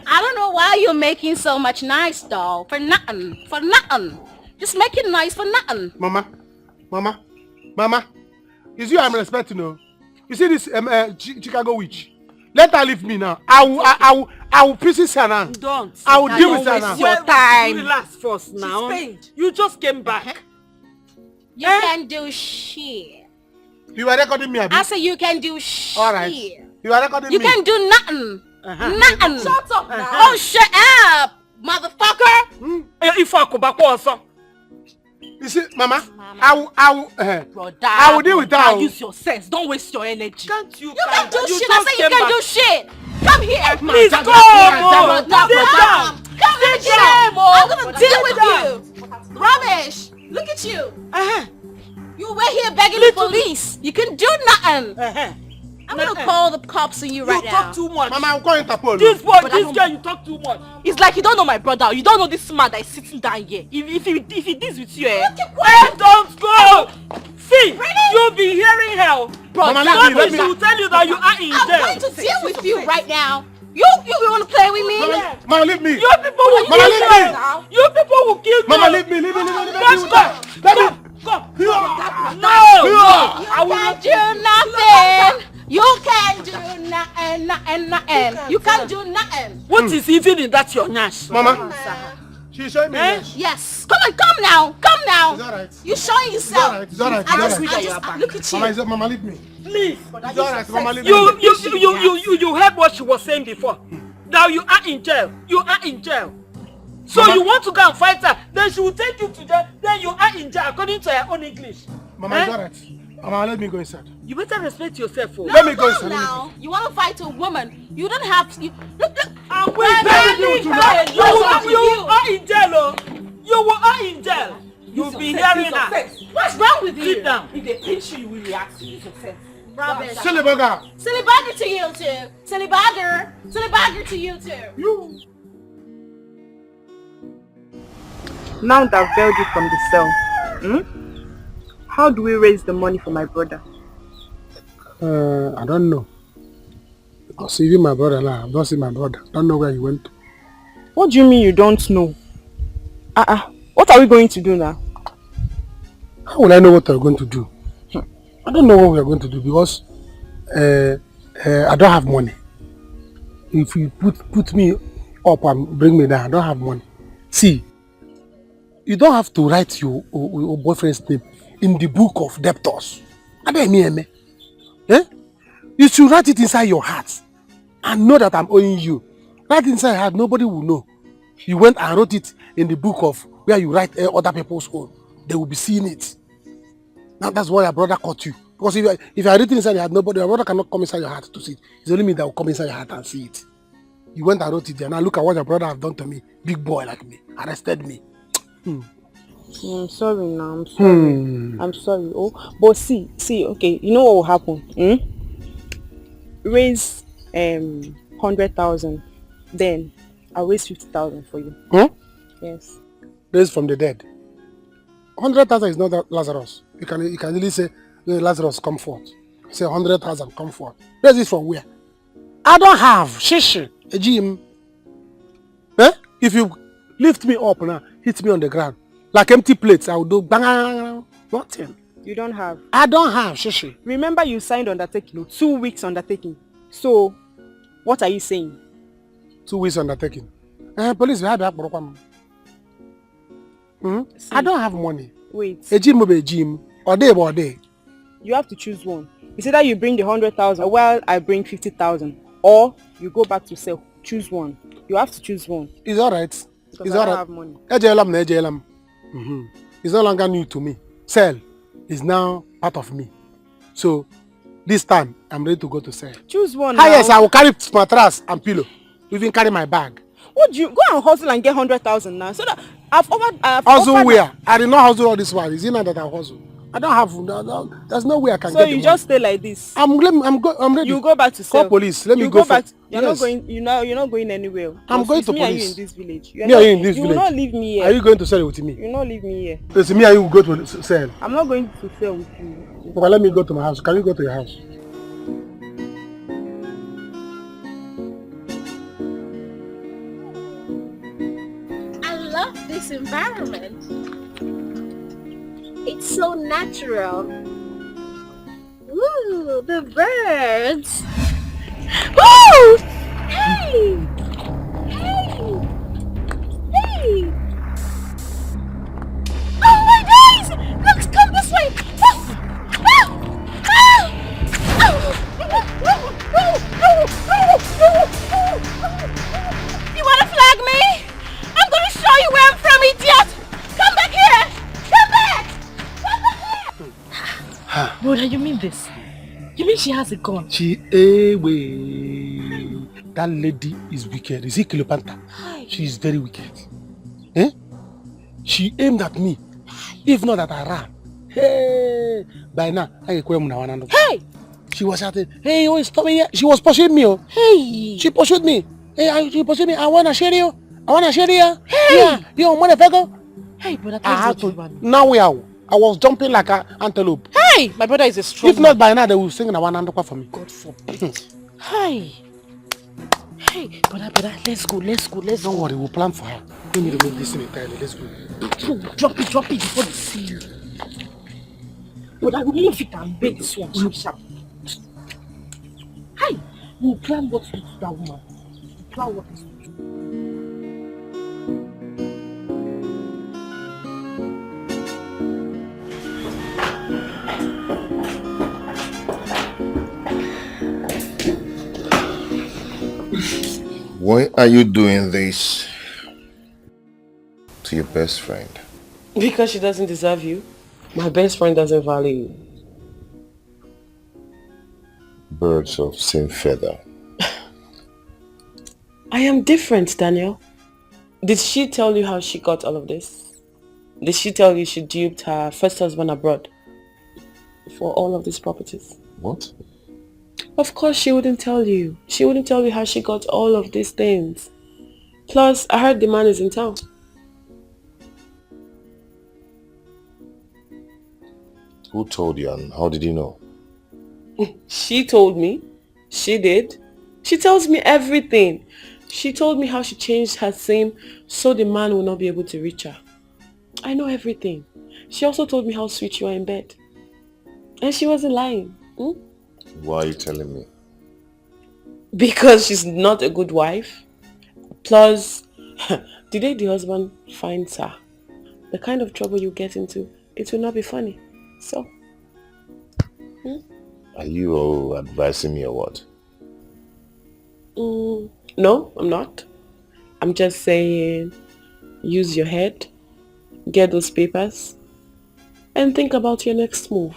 I don't know why you're making so much noise, though. For nothing. For nothing. Just making noise for nothing. Mama. It's you I'm respecting, no? You see this Chicago witch? Let her leave me now. I will pieces her now. Don't. I will deal with her now. Your time. Relax first now. You just came back. You can do shit. You were recording me, Abi? I said you can do shit. All right. You are recording me. You can do nothing. Nothing. Shut up now. Oh, shut up, motherfucker. If I go back also. You see, Mama, I will deal with her. Use your sense. Don't waste your energy. Can't you? You can do shit. I said you can do shit. Come here. Please go. Come here, I'm gonna deal with you. Rubbish. Look at you. You were here begging the police. You can do nothing. I'm gonna call the cops on you right now. You talk too much. Mama, I'll call Interpol. This girl, you talk too much. It's like you don't know my brother. You don't know this man that is sitting down here. If he deals with you, don't go. See, you'll be hearing hell. Mama, let me will tell you that you are in jail. I'm going to deal with you right now. You want to play with me? Mama, leave me. You people will kill me. You people will kill me. Mama, leave me. Let's go. Go. No. I will do nothing. You can't do nothing. You can't do nothing. What is even in that your nyash? Mama, she's showing me. Yes. Come now. It's all right. You're showing yourself. It's all right. Look at you. Mama, leave me. Please. It's all right. Mama, leave me. You heard what she was saying before. Now you are in jail. So Mama, you want to go and fight her, then she will take you to jail, then you are in jail according to her own English. Mama, it's all right. Mama, let me go inside. You better respect yourself. Let me go inside. Now. You want to fight a woman. You don't have to. Look. I'm waiting you are in jail. You are in jail. You'll be hearing her. What's wrong with you? Sit down. If they pinch you will react to you. Rubbish. Silly bugger. Silly bugger to you too. Silly bugger to you too. You. Now that I've bailed you from the cell, how do we raise the money for my brother? I don't know. Because even my brother now, I've not seen my brother. I don't know where he went to. What do you mean you don't know? What are we going to do now? How will I know what we're going to do? I don't know what we're going to do because I don't have money. If you put me up and bring me down, I don't have money. See, you don't have to write your boyfriend's name in the book of debtors. Eh? You should write it inside your heart and know that I'm owing you. Write it inside your heart, nobody will know. You went and wrote it in the book of where you write other people's own. They will be seeing it. Now that's why your brother caught you. Because if you are written inside your heart, your brother cannot come inside your heart to see it. It's only me that will come inside your heart and see it. You went and wrote it there. Now look at what your brother has done to me. Big boy like me. Arrested me. I'm sorry now. I'm sorry. I'm sorry. Oh, but see, okay, you know what will happen? Raise 100,000. Then I'll raise 50,000 for you. Yes. Raised from the dead. 100,000 is not that Lazarus. You can really say, Lazarus, come forth. Say 100,000, come forth. Raise it from where? I don't have shishi, a gym. Eh? If you lift me up now, hit me on the ground, like empty plates, I will do bang, nothing. You don't have? I don't have shishi. Remember you signed undertaking, 2 weeks undertaking. So, what are you saying? 2 weeks undertaking. Police, I don't have money. Wait. A gym will be a gym. Or day. You have to choose one. It's either you bring the 100,000 while I bring 50,000. Or you go back to sell. Choose one. You have to choose one. It's alright. Because It's I don't alright. have money. It's no longer new to me. Sell is now part of me. So this time I'm ready to go to sell. Choose one. Yes, I will carry mattress and pillow. Even carry my bag. What do you go and hustle and get 100,000 now? So that I've hustle where? I did not hustle all this while. Is it not that I hustle? I don't have. There's no way I can so get. So you just stay like this. I'm ready. You go back to sell. Call police. Let me go go back. Yes. You're not going. You're not going anywhere. I'm going to me police. And you in this village. Me and you in this village. You will not leave me here. Are you going to sell it with me? You will not leave me here. It's me and you will go to sell. I'm not going to sell with you. Okay, let me go to my house. Can you go to your house? I love this environment. It's so natural. Ooh, the birds. Woo! Hey! Hey! Hey! Oh my days! Look, come this way! You wanna flag me? I'm gonna show you where I'm from, idiot! Come back here! Come back! Brother, you mean this? You mean she has a gun? That lady is wicked. Is it Cleopatra? She is very wicked. Eh? She aimed at me. If not that I ran. Hey! By now, hey! She was shouting, hey, oh, stop me here. She was pursuing me. Hey! She pursued me. Hey, she pursued me. I wanna share you. Hey! Yeah, you motherfucker. Hey, brother, I had to. Now I was jumping like an antelope. Hey! My brother is a strong If not by now, they will sing the one handle for me. God forbid. Hey! Hey, brother, let's go. Don't worry, we'll plan for her. We need to make this thing entirely. Let's go. Drop it before they see you. Brother, we move it and beg this one sharp. Hey! We'll plan what to do to that woman. We'll plan what to do. Why are you doing this to your best friend? Because she doesn't deserve you. My best friend doesn't value you. Birds of same feather. I am different, Daniel. Did she tell you how she got all of this? Did she tell you she duped her first husband abroad for all of these properties? What? Of course she wouldn't tell you. She wouldn't tell you how she got all of these things. Plus, I heard the man is in town. Who told you and how did you know? She told me. She did. She tells me everything. She told me how she changed her SIM so the man will not be able to reach her. I know everything. She also told me how sweet you are in bed. And she wasn't lying. Hmm? Why are you telling me? Because she's not a good wife. Plus, the day the husband finds her, the kind of trouble you get into, it will not be funny. So, Are you all advising me or what? No, I'm not. I'm just saying, use your head, get those papers, and think about your next move.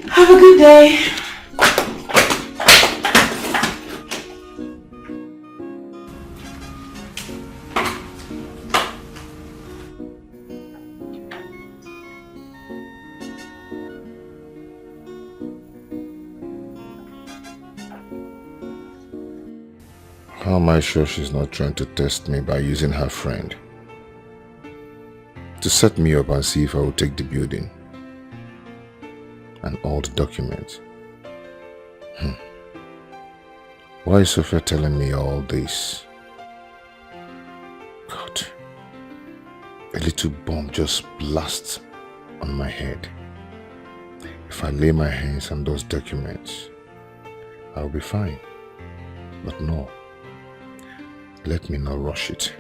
Have a good day. How am I sure she's not trying to test me by using her friend to set me up and see if I will take the building and all the documents? Why is Sophia telling me all this? God, a little bomb just blasts on my head. If I lay my hands on those documents, I'll be fine. But no. Let me not rush it.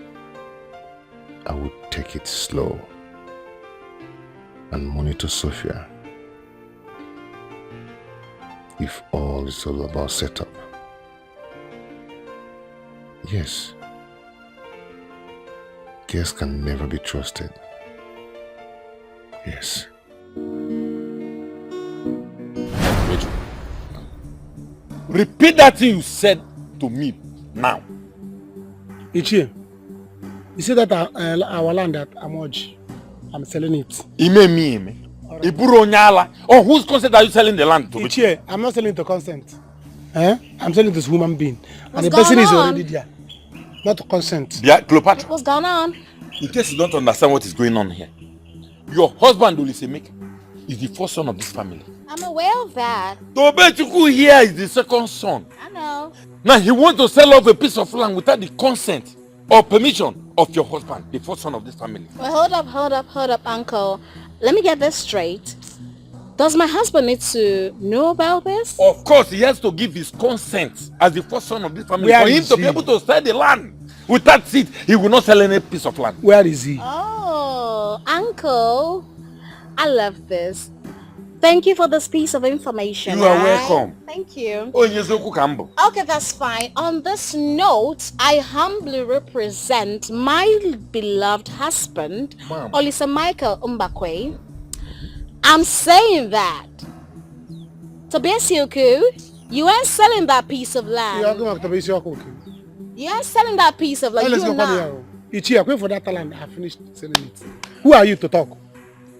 I will take it slow and monitor Sophia. If all is all about setup. Yes. Girls can never be trusted. Yes. Repeat that thing you said to me now. Ichie, you see that our land at Amoj, I'm selling it. Ime. Iburo Nyala. Oh, whose consent are you selling the land to? Ichie, I'm not selling to consent. I'm selling to this human being. And the person is already there. Not to consent. Yeah, Cleopatra. What's going on? In case you don't understand what is going on here, your husband, Olisemeke, is the first son of this family. I'm aware of that. Tobechuku here is the second son. I know. Now he wants to sell off a piece of land without the consent or permission of your husband, the first son of this family. Well, hold up, uncle. Let me get this straight. Does my husband need to know about this? Of course, he has to give his consent as the first son of this family for him to be able to sell the land. Without it, he will not sell any piece of land. Where is he? Oh, uncle. I love this. Thank you for this piece of information. You are welcome. Thank you. Oh, Okay, that's fine. On this note, I humbly represent my beloved husband, Olisa Michael Mbakwe. I'm saying that. Tobiasioku, you ain't selling that piece of land. You ain't selling that piece of land. You're not. Ichi, I wait for that land. I finished selling it. Who are you to talk?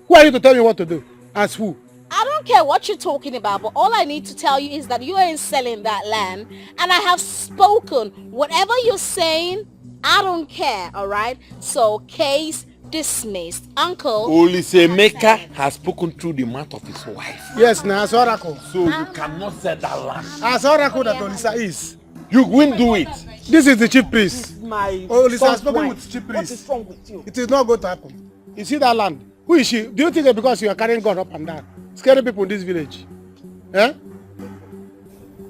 Who are you to tell me what to do? As who? I don't care what you're talking about, but all I need to tell you is that you ain't selling that land. And I have spoken. Whatever you're saying, I don't care, all right? So, case dismissed. Uncle. Olisemeke has spoken through the mouth of his wife. Yes, now, as Oracle. So you cannot sell that land. As Oracle that Olisa is. You won't do it. This is the chief priest. My Olisa has spoken with chief priest. What is wrong with you? It is not going to happen. You see that land? Who is she? Do you think that because you are carrying God up and down, scaring people in this village? Eh?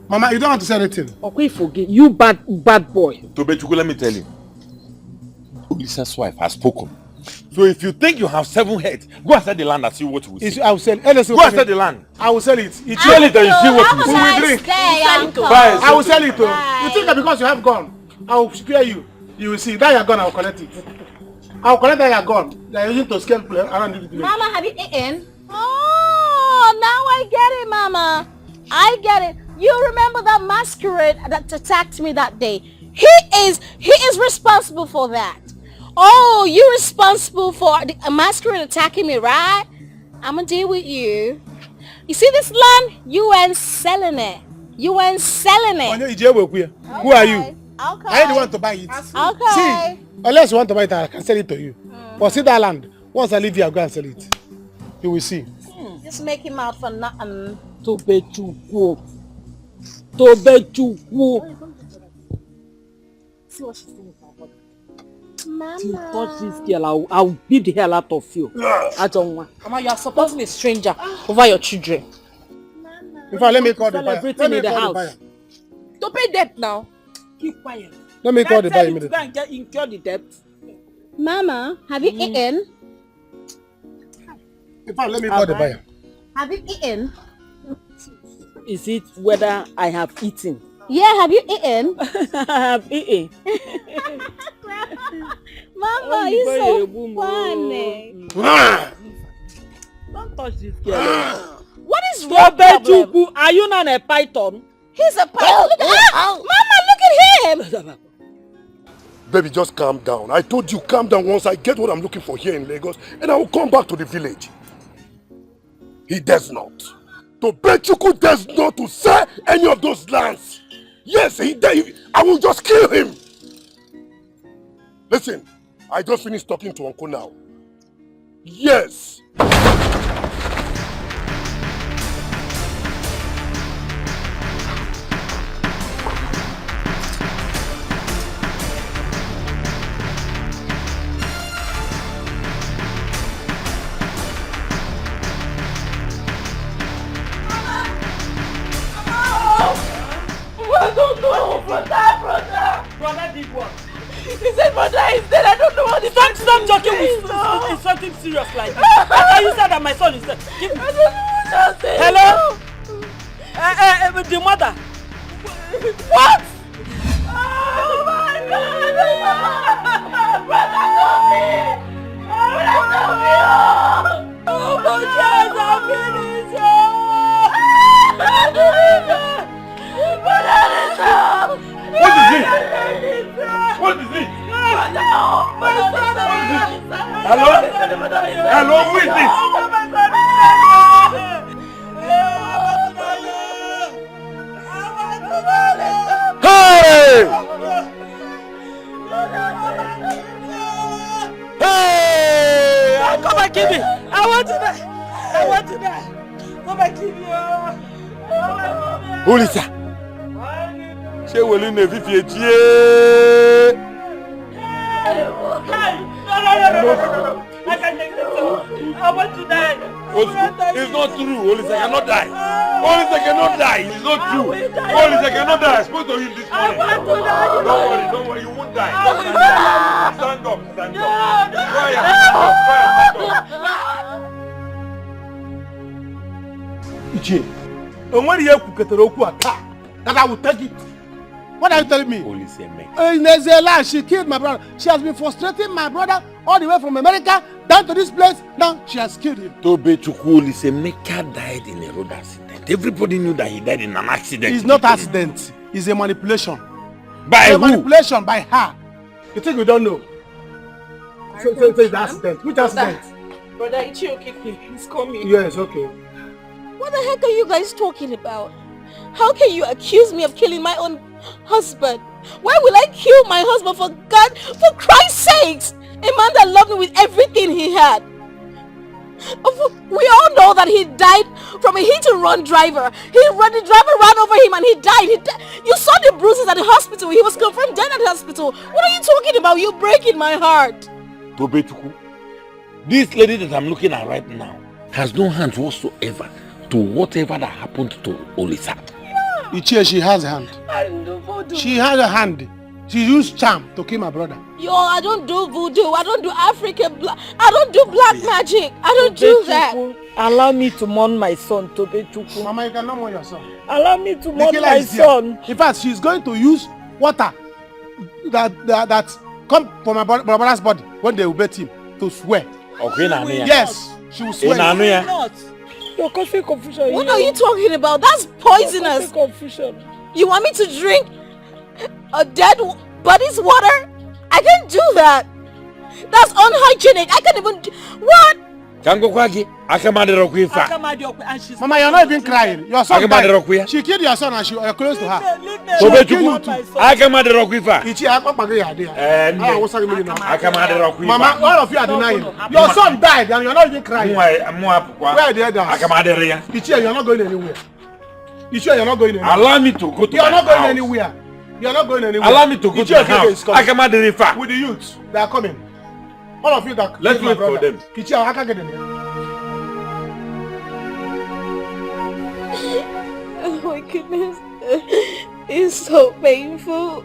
Mama, you don't have to say anything. Okay, forget you, bad boy. Tobechuku, let me tell you. Olisa's wife has spoken. So if you think you have 7 heads, go and sell the land and see what you will see. I will sell it. Go and sell the land. I will sell it. Sell it and you see what you will see. We will drink. I will sell it. You think that because you have gone, I will spare you. You will see. That you are gone, I will collect it. I will collect that you are gone. They are using to scale play around the village. Mama, have you eaten? Oh, now I get it, Mama. I get it. You remember that masquerade that attacked me that day? He is responsible for that. Oh, you're responsible for the masquerade attacking me, right? I'm gonna deal with you. You see this land? You ain't selling it. You ain't selling it. Who are you? I really want to buy it. Okay. See, unless you want to buy it, I can sell it to you. But see that land, once I leave here, I'll go and sell it. You will see. Just make him out for nothing. Tobechukwu. See what she's doing with my body. If you touch this girl, I'll beat the hell out of you. I don't want. Mama, you are supporting a stranger over your children. In fact, let me call the buyer. Celebrating in the house. Don't pay debt now. Keep quiet. Let me call the buyer immediately. Go and incur the debt. Mama, have you eaten? In fact, let me call the buyer. Have you eaten? Is it whether I have eaten? Yeah, have you eaten? I have eaten. Mama, you're so funny. Don't touch this girl. What is wrong with you? Are you not a python? He's a python. Look at Mama, look at him. Baby, just calm down. I told you, calm down once I get what I'm looking for here in Lagos, and I will come back to the village. He does not. Tobechukwu does not to sell any of those lands. Yes, he does. I will just kill him. Listen, I just finished talking to Uncle now. Yes. Don't know, brother. Brother did what? He said brother is dead. I don't know what he's Stop joking with something serious like this. After you said that my son is dead. I don't know what I'm saying. Hello? The mother. What? Oh my God! Brother, help me! Brother, help me! Oh my God, I'm finished! What is it? What is it? Hello? Hello, who is this? Hey! Hey! Come and give me! I want to die! Come and give me! Olisa! Ṣé wòlíì ní fífi etí ẹ́? No. I can't take this. I want to die. It's not true. Olisa cannot die. Olisa cannot die. It's not true. Olisa cannot die. I spoke to him this morning. Don't worry. You won't die. Stand up. Try and Ichie, and when you ketere okwu aka, that I will take it. What are you telling me? Nezela, she killed my brother. She has been frustrating my brother all the way from America down to this place. Now she has killed him. Tobechukwu Olisemeka died in a road accident. Everybody knew that he died in an accident. It's not accident. It's a manipulation. By who? Manipulation by her. You think we don't know? So it's an accident. Which accident? Brother Ichioke, please call me. Yes, okay. What the heck are you guys talking about? How can you accuse me of killing my own husband? Why will I kill my husband for Christ's sakes? A man that loved me with everything he had. We all know that he died from a hit-and-run driver. The driver ran over him and he died. You saw the bruises at the hospital. He was confirmed dead at the hospital. What are you talking about? You're breaking my heart. Tobechukwu, this lady that I'm looking at right now has no hands whatsoever to whatever that happened to Olisa. Ichie, she has a hand. I don't do voodoo. She has a hand. She used charm to kill my brother. Yo, I don't do voodoo. I don't do African black. I don't do black magic. I don't do that. Allow me to mourn my son, Tobechukwu. Mama, you cannot mourn your son. Allow me to mourn my son. In fact, she's going to use water that come from my brother's body when they will bet him to swear. Okay, yes, she will swear. You're causing confusion. What are you talking about? That's poisonous. Confusion. You want me to drink a dead body's water? I can't do that. That's unhygienic. I can't even. What? Kango kwagi, Akamade Roquifa. Mama, you're not even crying. Your son died. She killed your son and you're close to her. So bet you Akamade Roquifa. Akamade Roquifa. Mama, all of you are denying. Your son died and you're not even crying. Where are the others? Akamade Ria. You're not going anywhere. You're not going anywhere. Allow me to go to You're not going anywhere. You're not going anywhere. Allow me to go to the house. Akamade Rifa. With the youths, they are coming. All of you that let's wait for them. I can't get in here. Oh my goodness. It's so painful.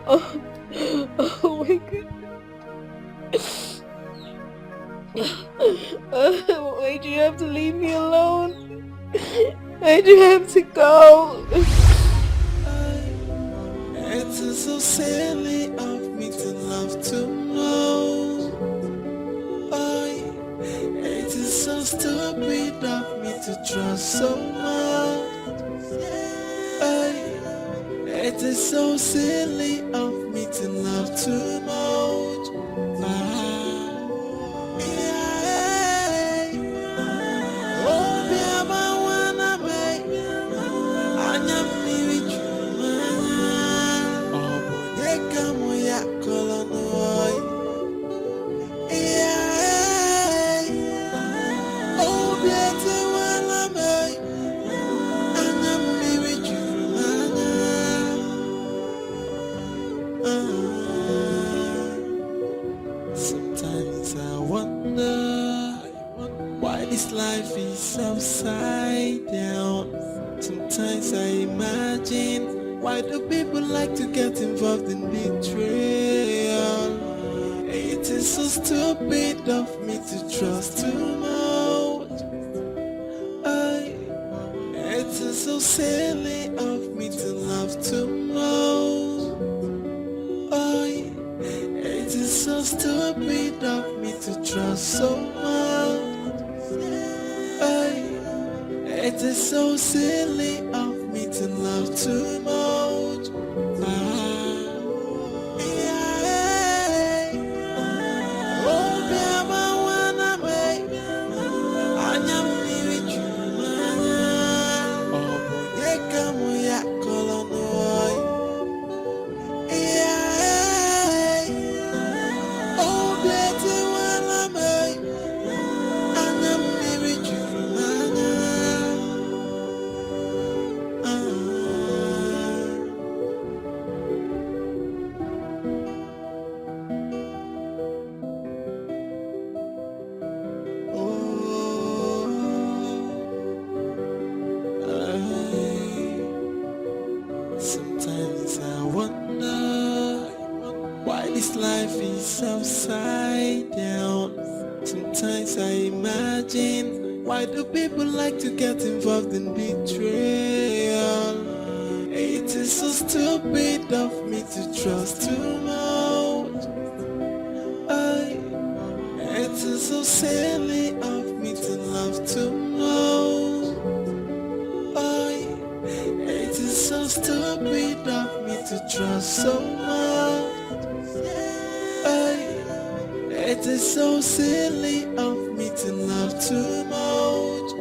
Oh my goodness. Why do you have to leave me alone? Why do you have to go? It is so silly of me to love to know. It is so stupid of me to trust so much. It is so silly of me to love too much. Sometimes I wonder why this life is upside down. Sometimes I imagine, why do people like to get involved in betrayal? It is so stupid of me to trust too much. It is so silly of me to love too much. It is so stupid of me to trust so much. It is so silly of me to love too much. Sometimes I wonder why this life is upside down. Sometimes I imagine, why do people like to get involved in betrayal? It is so stupid of me to trust too much. It is so silly of me to love too much. It is so stupid of me to trust so much. It is so silly of me to love too much.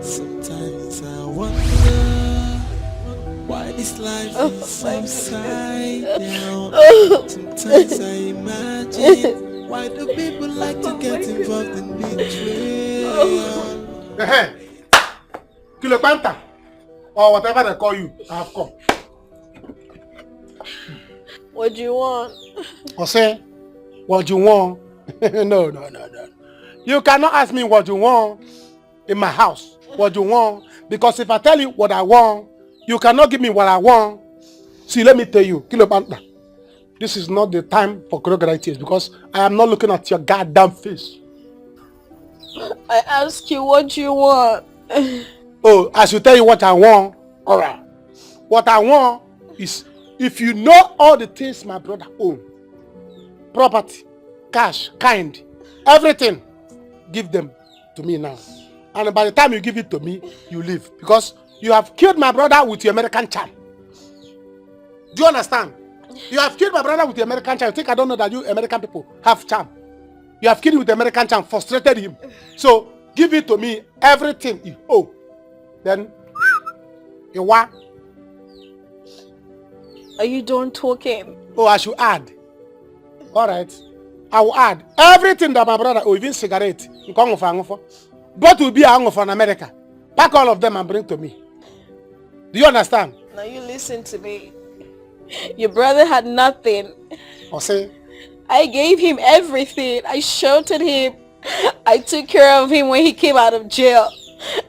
Sometimes I wonder why this life is upside down. Sometimes I imagine, why do people like to get involved in betrayal? Kilo Panta, or whatever they call you, I have come. What do you want? Jose, what do you want? No. You cannot ask me what you want in my house. What you want? Because if I tell you what I want, you cannot give me what I want. See, let me tell you, Kilo Panta, this is not the time for crocodile tears because I am not looking at your goddamn face. I ask you what you want. Oh, I should tell you what I want. Alright. What I want is, if you know all the things my brother owns, property, cash, kind, everything, give them to me now. And by the time you give it to me, you leave. Because you have killed my brother with your American charm. Do you understand? You have killed my brother with the American charm. You think I don't know that you American people have charm? You have killed him with the American charm, frustrated him. So, give it to me, everything you owe. Then, you what? Are you done talking? Oh, I should add. Alright. I will add everything that my brother, or even cigarette, in Congo for but will be a for America. Pack all of them and bring to me. Do you understand? Now you listen to me. Your brother had nothing. Or say? I gave him everything. I sheltered him. I took care of him when he came out of jail.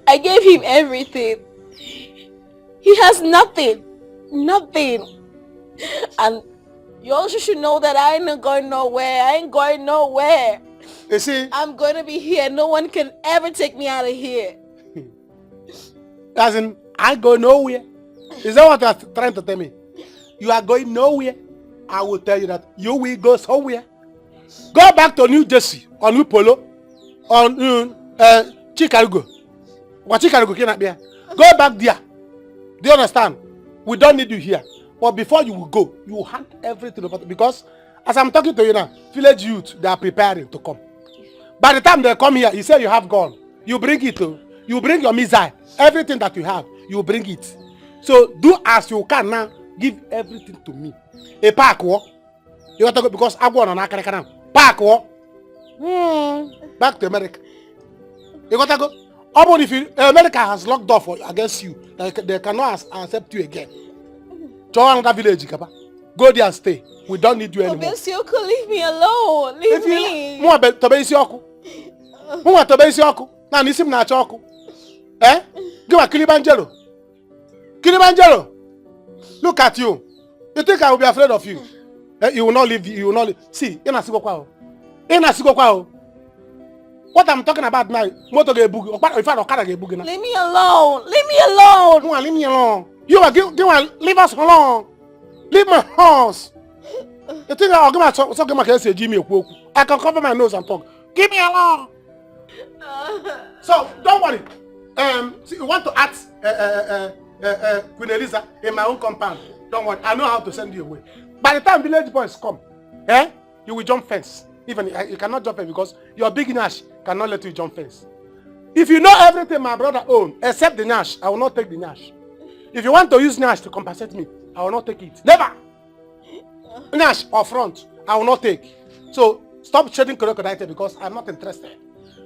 I gave him everything. He has nothing. Nothing. And you also should know that I ain't going nowhere. I ain't going nowhere. You see? I'm going to be here. No one can ever take me out of here. As in, I go nowhere. Is that what you are trying to tell me? You are going nowhere. I will tell you that you will go somewhere. Go back to New Jersey, or New Polo, or Chicago. What Chicago cannot be. Go back there. Do you understand? We don't need you here. But before you will go, you will hand everything over. Because as I'm talking to you now, village youth, they are preparing to come. By the time they come here, you say you have gone. You bring it to. You bring your missile. Everything that you have, you bring it. So do as you can now. Give everything to me. A pack war. You got to go because I go on a pack war. Back to America. You got to go. How if America has locked door for against you, they cannot accept you again. Join another village, Kapa. Go there and stay. We don't need you anymore. Obesioko, leave me alone. Leave me. Mwa Obesioko. Mwa Obesioko. Na nisim na choko. Eh? Give a Kilimanjaro. Kilimanjaro. Look at you. You think I will be afraid of you? You will not leave. You will not leave. See, in a Sigokwa. What I'm talking about now, motor get boogie. If I don't get boogie now. Leave me alone. Leave me alone. Leave me alone. You are leave us alone. Leave my house. You think I'll give my something my say Jimmy Okuoku? I can cover my nose and talk. Give me alone. So don't worry. See, you want to ask Queen Eliza in my own compound? Don't worry. I know how to send you away. By the time village boys come, you will jump fence. Even you cannot jump fence because your big Nash cannot let you jump fence. If you know everything my brother owns, except the Nash, I will not take the Nash. If you want to use Nash to compensate me, I will not take it. Never! Nash or front, I will not take. So stop shedding crocodile because I'm not interested.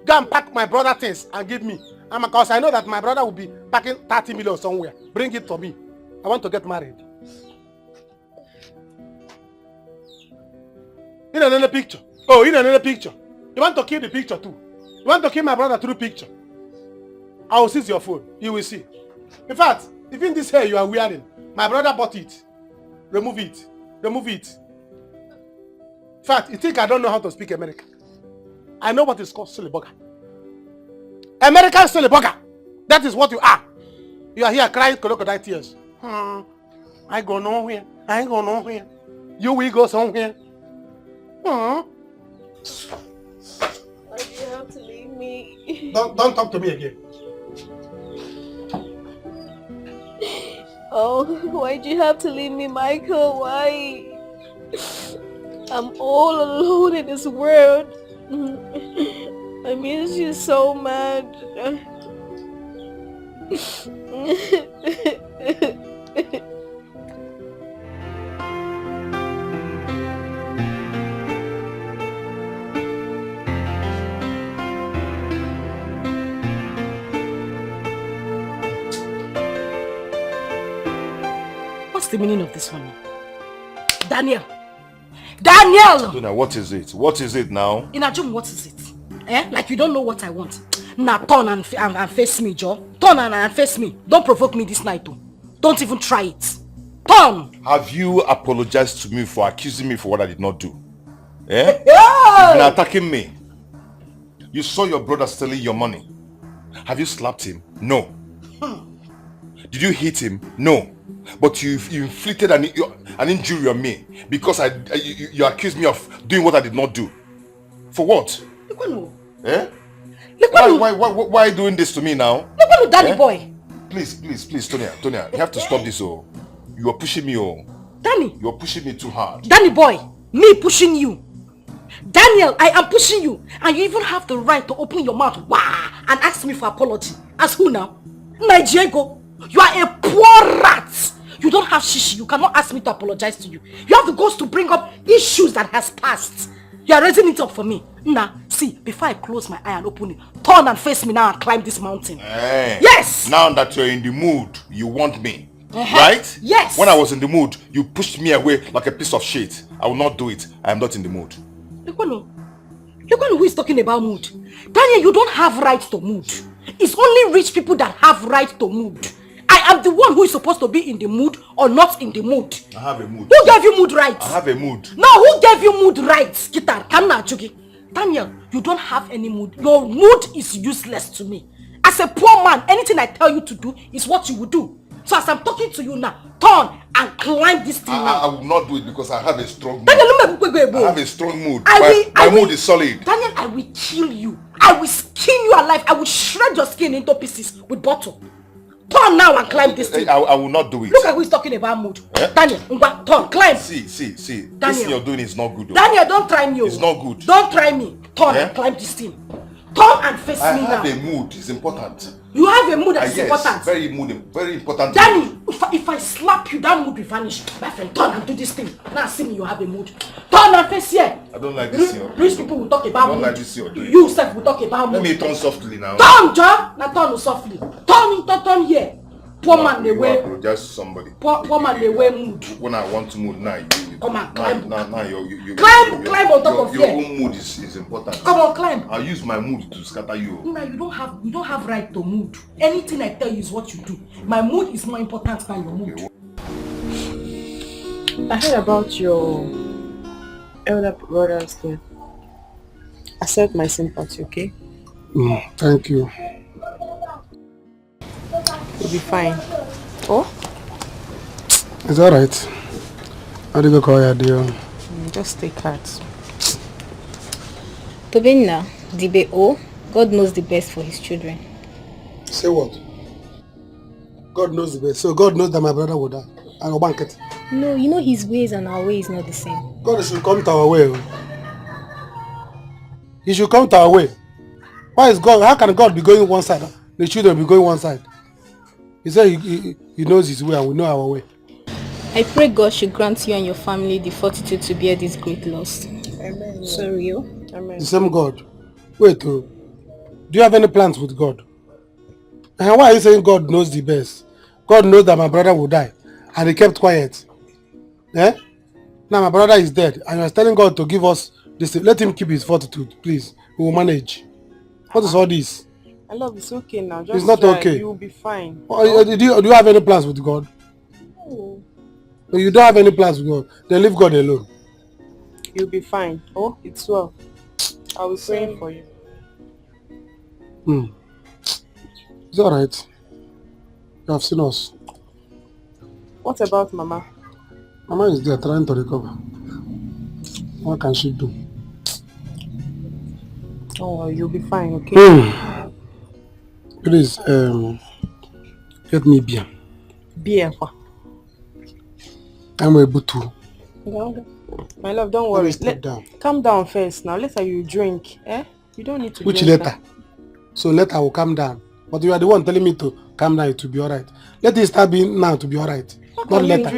Go and pack my brother things and give me. And because I know that my brother will be packing 30 million somewhere. Bring it to me. I want to get married. In another picture. Oh, in another picture. You want to kill the picture too. You want to kill my brother through picture. I will seize your phone. You will see. In fact, even this hair you are wearing, my brother bought it. Remove it. Remove it. In fact, you think I don't know how to speak American? I know what is called silly burger. American silly burger. That is what you are. You are here crying crocodile tears. I go nowhere. I go nowhere. You will go somewhere. Why do you have to leave me? Don't talk to me again. Oh, why'd you have to leave me, Michael? Why? I'm all alone in this world. I miss you so much. What's the meaning of this one? Daniel! Daniel! Donna, what is it? What is it now? Inajum, what is it? Like you don't know what I want. Now turn and face me, Joe. Turn and face me. Don't provoke me this night, too. Don't even try it. Turn! Have you apologized to me for accusing me for what I did not do? Eh? Yeah. You've been attacking me. You saw your brother stealing your money. Have you slapped him? No. Did you hit him? No. But you inflicted an injury on me because you accused me of doing what I did not do. For what? Eh? Why are you doing this to me now? Danny boy. Please, Tonya, you have to stop this. Oh, you are pushing me. Oh, Danny. You are pushing me too hard. Danny boy, me pushing you. Daniel, I am pushing you, and you even have the right to open your mouth and ask me for apology. As who now? Nigeria, you are a poor rat. You don't have shishi. You cannot ask me to apologize to you. You have the guts to bring up issues that has passed. You are raising it up for me. Now, see, before I close my eye and open it, turn and face me now and climb this mountain. Hey, yes! Now that you're in the mood, you want me. Right? Yes! When I was in the mood, you pushed me away like a piece of shit. I will not do it. I am not in the mood. Look who is talking about mood. Daniel, you don't have right to mood. It's only rich people that have right to mood. I am the one who is supposed to be in the mood or not in the mood. I have a mood. Who gave you mood rights? I have a mood. No, who gave you mood rights? Daniel, you don't have any mood. Your mood is useless to me. As a poor man, anything I tell you to do is what you will do. So as I'm talking to you now, turn and climb this thing. I will not do it because I have a strong mood. I have a strong mood. My mood is solid. Daniel, I will kill you. I will skin you alive. I will shred your skin into pieces with bottle. Turn now and climb this thing. I will not do it. Look at who is talking about mood. Eh? Daniel, turn, climb. See. Daniel, this thing you're doing is not good. Though. Daniel, don't try me. It's not good. Don't try me. Turn and climb this thing. Turn and face me now. I have a mood. It's important. You have a mood that is yes, important. Very important. Danny, if I slap you, that mood will vanish. My friend, turn and do this thing. Now see me, you have a mood. Turn and face here. I don't like this here. Rich people will talk about mood. I don't like this here. You self will talk about mood. Let me turn softly now. Turn, John. Now turn softly. Turn here. Poor man, they wear. Apologize to somebody. Poor man, they wear mood. When I want to mood now, you come on, climb. Now, climb on top of here. Your own mood is important. Come on, climb. I'll use my mood to scatter you. No, you don't have right to mood. Anything I tell you is what you do. My mood is more important than your mood. I heard about your elder brother's death. Accept my sympathy, okay? Thank you. You'll be fine. Oh? It's alright. How do you go call your deal? Just take heart. Tobina, Dibe, God knows the best for his children. Say what? God knows the best. So God knows that my brother will die. And I'll bank it. No, you know his ways and our ways not the same. God should come to our way. He should come to our way. Why is God? How can God be going one side? The children be going one side. He said he knows his way and we know our way. I pray God should grant you and your family the fortitude to bear this great loss. Amen. Sorry, Amen. The same God. Wait, do you have any plans with God? And why are you saying God knows the best? God knows that my brother will die and he kept quiet. Eh? Now my brother is dead and you're telling God to give us this. Let him keep his fortitude, please. We will manage. What is all this? I love it's okay now. Just it's not try. okay. You'll be fine. Do you have any plans with God? No. If you don't have any plans with God, then leave God alone. You'll be fine. Oh, it's well. I will pray for you. It's alright. You have seen us. What about Mama? Mama is there trying to recover. What can she do? Oh, you'll be fine, okay? Please, get me beer. Beer? I'm able to. My love, don't worry. Down. Calm down first now. Later you drink. Eh? You don't need to Which drink later? now. So later will calm down. But you are the one telling me to calm down, it will be alright. Let it start being now to be alright. Not later.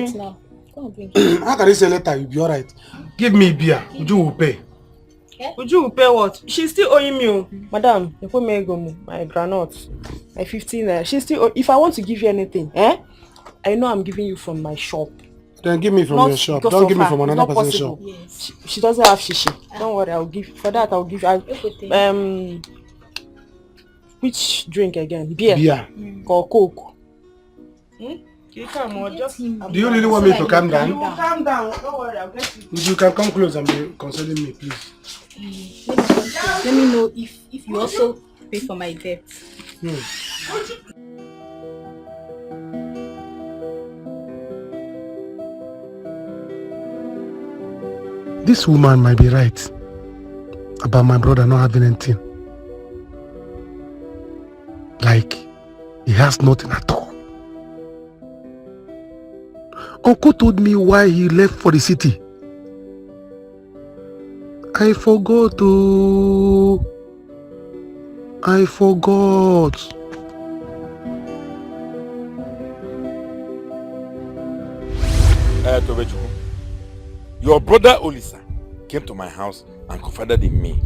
How can you say later you'll be alright? Give me beer. Uju will pay. Uju will pay what? She's still owing me. Madam, you put me my granite. My 15. She's still. If I want to give you anything, I know I'm giving you from my shop. Then give me from your shop. Don't give me from another person's shop. Yes. She doesn't have shishi. Don't worry, I'll give for that. I'll give. Which drink again? Beer. Or Coke. You come on, just. Do you really want me to calm down? You will calm down. Don't worry, I'll get you. You can come close and be consoling me, please. Let me know if you also pay for my debt. This woman might be right about my brother not having anything. Like, he has nothing at all. Uncle told me why he left for the city. I forgot. Your brother Olisa came to my house and confided in me.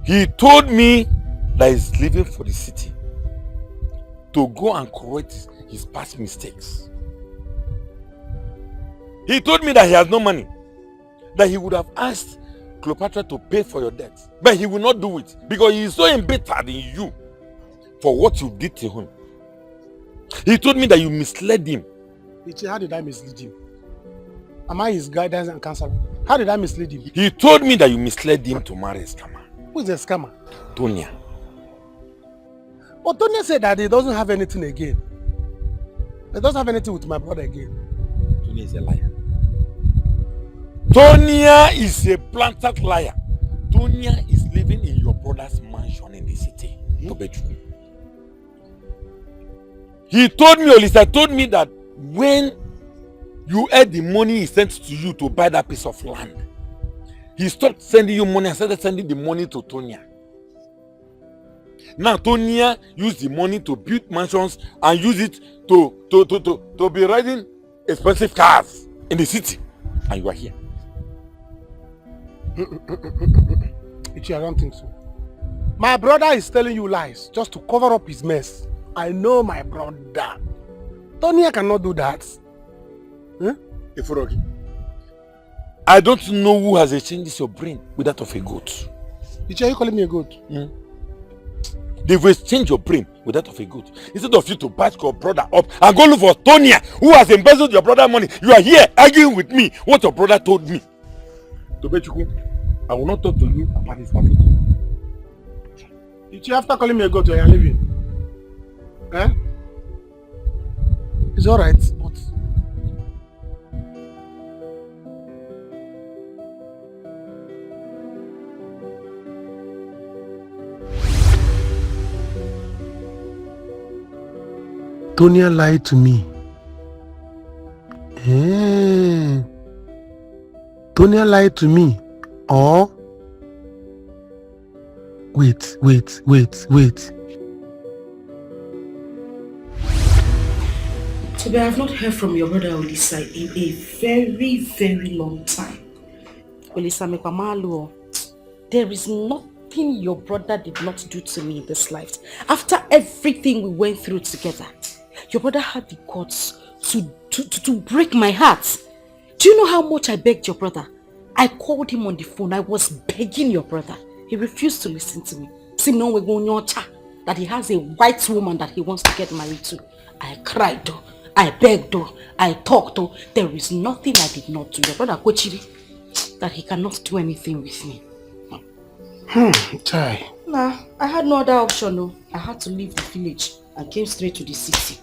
He told me that he's leaving for the city to go and correct his past mistakes. He told me that he has no money, that he would have asked Cleopatra to pay for your debts, but he will not do it because he is so embittered in you for what you did to him. He told me that you misled him. How did I mislead him? Am I his guidance and counselor? How did I mislead him? He told me that you misled him to marry a scammer. Who is a scammer? Tonya. But Tonya said that he doesn't have anything again. He doesn't have anything with my brother again. Tonya is a liar. Tonya is a planted liar. Tonya is living in your brother's mansion in the city. He told me, Olisa told me that when you had the money he sent to you to buy that piece of land, he stopped sending you money and started sending the money to Tonya. Now Tonya used the money to build mansions and use it to be riding expensive cars in the city. And you are here. Ichi, I don't think so. My brother is telling you lies just to cover up his mess. I know my brother. Tonya cannot do that. Huh? Iforogi, I don't know who has exchanged your brain with that of a goat. Ichi, are you calling me a goat? They've exchanged your brain with that of a goat. Instead of you to back your brother up and go look for Tonya, who has embezzled your brother's money, you are here arguing with me what your brother told me. Tobechuku, I will not talk to you about this matter. Ichi, after calling me a goat, you are leaving. Eh? It's alright, but Tonya lied to me. Tonya lied to me. Or wait. Tobe, I have not heard from your brother Olisa in a very, very long time. Olisa Mekwamalu, there is nothing your brother did not do to me in this life. After everything we went through together, your brother had the guts to break my heart. Do you know how much I begged your brother? I called him on the phone. I was begging your brother. He refused to listen to me. That he has a white woman that he wants to get married to. I cried though. I begged though. I talked though. There is nothing I did not do. Your brother Kochiri, that he cannot do anything with me. Chai. Nah, I had no other option. No. I had to leave the village and came straight to the city.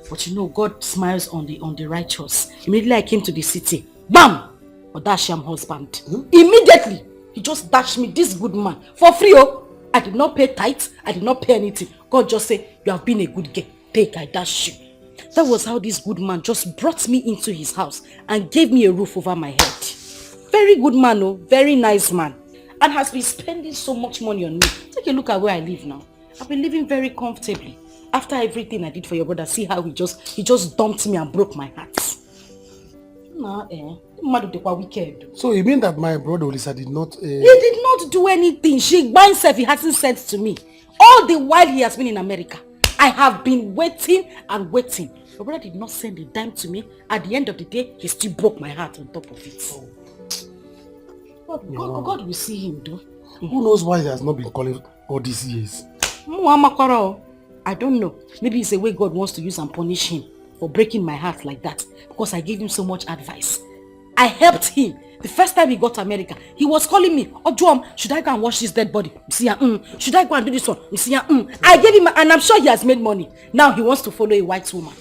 But you know, God smiles on the righteous. Immediately I came to the city. Bam! Odasham husband. Immediately, he just dashed me, this good man, for free. Oh, I did not pay tithes. I did not pay anything. God just said, you have been a good girl. Take, I dash you. That was how this good man just brought me into his house and gave me a roof over my head. Very good man, oh, very nice man. And has been spending so much money on me. Take a look at where I live now. I've been living very comfortably. After everything I did for your brother, see how he just dumped me and broke my heart. Nah, wicked. So you mean that my brother Olisa did not... He did not do anything. She by himself, he hasn't sent to me. All the while he has been in America. I have been waiting and waiting. Your brother did not send a dime to me. At the end of the day, he still broke my heart on top of it. God will see him, though. Who knows why he has not been calling all these years? I don't know. Maybe it's a way God wants to use and punish him for breaking my heart like that. Because I gave him so much advice. I helped him. The first time he got to America, he was calling me, Ojuom, should I go and wash this dead body? Should I go and do this one? I gave him, and I'm sure he has made money. Now he wants to follow a white woman.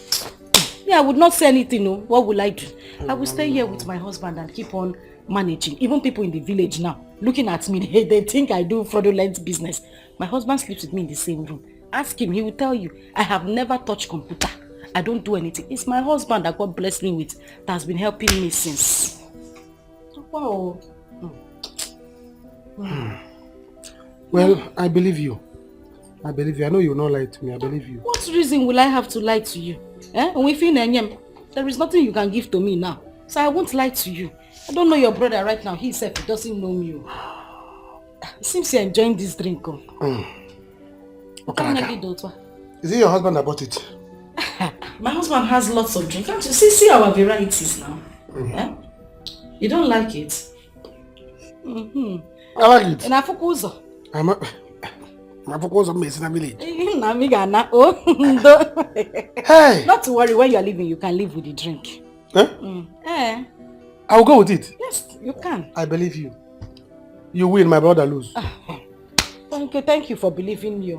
I would not say anything, no. What will I do? I will stay here with my husband and keep on managing. Even people in the village now, looking at me, they think I do fraudulent business. My husband sleeps with me in the same room. Ask him, he will tell you, I have never touched computer. I don't do anything. It's my husband that God blessed me with that has been helping me since. Wow. Well, I believe you. I believe you. I know you will not lie to me. I believe you. What reason will I have to lie to you? There is nothing you can give to me now. So I won't lie to you. I don't know your brother right now. He himself doesn't know me. It seems you're enjoying this drink. Okay. Is it your husband that bought it? My husband has lots of drink. Can't you see our varieties now? You don't like it? I like it. And I focus. I'm focused on messing a village. Hey! Not to worry, when you are leaving, you can leave with the drink. I'll go with it. Yes, you can. I believe you. You win, my brother lose. Thank you for believing me.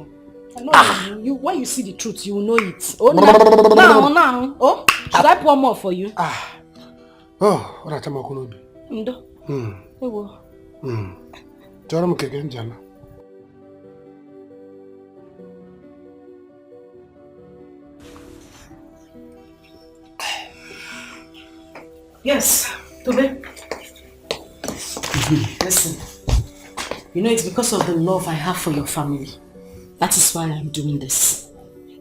I know you. When you see the truth, you will know it. Oh, now. Oh, should I pour more for you? Oh, what a time. Ndo. Yes, Tobe. Listen, you know it's because of the love I have for your family. That is why I'm doing this.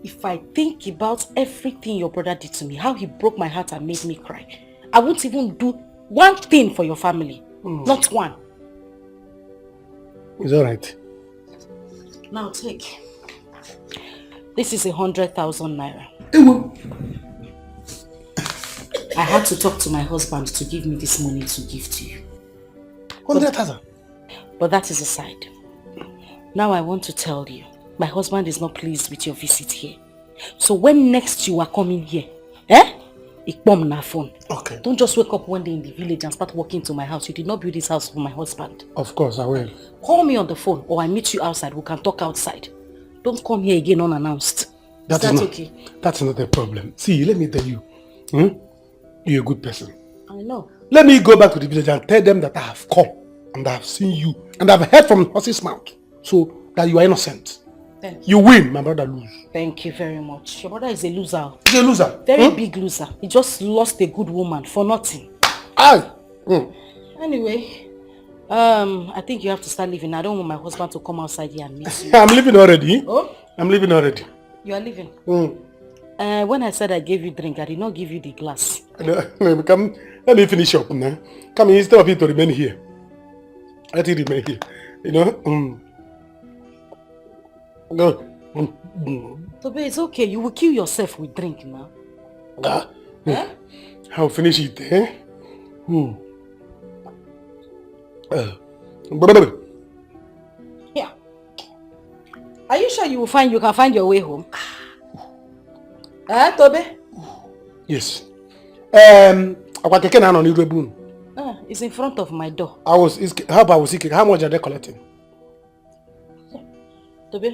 If I think about everything your brother did to me, how he broke my heart and made me cry, I won't even do one thing for your family. Not one. It's alright. Now take. This is 100,000 naira. I had to talk to my husband to give me this money to give to you. 100,000? But that is aside. Now I want to tell you, my husband is not pleased with your visit here. So when next you are coming here, okay. Don't just wake up one day in the village and start walking to my house. You did not build this house for my husband. Of course I will. Call me on the phone or I meet you outside. We can talk outside. Don't come here again unannounced. Is that okay? That's not a problem. See, let me tell you. You're a good person. I know. Let me go back to the village and tell them that I have come and I have seen you and I have heard from the horse's mouth. So that you are innocent. You win, my brother lose. Thank you very much. Your brother is a loser. He's a loser? Very big loser. He just lost a good woman for nothing. Anyway, I think you have to start leaving. I don't want my husband to come outside here and meet you. I'm leaving already. Oh? I'm leaving already. You are leaving? When I said I gave you drink, I did not give you the glass. No, come, let me finish up now. Come instead of you to remain here. Let it remain here. You know? Go. Tobe, it's okay. You will kill yourself with drink now. I'll finish it, Yeah. Are you sure you can find your way home? Tobe? Yes. It's in front of my door. How much are they collecting? Tobe,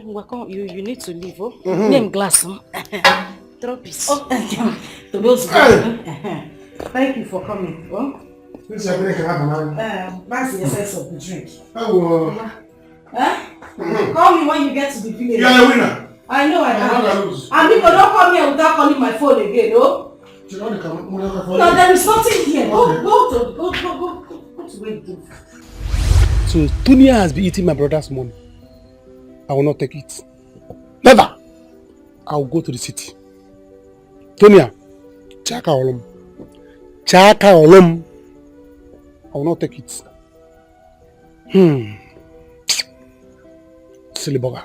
you need to leave. Name glass. Drop it. Tobe, thank you for coming. This is drink. That's the essence of the drink. Call me when you get to the village. You are a winner. I know I am. And people don't come here without calling my phone again, no? No, there is nothing here. Go to where you go. So Tonia has been eating my brother's money. I will not take it. Never. I will go to the city. Tonia, Chaka Olum. Chaka Olum. I will not take it. Silly bugger.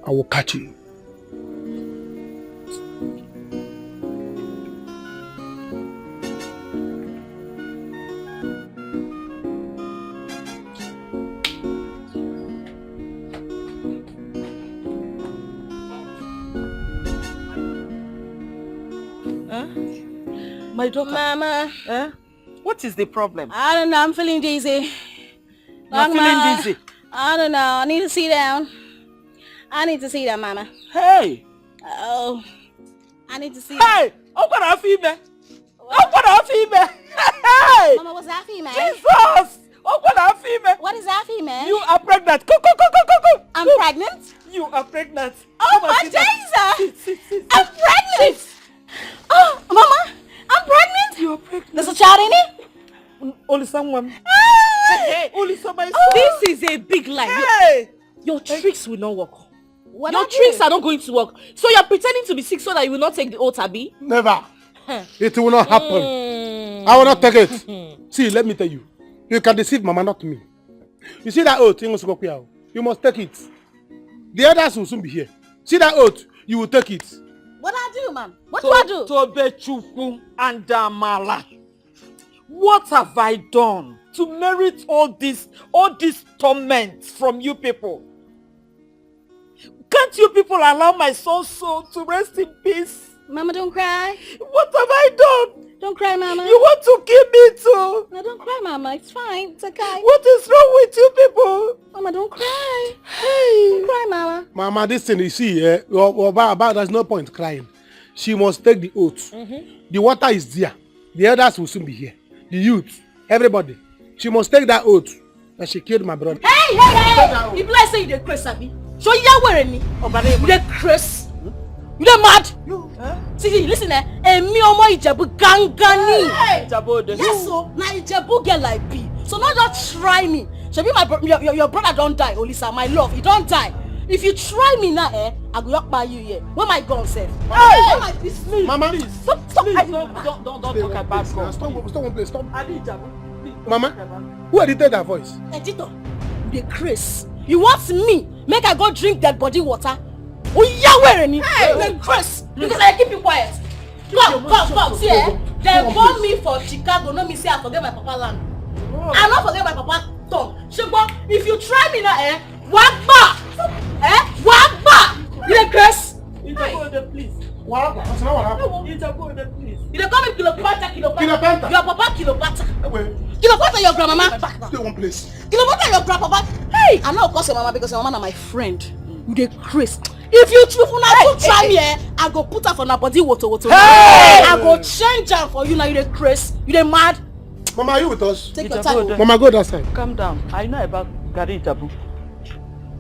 I will catch you. My daughter. Mama. What is the problem? I don't know. I'm feeling dizzy. You're feeling dizzy? I don't know. I need to sit down. I need to sit down, Mama. Hey! Oh, I need to see. Hey! I'm gonna have you, man. I'm gonna have you, man. Hey! Mama, what's that for, man? Jesus! I'm gonna have you, man. What is that for, man? You are pregnant. Go. I'm pregnant? You are pregnant. Oh, my Jesus! I'm pregnant! Oh, Mama, I'm pregnant? You are pregnant. There's a child in it? Only someone. Hey! Only somebody. This is a big lie. Hey! Your tricks will not work. What Your tricks are not going to work. So you're pretending to be sick so that you will not take the oath, Abi? Never. It will not happen. I will not take it. See, let me tell you. You can deceive Mama, not me. You see that oath? You must take it. The others will soon be here. See that oath? You will take it. What do I do, Mom? What do I do? Tobechukwu and Damala. What have I done to merit all this torment from you people? Can't you people allow my son's soul to rest in peace? Mama, don't cry. What have I done? Don't cry, Mama. You want to kill me too? No, don't cry, Mama. It's fine. It's okay. What is wrong with you people? Mama, don't cry. Hey. Don't cry, Mama. Mama, this thing you see, there's no point crying. She must take the oath. The water is there. The others will soon be here. The youth, everybody. She must take that oath that she killed my brother. Hey! You bless say you dey crazy, Abi. So you wear any? You dey crazy? You dey mad? See, listen, me omo Ijebu gangani. Yes, so now Ijebu get like B. So not just try me. So be your brother don't die, Olisa, my love, he don't die. If you try me now, I go up by you here. Where my gun said? Hey! My peace, Mama, please. Stop. Please, don't talk about God. Stop. I need Jabu. Mama, who edited that voice? Editor, you dey crazy. You want me? Make I go drink that body water? Oh, yeah, where any? Hey, you dey crazy. Because I keep you quiet. Come. See, they born me for Chicago. No me say I forget my papa land. I not forget my papa tongue. Shebo, if you try me now, walk back. Walk back. You dey crazy? Please. What happened? You dey call me Kilopata. Your papa Kilopata. Kilopata your grandmama. Stay one place. Kilopata your grandpapa. Hey, I know cause your mama because your mama na my friend. You dey crazy. If you not try me, I go put her for na body water. Hey! I go change her for you now. You dey crazy. You dey mad. Mama, are you with us? Take your time. Mama, go that side. Calm down. I know about Gari Jabu.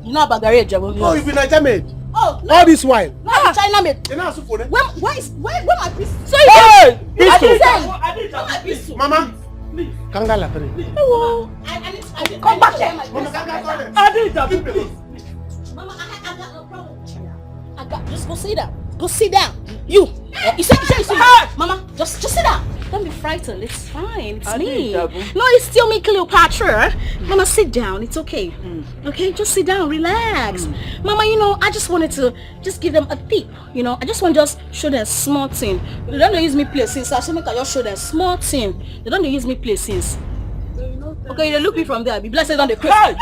You know about Gari Jabu? No, you've been Niger maid. Oh, no. All this while. No, China maid. You're not so for them. Where my piece? So you hey! I need Mama. Please. Kanga Latari. Hello. Come back here. I need Jabu, please. Mama, I got no problem. Just go sit down. Go sit down. You sit down. Mama, just sit down. Don't be frightened. It's fine. It's me. No, it's still me, Cleopatra. Mama, sit down. It's okay. Okay, just sit down. Relax. Mama, I just wanted to just give them a tip. I just want to just show them small thing. They don't use me play since. I make I just show them small thing. They don't use me play since. Okay, they look me from there. Be blessed on the cross.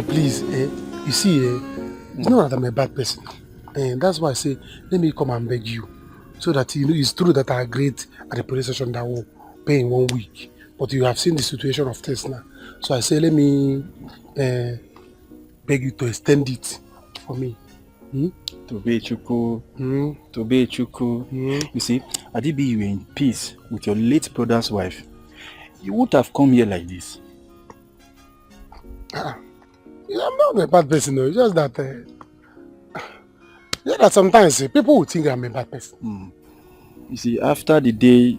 Please, you see, it's not that I'm a bad person. And that's why I say, let me come and beg you. So that it's true that I agreed at the police station that will pay in 1 week. But you have seen the situation of things now. So I say, let me beg you to extend it for me. Tobechukwu. You see, Adibi, you were in peace with your late brother's wife. You wouldn't have come here like this. I'm not a bad person, though. It's just that... that sometimes people would think I'm a bad person. You see, after the day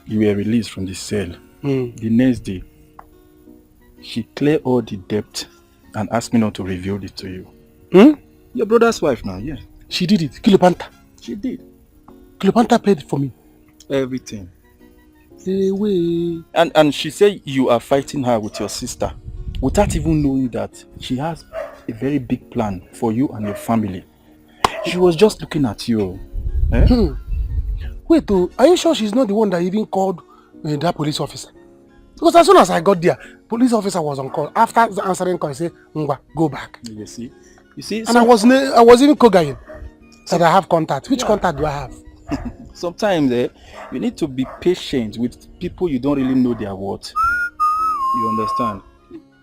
you were released from the cell, the next day, she cleared all the debt and asked me not to reveal it to you. Your brother's wife now, yeah. She did it. Kilopanta. She did. Kilopanta paid for me. Everything. Away. And she said you are fighting her with your sister without even knowing that she has a very big plan for you and your family. She was just looking at you. Wait, are you sure she's not the one that even called that police officer? Because as soon as I got there, police officer was on call. After answering call, I said, Ngwa, go back. You see? And I was even co-guying. That I have contact. Which contact do I have? Sometimes you need to be patient with people you don't really know their worth. You understand?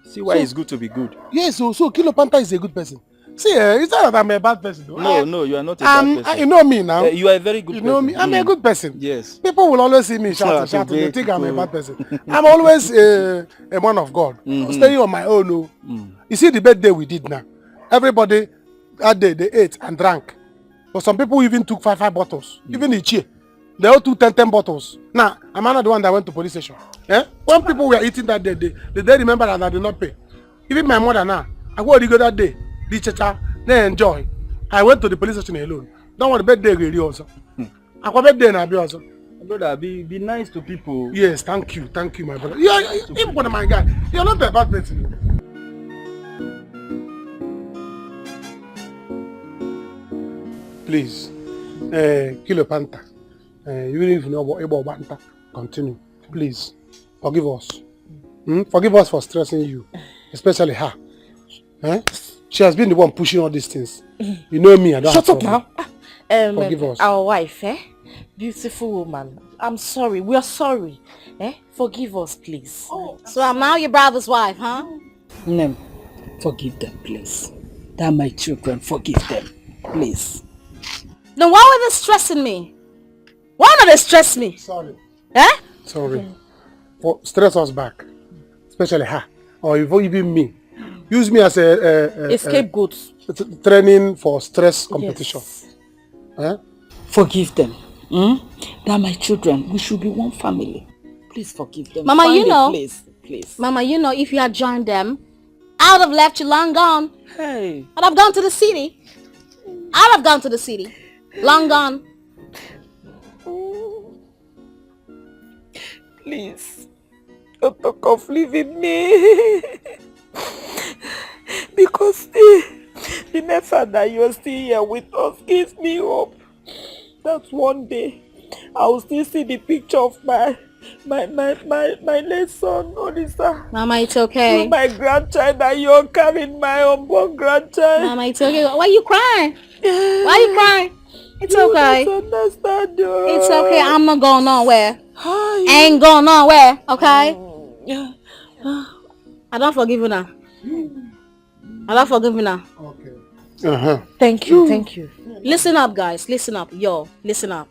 See why it's good to be good. Yes, so Kilo Panta is a good person. See, it's not that I'm a bad person. No, you are not a bad person. You know me now. You are a very good person. You know me. I'm a good person. Yes. People will always see me shouting. They think I'm a bad person. I'm always a man of God. Staying on my own. You see the birthday we did now. Everybody that day they ate and drank. But some people even took 5 bottles. Even each year. They all took 10 bottles. Now, I'm not the one that went to police station. When people were eating that day, they remember that I did not pay. Even my mother now, I go that day. They enjoy. I went to the police station alone. Don't want the birthday really also. I got birthday and also. Brother, be nice to people. Yes, thank you, my brother. You're one of my guy. You're not a bad person. Please, Kilo Panta. Even if you know about Banta, continue. Please, forgive us. Forgive us for stressing you, especially her. She has been the one pushing all these things. You know me, I don't Shut up now. Forgive us. Our wife, beautiful woman. I'm sorry. We are sorry. Forgive us, please. So I'm now your brother's wife, huh? Nem, forgive them, please. They're my children. Forgive them, please. Then why were they stressing me? Why not they stress me? Sorry. Sorry. For stress us back, especially her, or even me. Use me as a scapegoat. Training for stress competition. Yes. Forgive them. They're my children. We should be one family. Please forgive them. Mama, Find you know. Please. Mama, you know, if you had joined them, I would have left you long gone. Hey. I'd have gone to the city. I'd have gone to the city. Long gone. Please. Don't talk of leaving me. Because the mere fact that you're still here with us gives me hope that one day I will still see the picture of my late son, Odisa. Mama, it's okay. My grandchild that you're carrying, my unborn grandchild. Mama, it's okay. Why are you crying? Why are you crying? It's okay. It's okay. I'm not going nowhere. I ain't going nowhere, okay? I don't forgive you now. I don't forgive you now. Okay. Thank you. Listen up, guys. Listen up. Yo, listen up.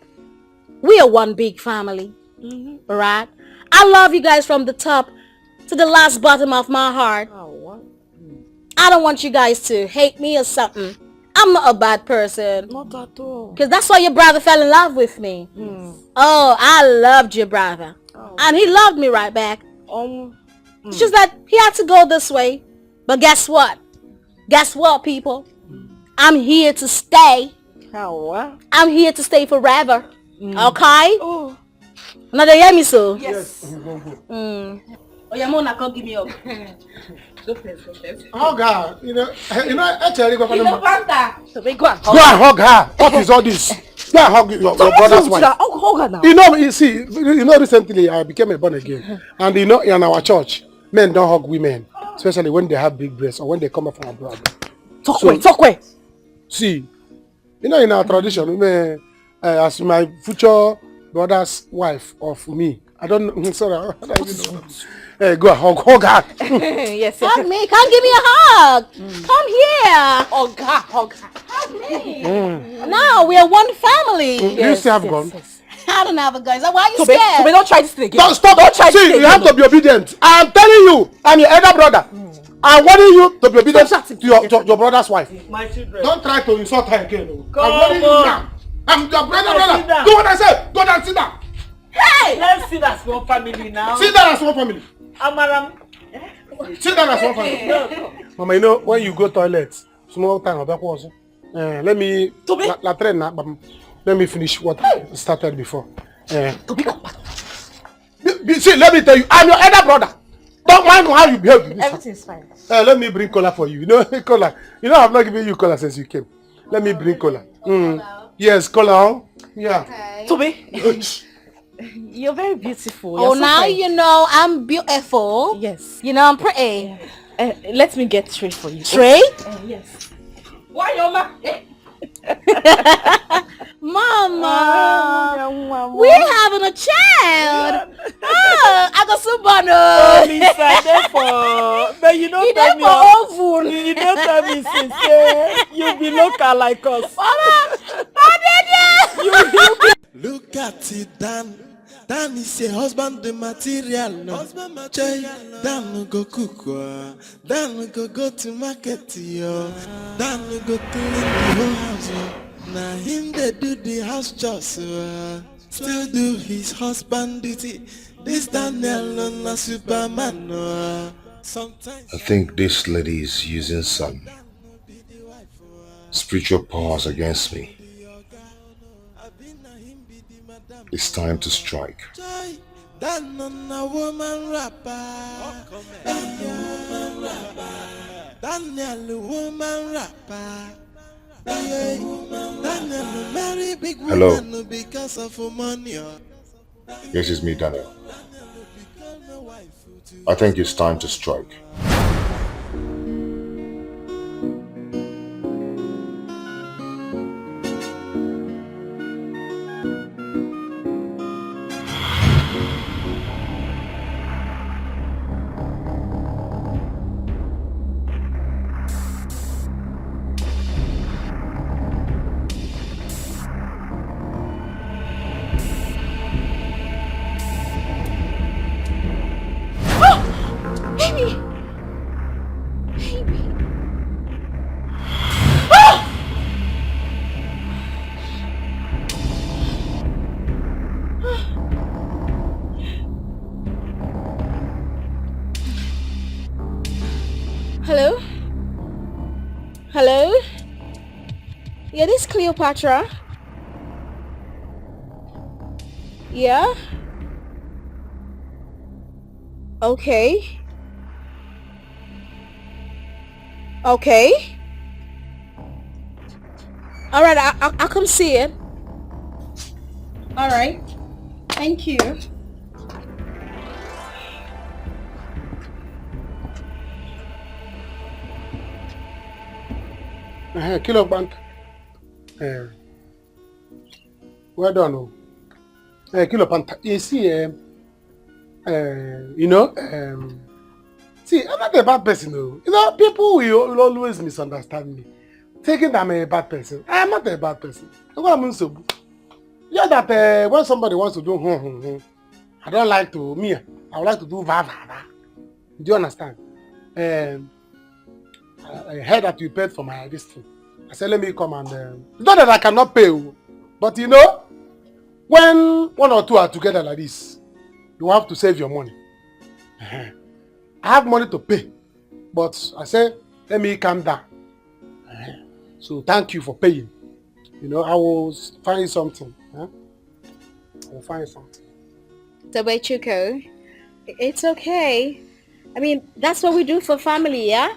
We are one big family. Alright? I love you guys from the top to the last bottom of my heart. I don't want you guys to hate me or something. I'm not a bad person. Not at all. Because that's why your brother fell in love with me. Oh, I loved your brother. And he loved me right back. It's just that he had to go this way. But guess what? Guess what, people? I'm here to stay. I'm here to stay forever. Okay? Now they hear me so? Yes. Oh, your mom not come give me up. Oh God, actually go Go and hug her. What is all this? Go and hug your brother's wife. Hug her now. You know, recently I became a born again, and in our church, men don't hug women, especially when they have big breasts or when they come up from abroad. Talk way. See, in our tradition, as my future brother's wife of me, I don't know. Sorry, I don't even know. Go hug her. Yes. Hug me. Come give me a hug. Come here. Hug her. Hug me. No, we are one family. Do you still have a gun? I don't have a gun. So why are you scared? Tobe, don't try this thing again. Don't try this thing. You have to be obedient. I'm telling you, I'm your elder brother. I'm warning you to be obedient to your brother's wife. My children. Don't try to insult her again. Come I'm warning you on. now. I'm your brother. Sit down. Do what I said. Go down, sit down. Hey! Let's see that small family now. Sit down as one family. Amaram. Sit down as one family. Mama, you know, when you go toilet, small time, let me finish what started before. See, let me tell you, I'm your elder brother. Don't mind how you behave. Everything's fine. Let me bring cola for you. You know, cola. You know, I've not given you cola since you came. Let me bring cola. Yes, cola. Yeah. Okay. Tobe. You're very beautiful. You're now you know I'm beautiful. Yes. You know I'm pretty. Let me get tray for you. Tray? Yes. Why, Yoma? Mama, we having a child. Oh, I got some banana. Oh, Lisa, therefore, but you don't tell me. You don't tell me since you be local like us. Look at it, Dan. Dan is a husband, the material. No. Dan no go cook. Dan no go to market. Yo. Dan no go clean the whole house. Now him they do the house chores. Still do his husband duty. This Daniel no Superman. Sometimes. I think this lady is using some spiritual powers against me. It's time to strike. Dan on a woman rapper. Daniel woman rapper. Daniel marry big woman because of money. Yes, it's me, Daniel. I think it's time to strike. Hello? Hello? Yeah, this is Cleopatra. Yeah? Okay. Okay. Alright, I'll come see it. Alright. Thank you. Kilo bank. Well done. Kilo bank. You see, you know, see, I'm not a bad person, though. You know, people will always misunderstand me, thinking that I'm a bad person. I am not a bad person. What I mean, so, yeah, that when somebody wants to do, I don't like to, I would like to do va. Do you understand? I heard that you paid for my this thing. I said, let me come and... not that I cannot pay, but you know, when one or two are together like this, you have to save your money. I have money to pay, but I said, let me calm down. So thank you for paying. You know, I will find something. I will find something. Chuko, it's okay. I mean, that's what we do for family, yeah?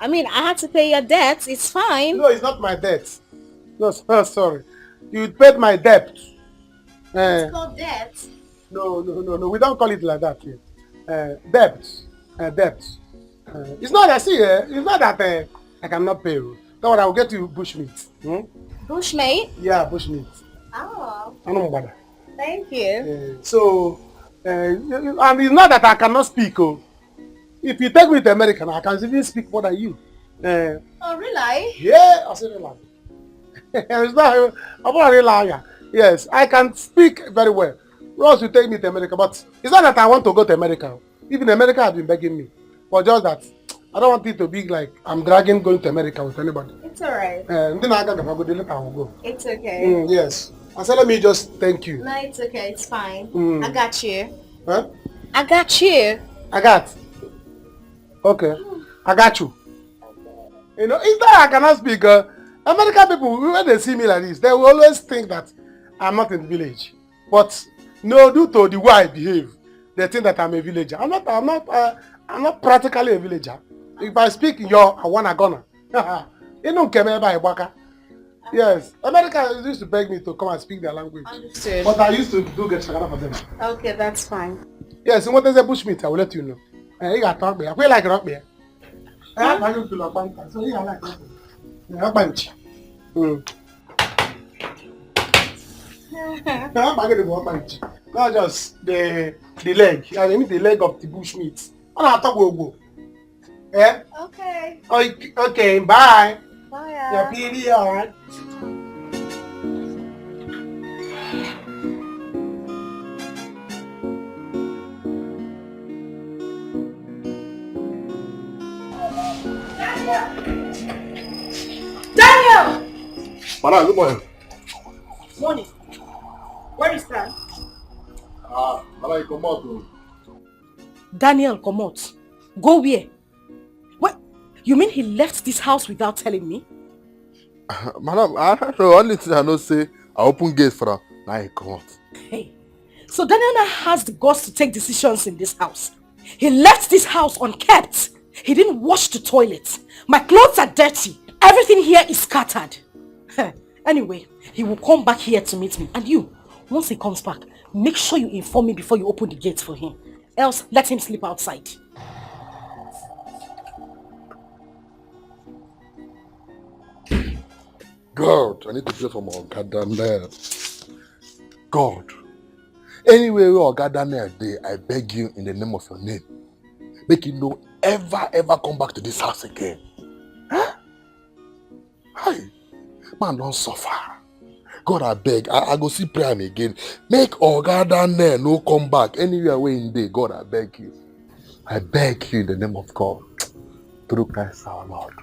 I mean, I had to pay your debts. It's fine. No, it's not my debt. No, sorry. You paid my debt. It's called debt. No. We don't call it like that here. Debt. It's not that, see, it's not that I cannot pay you. Don't worry, I will get you bushmeat. Bushmeat? Yeah, bushmeat. Oh. I don't bother. Thank you. So, and it's not that I cannot speak. If you take me to America, I can even speak more than you. Oh, really? Yeah, I say really. It's not, I'm not a liar. Yes, I can speak very well. Ross will take me to America, but it's not that I want to go to America. Even America has been begging me. But just that, I don't want it to be like I'm dragging going to America with anybody. It's alright. Then I will go. It's okay. Yes. I said, let me just thank you. No, it's okay. It's fine. I got you. Huh? I got you. Okay. I got you. You know, it's that I cannot speak. American people, when they see me like this, they will always think that I'm not in the village. But no, due to the way I behave, they think that I'm a villager. I'm not practically a villager. If I speak in your, I wanna gonna. You don't care about Ibaka. Yes, America used to beg me to come and speak their language. Understood. But I used to do get shagara for them. Okay, that's fine. Yes, and what is a bushmeat? I will let you know. You got talk me. I feel like rock me. I have to look bank. So you like rock me. Not just the leg. I mean the leg of the bush meat. Yeah? Okay. Okay, bye. Bye. Your PD, alright? Daniel! Madam, good morning. Morning. Where is that? Madam, you come out. Daniel, come out. Go where? What? You mean he left this house without telling me? Madam, I don't know. Only thing I know say, I open gate for her. Now he come out. Hey, so Daniel now has the guts to take decisions in this house. He left this house unkept. He didn't wash the toilet. My clothes are dirty. Everything here is scattered. Anyway, he will come back here to meet me. And you, once he comes back, make sure you inform me before you open the gate for him. Else, let him sleep outside. God, I need to pray for my God Daniel. God, anywhere where God Daniel dey, I beg you in the name of your name, make him no ever come back to this house again. Huh? Hey, man, don't suffer. God, I beg, I go see prayer again. Make Oga Daniel no come back anywhere where in day. God, I beg you. I beg you in the name of God, through Christ our Lord.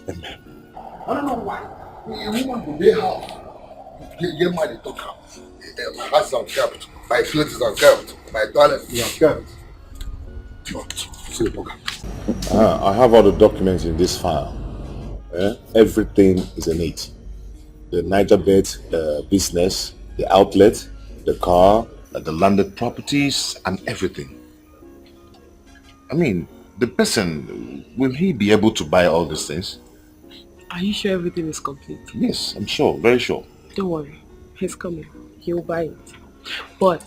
Amen. I don't know why. A woman go dey house, get money to come. My house is unkept, my clothes is unkept, my toilet is unkept. I have all the documents in this file. Everything is in it. The Niger bed, the business, the outlet, the car, the landed properties, and everything. I mean, the person, will he be able to buy all these things? Are you sure everything is complete? Yes, I'm sure, very sure. Don't worry. He's coming. He'll buy it. But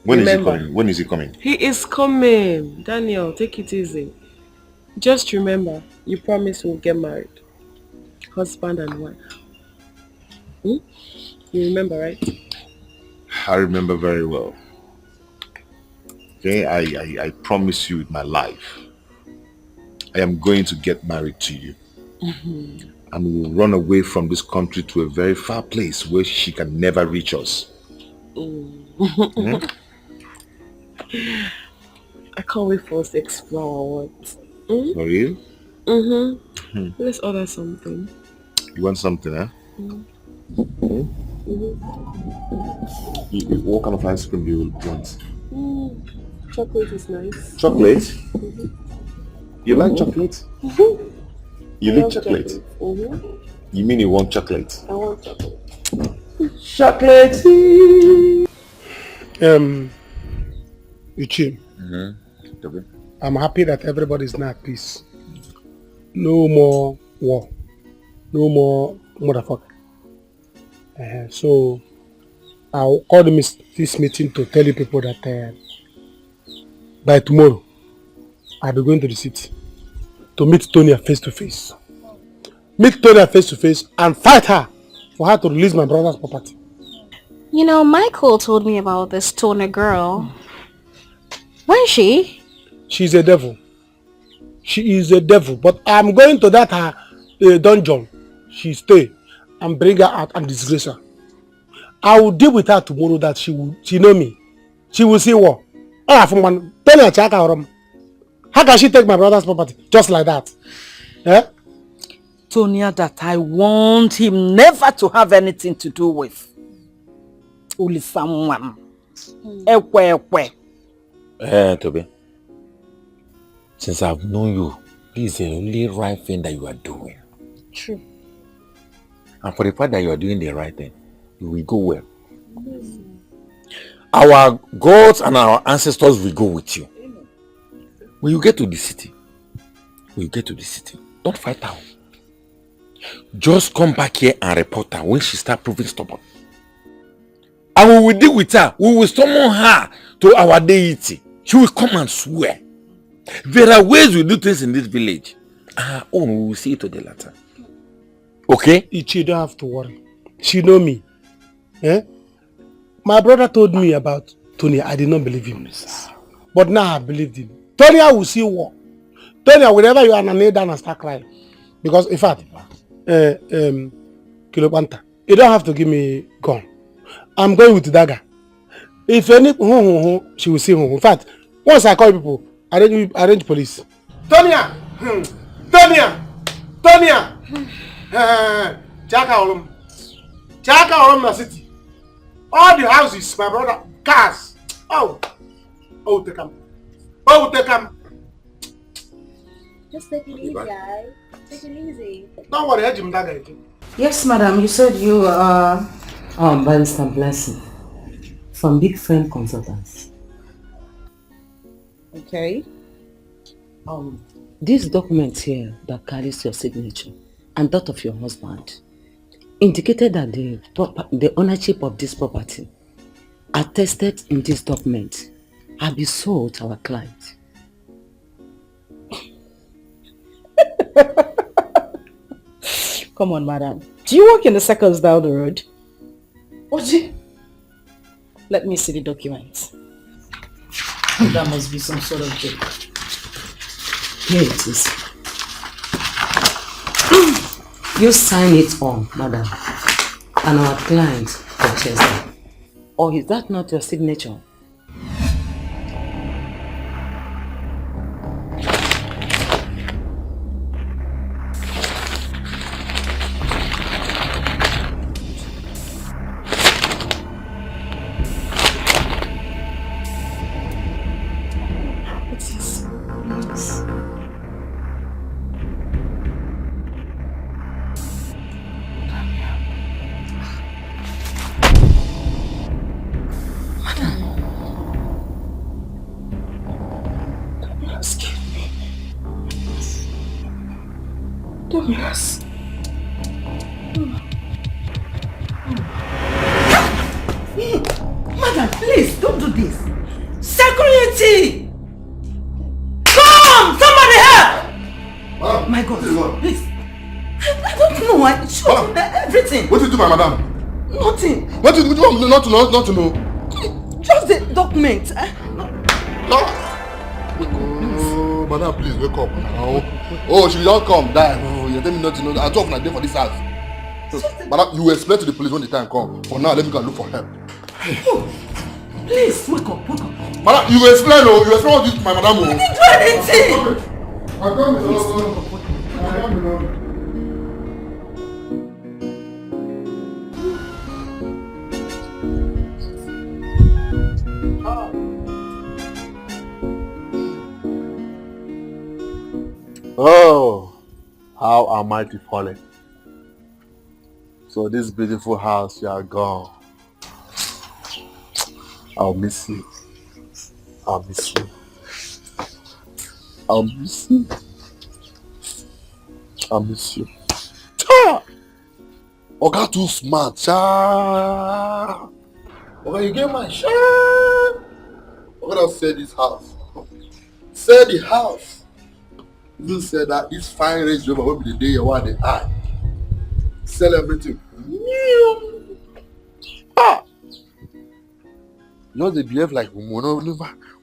When remember, is he coming? When is he coming? He is coming. Daniel, take it easy. Just remember, you promised we'll get married. Husband and wife. You remember, right? I remember very well. Okay, I promise you with my life, I am going to get married to you. And we will run away from this country to a very far place where she can never reach us. I can't wait for us to explore our world. For you? Let's order something. You want something, huh? What kind of ice cream do you want? Chocolate is nice. Chocolate? You like chocolate? You like chocolate? You mean you want chocolate? I want chocolate. Chocolate! Uchim. I'm happy that everybody's now at peace. No more war. No more motherfucker. So I'll call this meeting to tell you people that by tomorrow I'll be going to the city to meet Tonya face to face. Meet Tonya face to face and fight her for her to release my brother's property. You know, Michael told me about this Tonya girl. Where is she? She's a devil. She is a devil. But I'm going to that her dungeon. She stay and bring her out and disgrace her. I will deal with her tomorrow that she know me. She will see what. How can she take my brother's property just like that? Tonya, that I want him never to have anything to do with. Only someone. Toby. Since I've known you, this is the only right thing that you are doing. True. And for the fact that you are doing the right thing, you will go well. Our gods and our ancestors will go with you. When you get to the city, don't fight her. Just come back here and report her when she starts proving stubborn. And we will deal with her. We will summon her to our deity. She will come and swear. There are ways we do things in this village. Our own, we will see to the latter. Okay? Ichi, don't have to worry. She know me. My brother told me about Tony. I did not believe him. But now I believed him. Tony, I will see war. Tony, whenever you are kneel down and start crying. Because in fact, Kilopanta, you don't have to give me gun. I'm going with dagger. If any she will see home. In fact, once I call people, arrange police. Tonya! Tonya! Chaka Olum na city. All the houses, my brother, cars. Take them. Take them. Just take it easy, guys. Take it easy. Don't worry, Yes, madam. You said you are... Barrister Blessing from Big Frame Consultants. Okay. This document here that carries your signature and that of your husband indicated that the ownership of this property attested in this document have been sold to our client. Come on, madam. Do you work in the seconds down the road? Let me see the document. That must be some sort of joke. Here it is. You sign it on, madam, and our client purchased it. Or is that not your signature? Douglas. Madam, please, don't do this. Security! Come! Somebody help! My God, please. I don't know. I showed everything. What did you do, my madam? Nothing. What did you do? Not to know. Just the document. Oh, madam, please wake up now. Oh, she don't come, die. Oh, you tell me not to know. I talk for a day for this house. So, madam, you will explain to the police when the time comes. For now, let me go and look for help. Oh, please, wake up. Madam, you will explain, oh. You explain what this to my madam, oh. I didn't do anything. I can't be Oh, how am I to fall in? So this beautiful house, you are gone. I'll miss you. I'll miss you. I'll miss you. I'll miss you. Cha! Oga too smart, cha! Oga, you get my cha! Oga don't sell this house. Sell the house. You said that this fine Range Rover will be the day you want the eye. Sell everything. Ah! You know they behave like we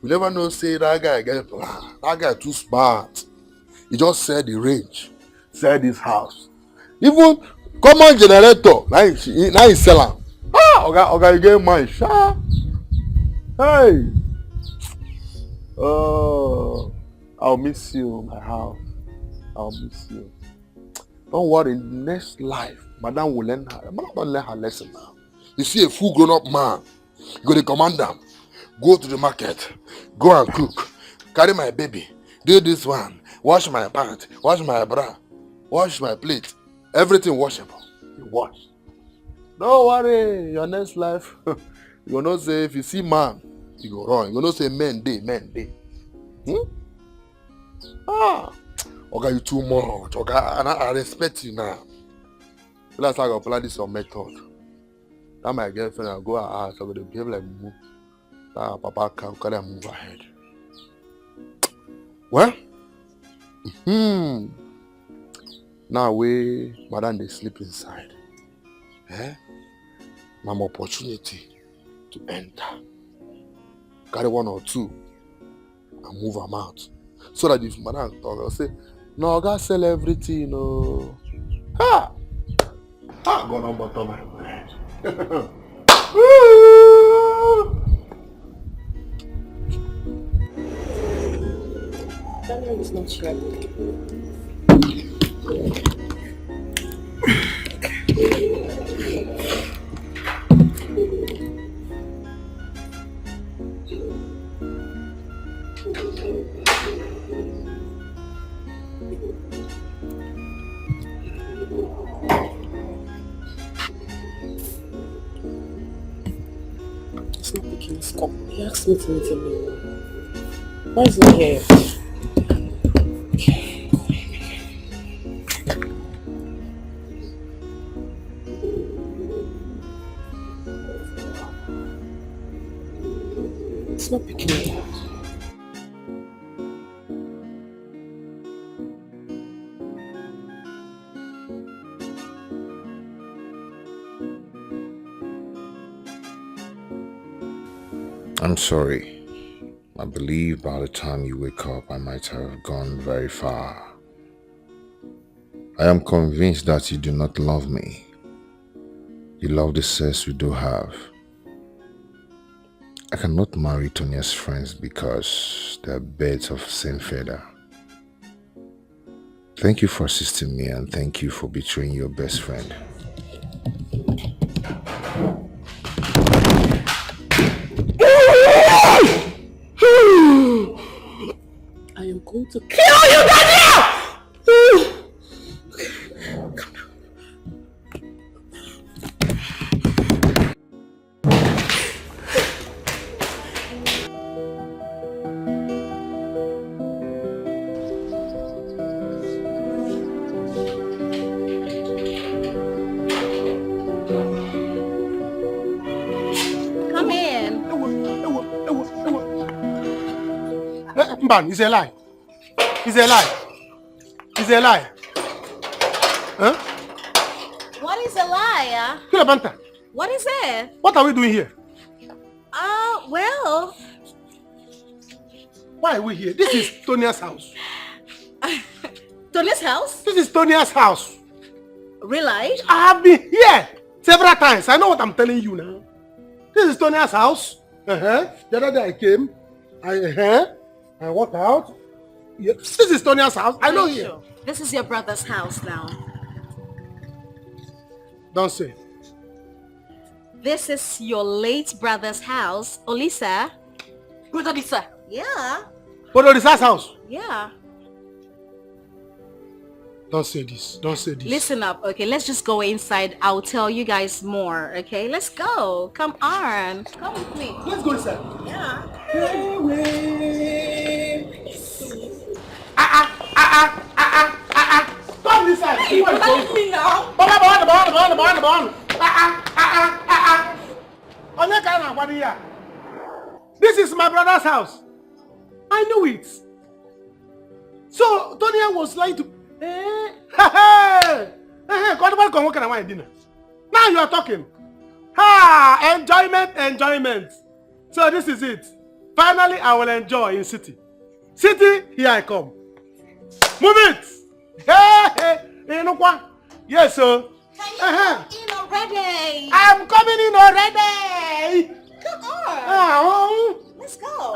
never know say that guy get plan. That guy too smart. He just sell the range. Sell this house. Even common generator, now he sell am. Ah! Oga, you get mine, sha. Hey! Oh, I'll miss you, my house. I'll miss you. Don't worry, in the next life, madam will learn her. Madam don't learn her lesson now. You see a full grown-up man, you go to command them, go to the market, go and cook, carry my baby, do this one, wash my pants, wash my bra, wash my plate, everything washable. You wash. Don't worry, your next life, you gonna say if you see man, you go wrong. You gonna say men day. Ah, okay, you too much. Okay, and I respect you now. Last time I apply this your method. That my girlfriend, I go her house, I go to behave like move. That papa can carry and move ahead. Well, now we madam they sleep inside. My opportunity to enter, carry one or two, and move them out. So that if madam talk, I'll say, no, God sell everything, no. Ha! Ha! God on bottom my bread. Daniel is not here. It's not picking his cup. He asked me to meet him. Why is he here? It's not picking it up. I'm sorry. I believe by the time you wake up, I might have gone very far. I am convinced that you do not love me. You love the sex we do have. I cannot marry Tonia's friends because they are birds of the same feather. Thank you for assisting me and thank you for betraying your best friend. I am going to kill you, Daniel! Come down. Come in. Mban, it's a lie. It's a lie. It's a lie. Huh? What is a lie? Kilabanta, What is it? what are we doing here? Well, Why are we here? This is Tonia's house. Tony's house? This is Tonia's house. Really? I have been here several times. I know what I'm telling you now. This is Tonia's house. The other day I came. I walked out. Yes, this is Tonia's house. I know here. This is your brother's house now. Don't say. This is your late brother's house, Olisa. Brother Lisa. Yeah. But Olisa's house. Yeah. Don't say this. Don't say this. Listen up, okay? Let's just go inside. I'll tell you guys more, okay? Let's go. Come on. Come with me. Let's go inside. Yeah. Come inside. Hey, let me now. This is my brother's house. I knew it. So Tonya was like to. Now you are talking. Enjoyment. So this is it. Finally, I will enjoy in city. City, here I come. Move it. Yes, sir. In already. I'm coming in already. Come on. Let's go.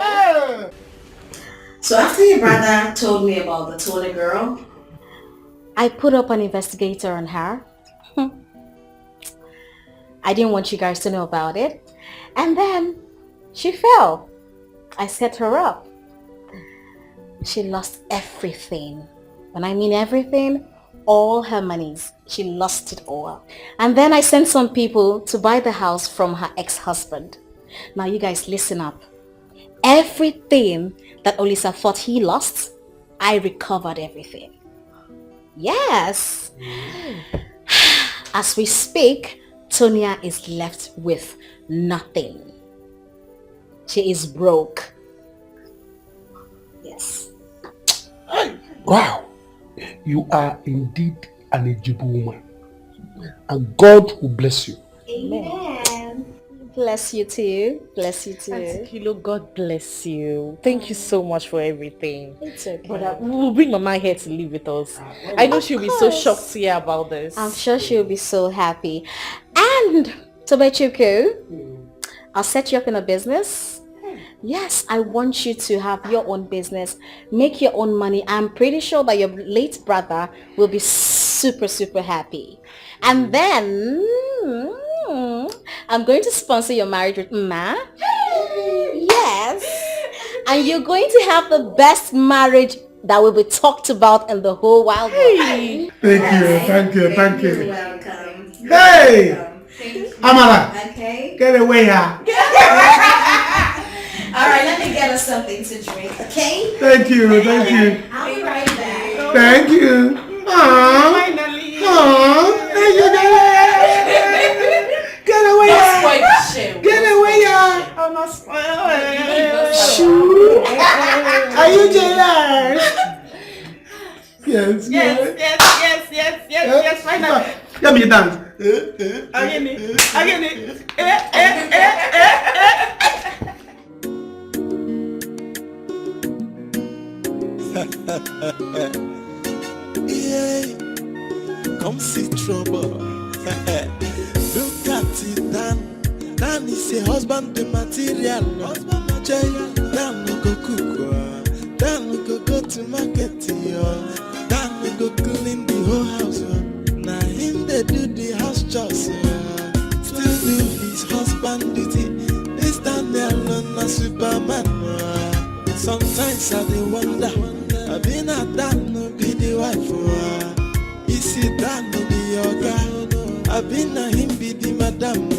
So after your brother told me about the Tony girl, I put up an investigator on her. I didn't want you guys to know about it. And then she fell. I set her up. She lost everything. When I mean everything, all her monies. She lost it all. And then I sent some people to buy the house from her ex-husband. Now you guys listen up. Everything that Olisa thought he lost, I recovered everything. Yes. As we speak, Tonya is left with nothing. She is broke. Yes. Wow. You are indeed an Ejibwe woman. And God will bless you. Amen. Bless you too. Bless you too. Auntie Kilo, God bless you. Thank you so much for everything. It's okay. But we'll bring Mama here to live with us. I know she'll be so shocked to hear about this. I'm sure she'll be so happy. And Tobechuku, I'll set you up in a business. Yes, I want you to have your own business, make your own money. I'm pretty sure that your late brother will be super, super happy. And then I'm going to sponsor your marriage with Ma. Yes. And you're going to have the best marriage that will be talked about in the whole wild world. Thank you. You're welcome. Hey! Amara! Okay. Get away here. All right, let me get us something to drink, okay? Thank you. I'll be right back. Thank you. Finally. Thank you, Get away here. Get away here. I'm not spoiling. Shoo. Are you jealous? Yes, finally. Let me dance. Again. Yeah, come see trouble. Look at it, Dan. Dan is a husband, the material. Dan no go cook. Dan no go to market. Dan no go clean the whole house. Now him they do the house chores. Still do his husband duty. This Daniel on a Superman. Sometimes I dey wonder, I been a Dan no be the wife. Is it Dan no be your guy? I been a him be the madam.